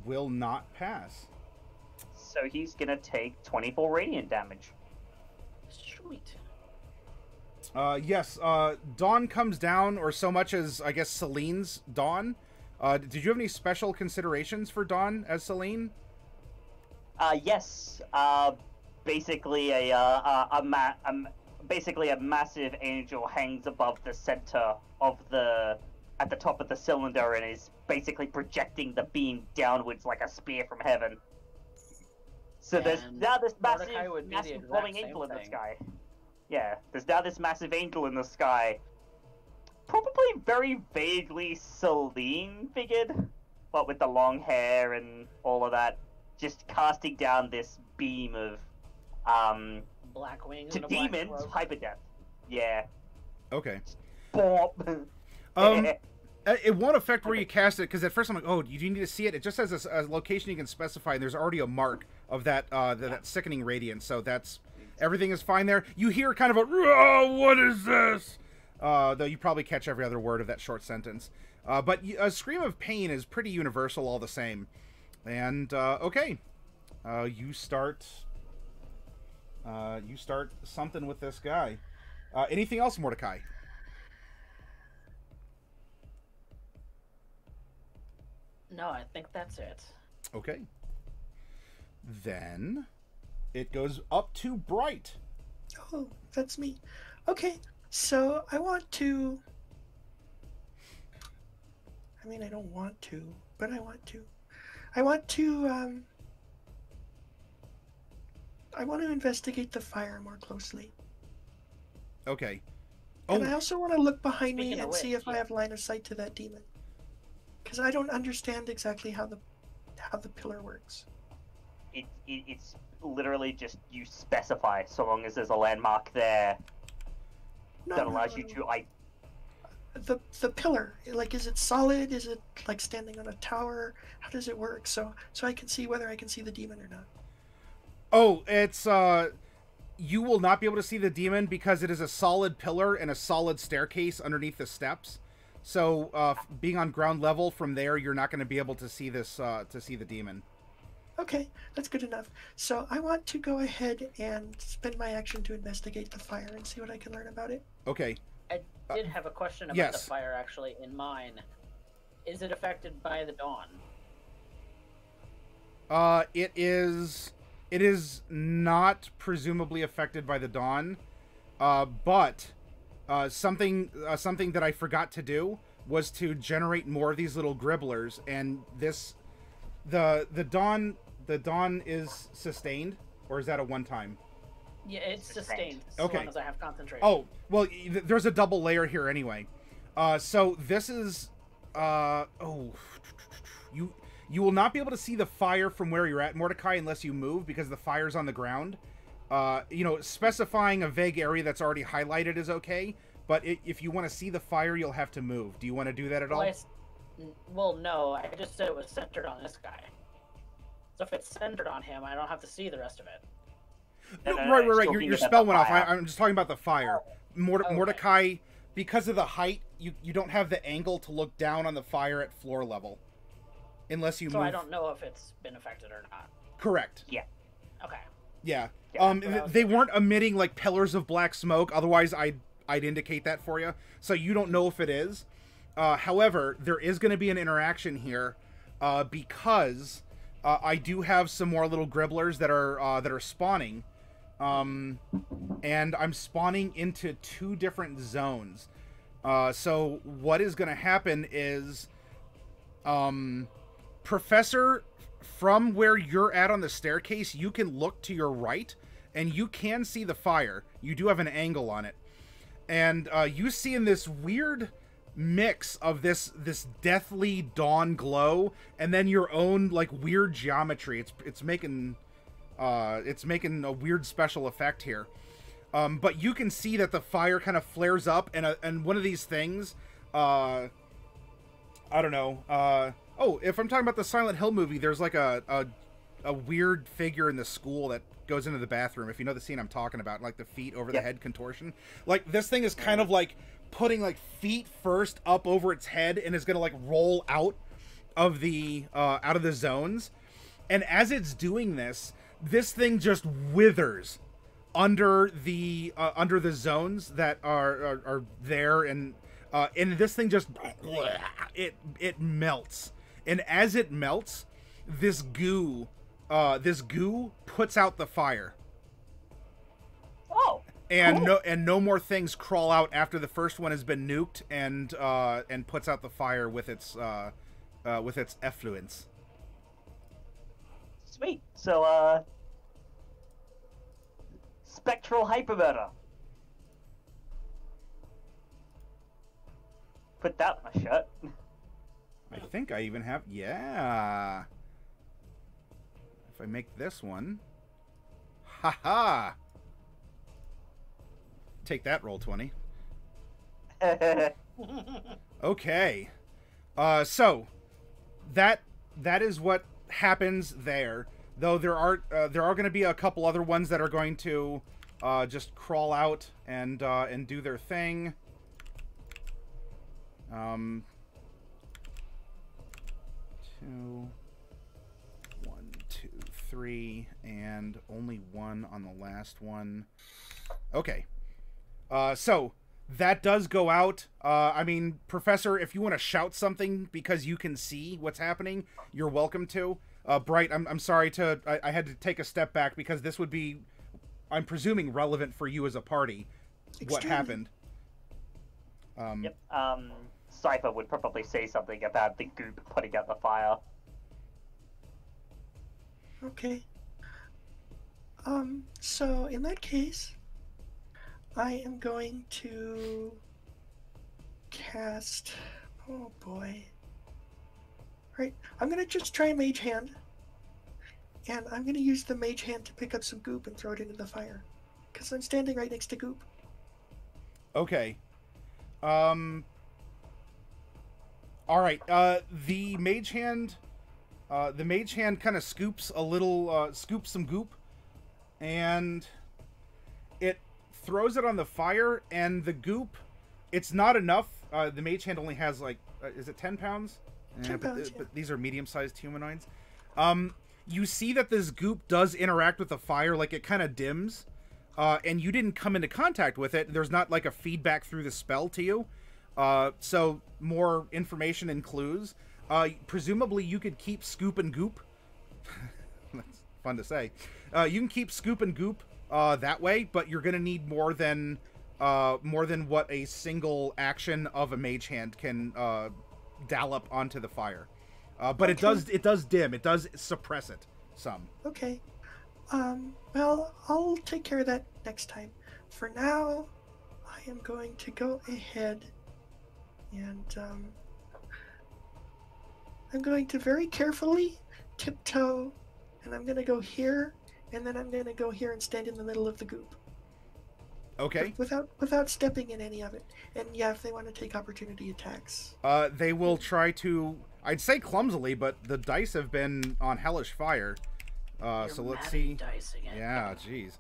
will not pass. So he's gonna take 24 radiant damage. Sweet. Yes, Dawn comes down, or so much as, I guess, Celine's Dawn. Did you have any special considerations for Dawn as Celine? Yes. Basically basically a massive angel hangs above the center of at the top of the cylinder and is basically projecting the beam downwards like a spear from heaven. So there's now this massive glowing angel in the sky. Yeah, there's now this massive angel in the sky. Probably very vaguely Celine figured, but with the long hair and all of that, just casting down this beam of black wings to and a black demons, cloak. hyper-death. Yeah. Okay. Bop. It won't affect where you cast it, because at first I'm like, oh, do you need to see it? It just has a location you can specify, and there's already a mark of that that sickening radiance, so that's... Everything is fine there. You hear kind of a, oh, what is this? Though you probably catch every other word of that short sentence. But a scream of pain is pretty universal all the same. And, okay. You start something with this guy. Anything else, Mordecai? No, I think that's it. Okay. Then it goes up to Bright. Oh, that's me. Okay, so I want to... I mean, I don't want to, but I want to. I want to investigate the fire more closely. Okay. And I also want to look behind me Speaking of and see which, if I have line of sight to that demon. Because I don't understand exactly how the pillar works. It's literally just you specify, so long as there's a landmark there that allows you to... The pillar, like, is it solid? Is it like standing on a tower? How does it work? So I can see whether I can see the demon or not. Oh, it's you will not be able to see the demon because it is a solid pillar and a solid staircase underneath the steps. So being on ground level from there, you're not going to be able to see this to see the demon. Okay, that's good enough. So I want to go ahead and spend my action to investigate the fire and see what I can learn about it. Okay. I did have a question about yes. the fire actually in mind. Is it affected by the dawn? It is not presumably affected by the dawn, but something that I forgot to do was to generate more of these little gribblers, and the dawn is sustained, or is that a one time? Yeah, it's sustained. Okay. As long as I have concentration. Oh, well, there's a double layer here anyway. So this is you will not be able to see the fire from where you're at, Mordecai, unless you move, because the fire's on the ground. Specifying a vague area that's already highlighted is okay, but if you want to see the fire, you'll have to move. Do you want to do that at all? Well, no, I just said it was centered on this guy. So if it's centered on him, I don't have to see the rest of it. No, right. Your spell went off. I'm just talking about the fire. Okay. Mordecai, because of the height, you don't have the angle to look down on the fire at floor level. Unless you move. So I don't know if it's been affected or not. Correct. Yeah. Okay. Yeah. Yeah, they weren't emitting like pillars of black smoke. Otherwise, I'd indicate that for you. So you don't know if it is. However, there is going to be an interaction here because I do have some more little gribblers that are spawning, and I'm spawning into 2 different zones. So what is going to happen is, Professor, from where you're at on the staircase, you can look to your right, and you can see the fire. You do have an angle on it, and you see in this weird mix of this deathly dawn glow, and then your own like weird geometry. It's making a weird special effect here. But you can see that the fire kind of flares up, and one of these things, I don't know. Oh, if I'm talking about the Silent Hill movie, there's like a weird figure in the school that goes into the bathroom. If you know the scene I'm talking about, like the feet over the head contortion. Like this thing is kind of like putting like feet first up over its head and is gonna like roll out of the zones. And as it's doing this, this thing just withers under the zones that are there, and this thing just it melts, and as it melts, this goo puts out the fire. Oh. And cool. no more things crawl out after the first one has been nuked and puts out the fire with its effluence. Sweet. So spectral hypermurder. Put that on my shirt. I think I even have, yeah. If I make this one, haha. Take that, roll 20. Okay. So that is what happens there. Though there are going to be a couple other ones that are going to just crawl out and do their thing. 2, 1, 2, 3, and only 1 on the last one. Okay. So that does go out. I mean, Professor, if you want to shout something because you can see what's happening, you're welcome to. Bright, I'm sorry to... I had to take a step back because this would be, I'm presuming, relevant for you as a party. Extremely. What happened. Yep. Cypher would probably say something about the goop putting out the fire. Okay. So in that case, I am going to cast... Oh boy. Right, I'm gonna just try Mage Hand. And I'm gonna use the Mage Hand to pick up some goop and throw it into the fire. Because I'm standing right next to goop. Okay. Alright, the Mage Hand kind of scoops a little, scoops some goop. And it throws it on the fire, and the goop, it's not enough. The Mage Hand only has, like, is it 10 pounds? 10 pounds, yeah. But these are medium-sized humanoids. You see that this goop does interact with the fire, like it kind of dims. And you didn't come into contact with it. There's not, like, a feedback through the spell to you. So, more information and clues. Presumably, you could keep Scoop and Goop. That's fun to say. You can keep Scoop and Goop that way, but you're going to need more than what a single action of a Mage Hand can dollop onto the fire. But Okay. it does dim. It does suppress it some. Okay. Well, I'll take care of that next time. For now, I am going to go ahead and, I'm going to very carefully tiptoe, and I'm going to go here, and then I'm going to go here and stand in the middle of the goop. Okay. Without stepping in any of it. And yeah, if they want to take opportunity attacks. They will try to, I'd say clumsily, but the dice have been on hellish fire. So let's see. Dice again. Yeah, jeez.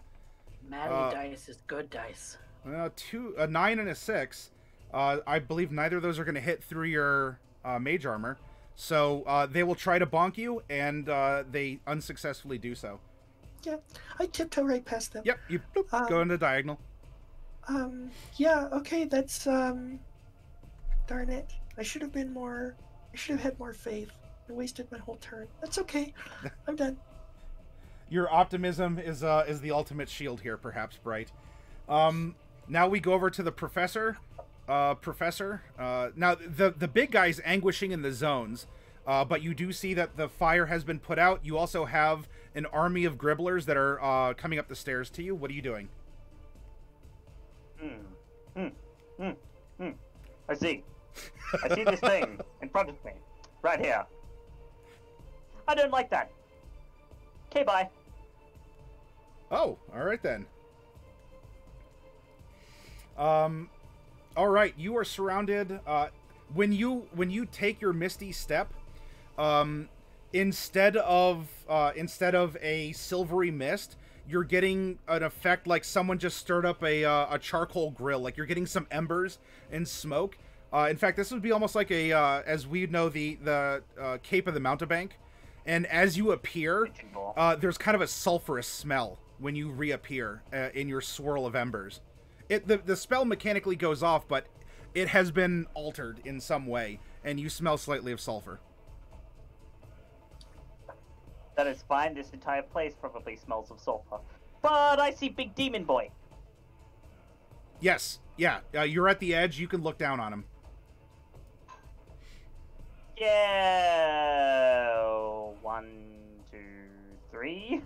Maddie dice is good dice. A 9 and a 6. I believe neither of those are going to hit through your mage armor. So they will try to bonk you, and they unsuccessfully do so. Yeah, I tiptoe right past them. Yep, you bloop, go into diagonal. Yeah, okay, that's, darn it. I should have had more faith. I wasted my whole turn. That's okay. I'm done. Your optimism is the ultimate shield here, perhaps, Bright. Now we go over to the Professor. Now, the big guy's anguishing in the zones, but you do see that the fire has been put out. You also have an army of gribblers that are coming up the stairs to you. What are you doing? I see. I see this thing in front of me. Right here. I don't like that. Okay, bye. Oh, alright then. Alright, you are surrounded. When you take your misty step, instead of a silvery mist, you're getting an effect like someone just stirred up a charcoal grill. Like you're getting some embers and smoke. In fact, this would be almost like as we know, the Cape of the Mountebank. And as you appear, there's kind of a sulfurous smell when you reappear in your swirl of embers. The spell mechanically goes off, but it has been altered in some way, and you smell slightly of sulfur. That is fine. This entire place probably smells of sulfur. But I see Big Demon Boy. Yes, yeah. You're at the edge. You can look down on him. Yeah. 1, 2, 3.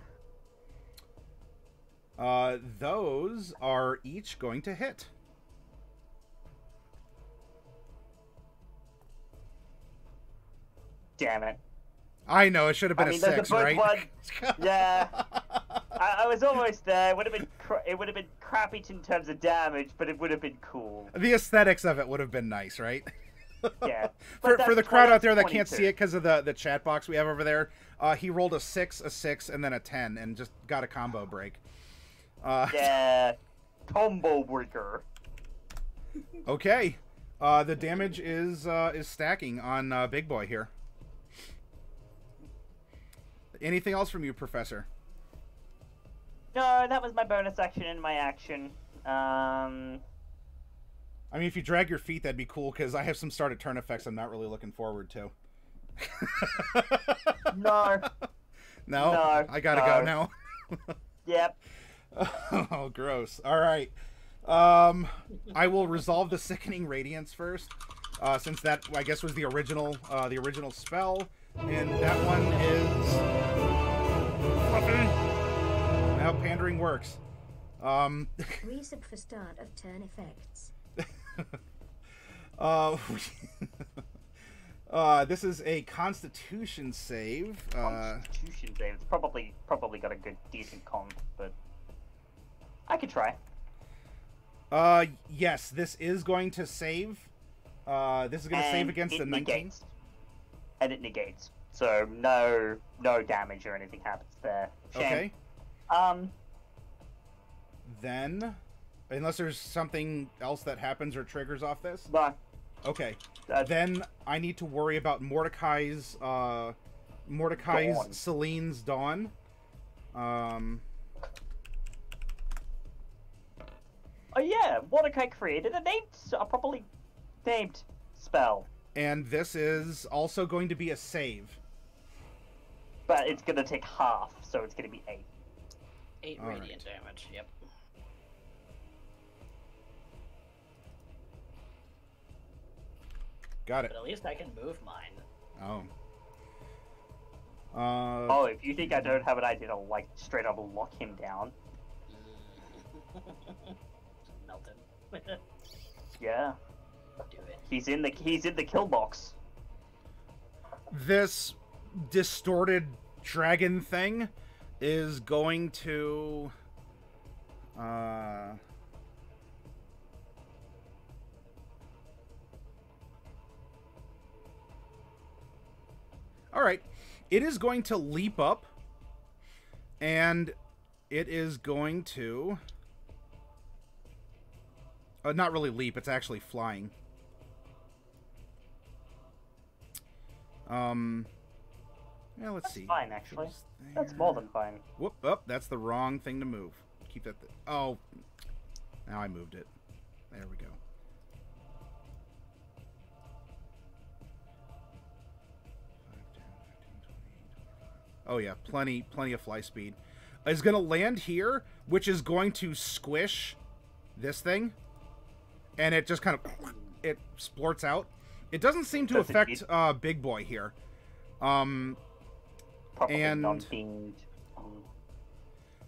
Those are each going to hit. Damn it. I know, it should have been a 6, right? Yeah. I was almost there. It would have been crappy in terms of damage, but it would have been cool. The aesthetics of it would have been nice, right? Yeah. For the crowd out there that 22. can't see it because of the chat box we have over there, he rolled a 6, a 6, and then a 10, and just got a combo break. Yeah. Combo breaker. Okay. The damage is stacking on Big Boy here. Anything else from you, Professor? No, that was my bonus action and my action. I mean, if you drag your feet, that'd be cool, because I have some start of turn effects I'm not really looking forward to. No. No? No. I gotta go now. Yep. Oh, gross. All right. I will resolve the Sickening Radiance first, since that, I guess, was the original spell. And that one is... Now pandering works. Reset for start of turn effects. This is a Constitution save. Constitution save. It's probably got a good, decent con, but I could try. Yes, this is going to save. This is going to save against the 19. Negates. And it negates. So no damage or anything happens there. Shame. Okay. Then, unless there's something else that happens or triggers off this. No. Okay. Then I need to worry about Mordecai's Celine's Dawn. Oh yeah, Mordecai created a properly named spell. And this is also going to be a save. But it's going to take half, so it's going to be 8. 8 radiant damage, yep. Got it. But at least I can move mine. Oh. Oh, if you think I don't have an idea to, like, straight up lock him down. Melt him. Yeah. Do it. He's in the kill box. This distorted dragon thing is going to all right, it is going to leap up, and it is going to not really leap, it's actually flying. Yeah, let's see. Fine, actually. That's more than fine. Whoop, oh, that's the wrong thing to move. Keep that. Oh, now I moved it. There we go. Oh yeah, plenty of fly speed. Is going to land here, which is going to squish this thing, and it just kind of it splorts out. It doesn't seem to affect Big Boy here. Probably and non-themed.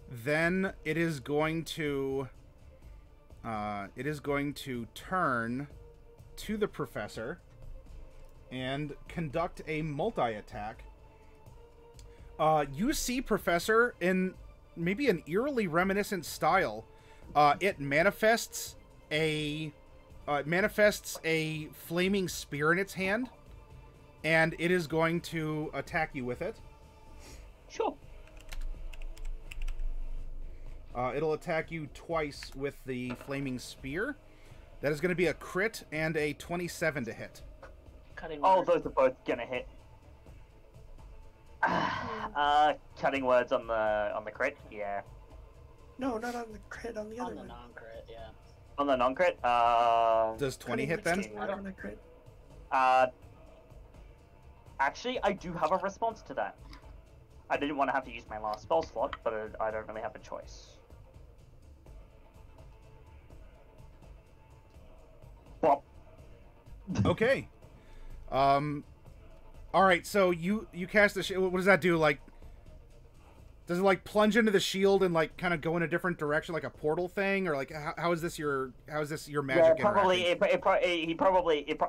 Then it is going to turn to the Professor and conduct a multi-attack. You see, Professor, in maybe an eerily reminiscent style, it manifests a flaming spear in its hand, and it is going to attack you with it. Sure. It'll attack you twice with the flaming spear. That is going to be a crit and a 27 to hit. Cutting Oh, word. those are both gonna hit. Cutting words on the crit, yeah. No, not on the crit, on the On other the one. non-crit, yeah. On the non-crit, Does 20 hit Cutting then? the scale on the crit. Actually, I do have a response to that. I didn't want to have to use my last spell slot, but I don't really have a choice. Well, Okay. All right. So you cast the shield. What does that do? Like, does it like plunge into the shield and like kind of go in a different direction, like a portal thing, or like how is this your magic? yeah, probably. interaction?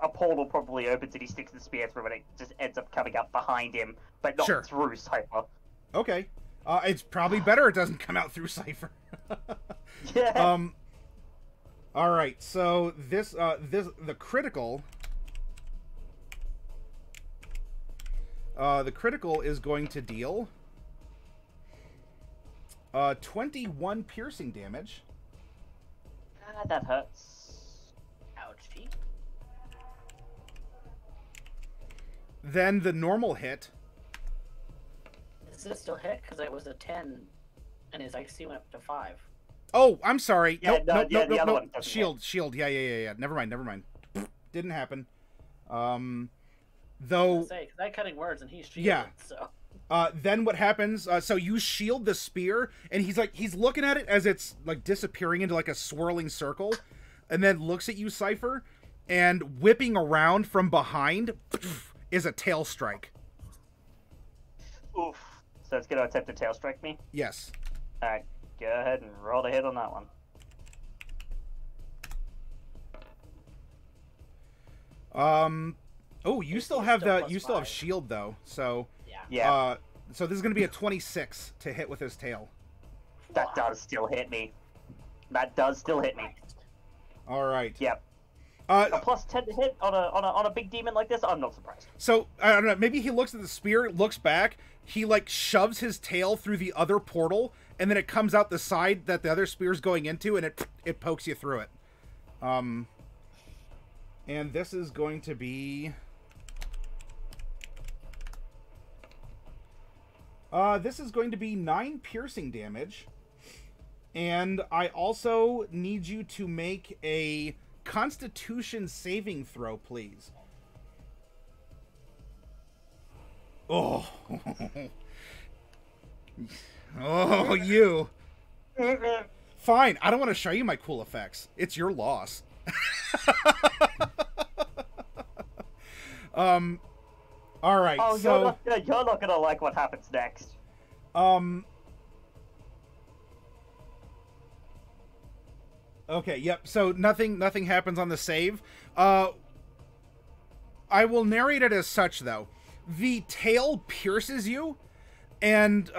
A portal probably opens and he sticks the spear through, and it just ends up coming up behind him, but not Sure. through Cypher. Okay. It's probably better it doesn't come out through Cypher. Yeah. All right. So the critical. The critical is going to deal 21 piercing damage. That hurts. Ouchie. Then the normal hit. Does this still hit? Because it was a 10, and his IC went up to 5. Oh, I'm sorry. Yeah, Nope. the other one doesn't Shield. Yeah. Never mind. Didn't happen. Though. Because I'm cutting words, and he's shielded, Yeah. so... Then what happens? So you shield the spear, and he's looking at it as it's like disappearing into like a swirling circle, and then looks at you, Cypher, and whipping around from behind is a tail strike. Oof. So it's gonna attempt to tail strike me? Yes. Alright, go ahead and roll the hit on that one. Oh, you It's still still have plus you still have 5. shield though. So Yeah. so this is gonna be a 26 to hit with his tail. That does still hit me. That does still hit me. All right. Yep. A plus 10 to hit on a big demon like this? I'm not surprised. So I don't know. Maybe he looks at the spear, looks back. He like shoves his tail through the other portal, and then it comes out the side that the other spear's going into, and it pokes you through it. And this is going to be. This is going to be 9 piercing damage, and I also need you to make a Constitution saving throw, please. Oh. Oh, you. Fine, I don't want to show you my cool effects. It's your loss. All right. Oh, so you're not gonna like what happens next. Okay, yep. So nothing happens on the save. I will narrate it as such, though. The tail pierces you, and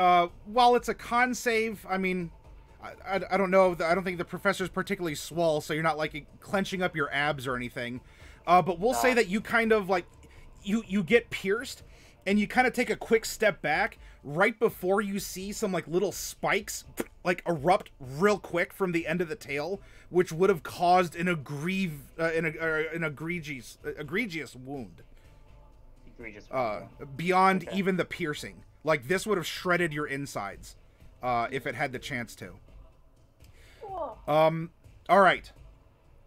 while it's a con save, I mean, I don't know. I don't think the professor's particularly swole, so you're not like clenching up your abs or anything. But we'll say that you kind of like you get pierced, and you kind of take a quick step back right before you see some like little spikes like erupt real quick from the end of the tail, which would have caused an egregious wound. Egregious. Beyond Okay. even the piercing. Like this would have shredded your insides if it had the chance to. All right.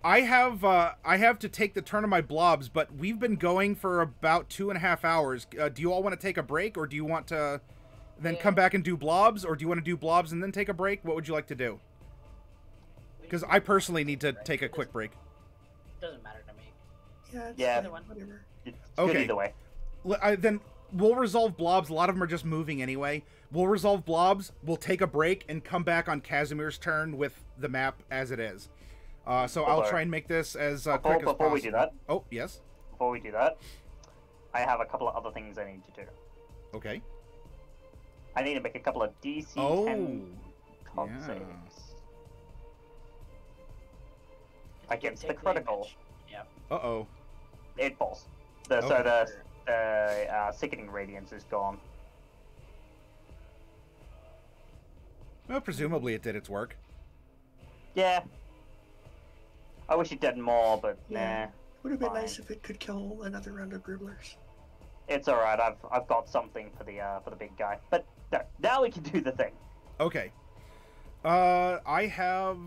I have to take the turn of my blobs, but we've been going for about 2.5 hours. Do you all want to take a break, or do you want to then come back and do blobs, or do you want to do blobs and then take a break? What would you like to do? Because I personally need to take a quick break. Doesn't matter to me. Yeah, it's Yeah. fine, whatever. It's Okay. good either way. Then we'll resolve blobs. A lot of them are just moving anyway. We'll resolve blobs. We'll take a break and come back on Kazimir's turn with the map as it is. So I'll try and make this as quick as possible. Before we do that, Oh, yes. before we do that, I have a couple of other things I need to do. Okay. I need to make a couple of DC Oh, 10 con yeah. saves. Against the critical. Yep. Uh-oh. It falls. Okay. So the sickening radiance is gone. Well, presumably it did its work. Yeah. I wish it did more, but Yeah. nah. Would have been Fine. nice if it could kill another round of gribblers. It's alright, I've got something for the big guy. But no, now we can do the thing. Okay. I have...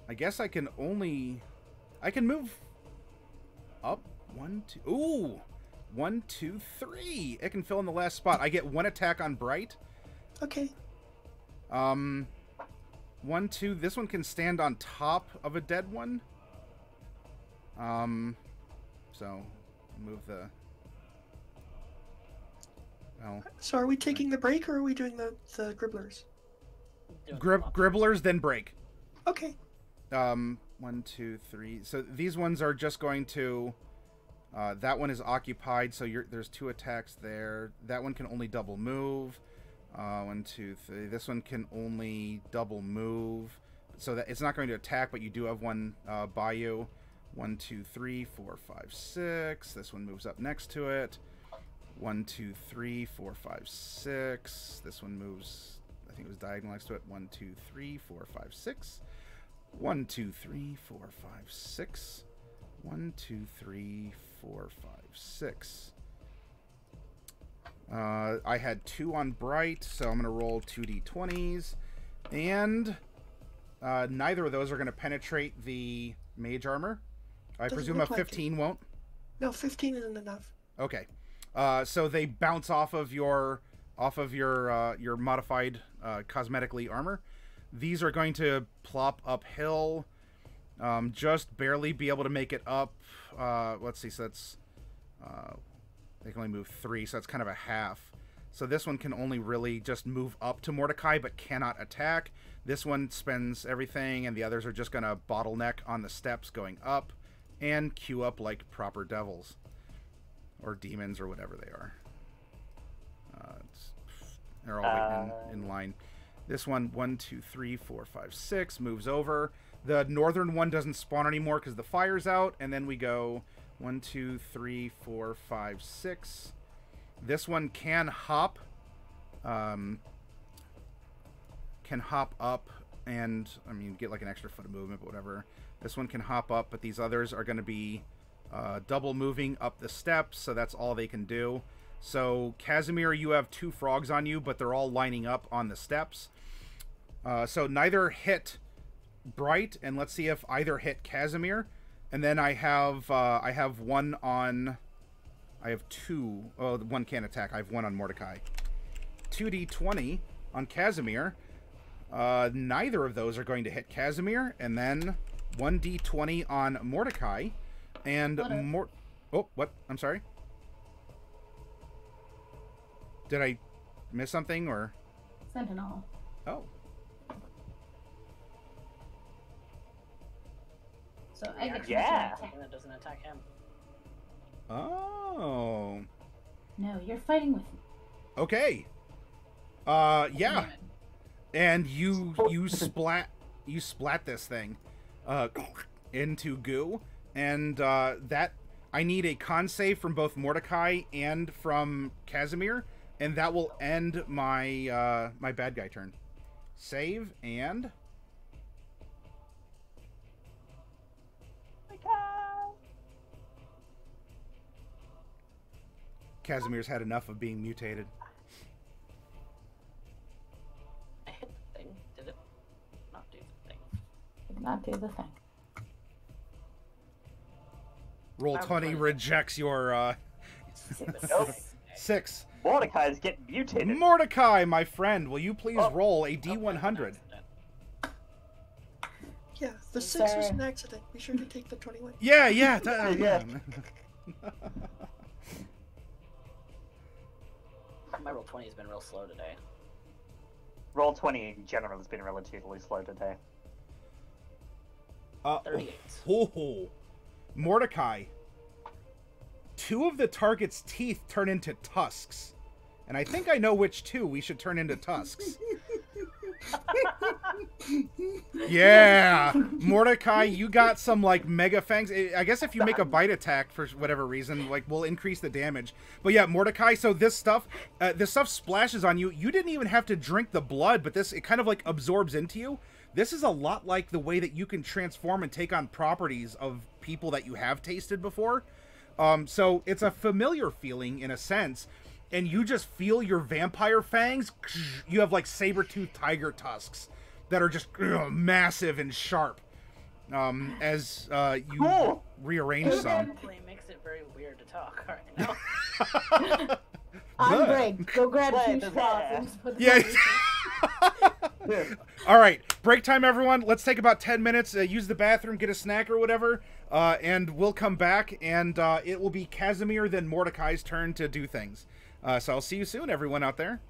I guess I can only... I can move up 1, 2... Ooh! 1, 2, 3! It can fill in the last spot. I get 1 attack on Bright. Okay. 1, 2... This one can stand on top of a dead one. So, move the... Well... So are we taking the break, or are we doing the gribblers? Gribblers, then break. Okay. 1, 2, 3. So these ones are just going to... that one is occupied, so there's 2 attacks there. That one can only double move. 1, 2, 3. This one can only double move. So that it's not going to attack, but you do have one by you. 1, 2, 3, 4, 5, 6. This one moves up next to it. 1, 2, 3, 4, 5, 6. This one moves... I think it was diagonal next to it. 1, 2, 3, 4, 5, 6. 1, 2, 3, 4, 5, 6. 1, 2, 3, 4, 5, 6. I had 2 on Bright, so I'm going to roll 2d20s. And neither of those are going to penetrate the mage armor. I presume a 15 won't? No, 15 isn't enough. Okay. So they bounce off of your modified cosmetically armor. These are going to plop uphill, just barely be able to make it up. Let's see, so that's they can only move 3, so that's kind of a half. So this one can only really just move up to Mordecai, but cannot attack. This one spends everything, and the others are just going to bottleneck on the steps going up and queue up like proper devils. Or demons, or whatever they are. They're all waiting in line. This one, 1, 2, 3, 4, 5, 6, moves over. The northern one doesn't spawn anymore because the fire's out. And then we go 1, 2, 3, 4, 5, 6. This one can hop. Can hop up and, I mean, get like an extra foot of movement, but whatever. This one can hop up, but these others are going to be double moving up the steps, so that's all they can do. So, Kazimir, you have 2 frogs on you, but they're all lining up on the steps. So neither hit Bright, and let's see if either hit Kazimir. And then I have one on... I have 2... Oh, one can't attack. I have 1 on Mordecai. 2d20 on Kazimir. Neither of those are going to hit Kazimir. And then 1d20 on Mordecai. And oh, what? I'm sorry. Did I miss something, or? Sentinel. Oh. So I get Yeah. That doesn't attack him. Oh. No, you're fighting with me. Okay. Yeah. And you splat this thing into goo. And that I need a con save from both Mordecai and from Kazimir, and that will end my my bad guy turn. Save, and Kazimir's had enough of being mutated. I hit the thing. Did it not do the thing? Did not do the thing. Roll 20 rejects your Nope. 6. Mordecai's getting mutated. Mordecai, my friend, will you please roll a D100? Yeah, the 6 was an accident. Be sure to take the 21. Yeah. Yeah. My roll 20 has been real slow today. Roll 20 in general has been relatively slow today. 38. Oh, Mordecai. 2 of the target's teeth turn into tusks. And I think I know which 2 we should turn into tusks. Yeah! Mordecai, you got some, like, mega fangs. I guess if you make a bite attack for whatever reason, like, we'll increase the damage. But yeah, Mordecai, so this stuff splashes on you. You didn't even have to drink the blood, but it kind of, like, absorbs into you. This is a lot like the way that you can transform and take on properties of people that you have tasted before. So it's a familiar feeling in a sense. and you just feel your vampire fangs. You have like saber-toothed tiger tusks that are just massive and sharp. As you rearrange some. It makes it very weird to talk right now. On break. Go grab 2 shots and just put them All right, break time, everyone. Let's take about 10 minutes, use the bathroom, get a snack or whatever, and we'll come back, and it will be Kazimir, then Mordecai's turn to do things. So I'll see you soon, everyone out there.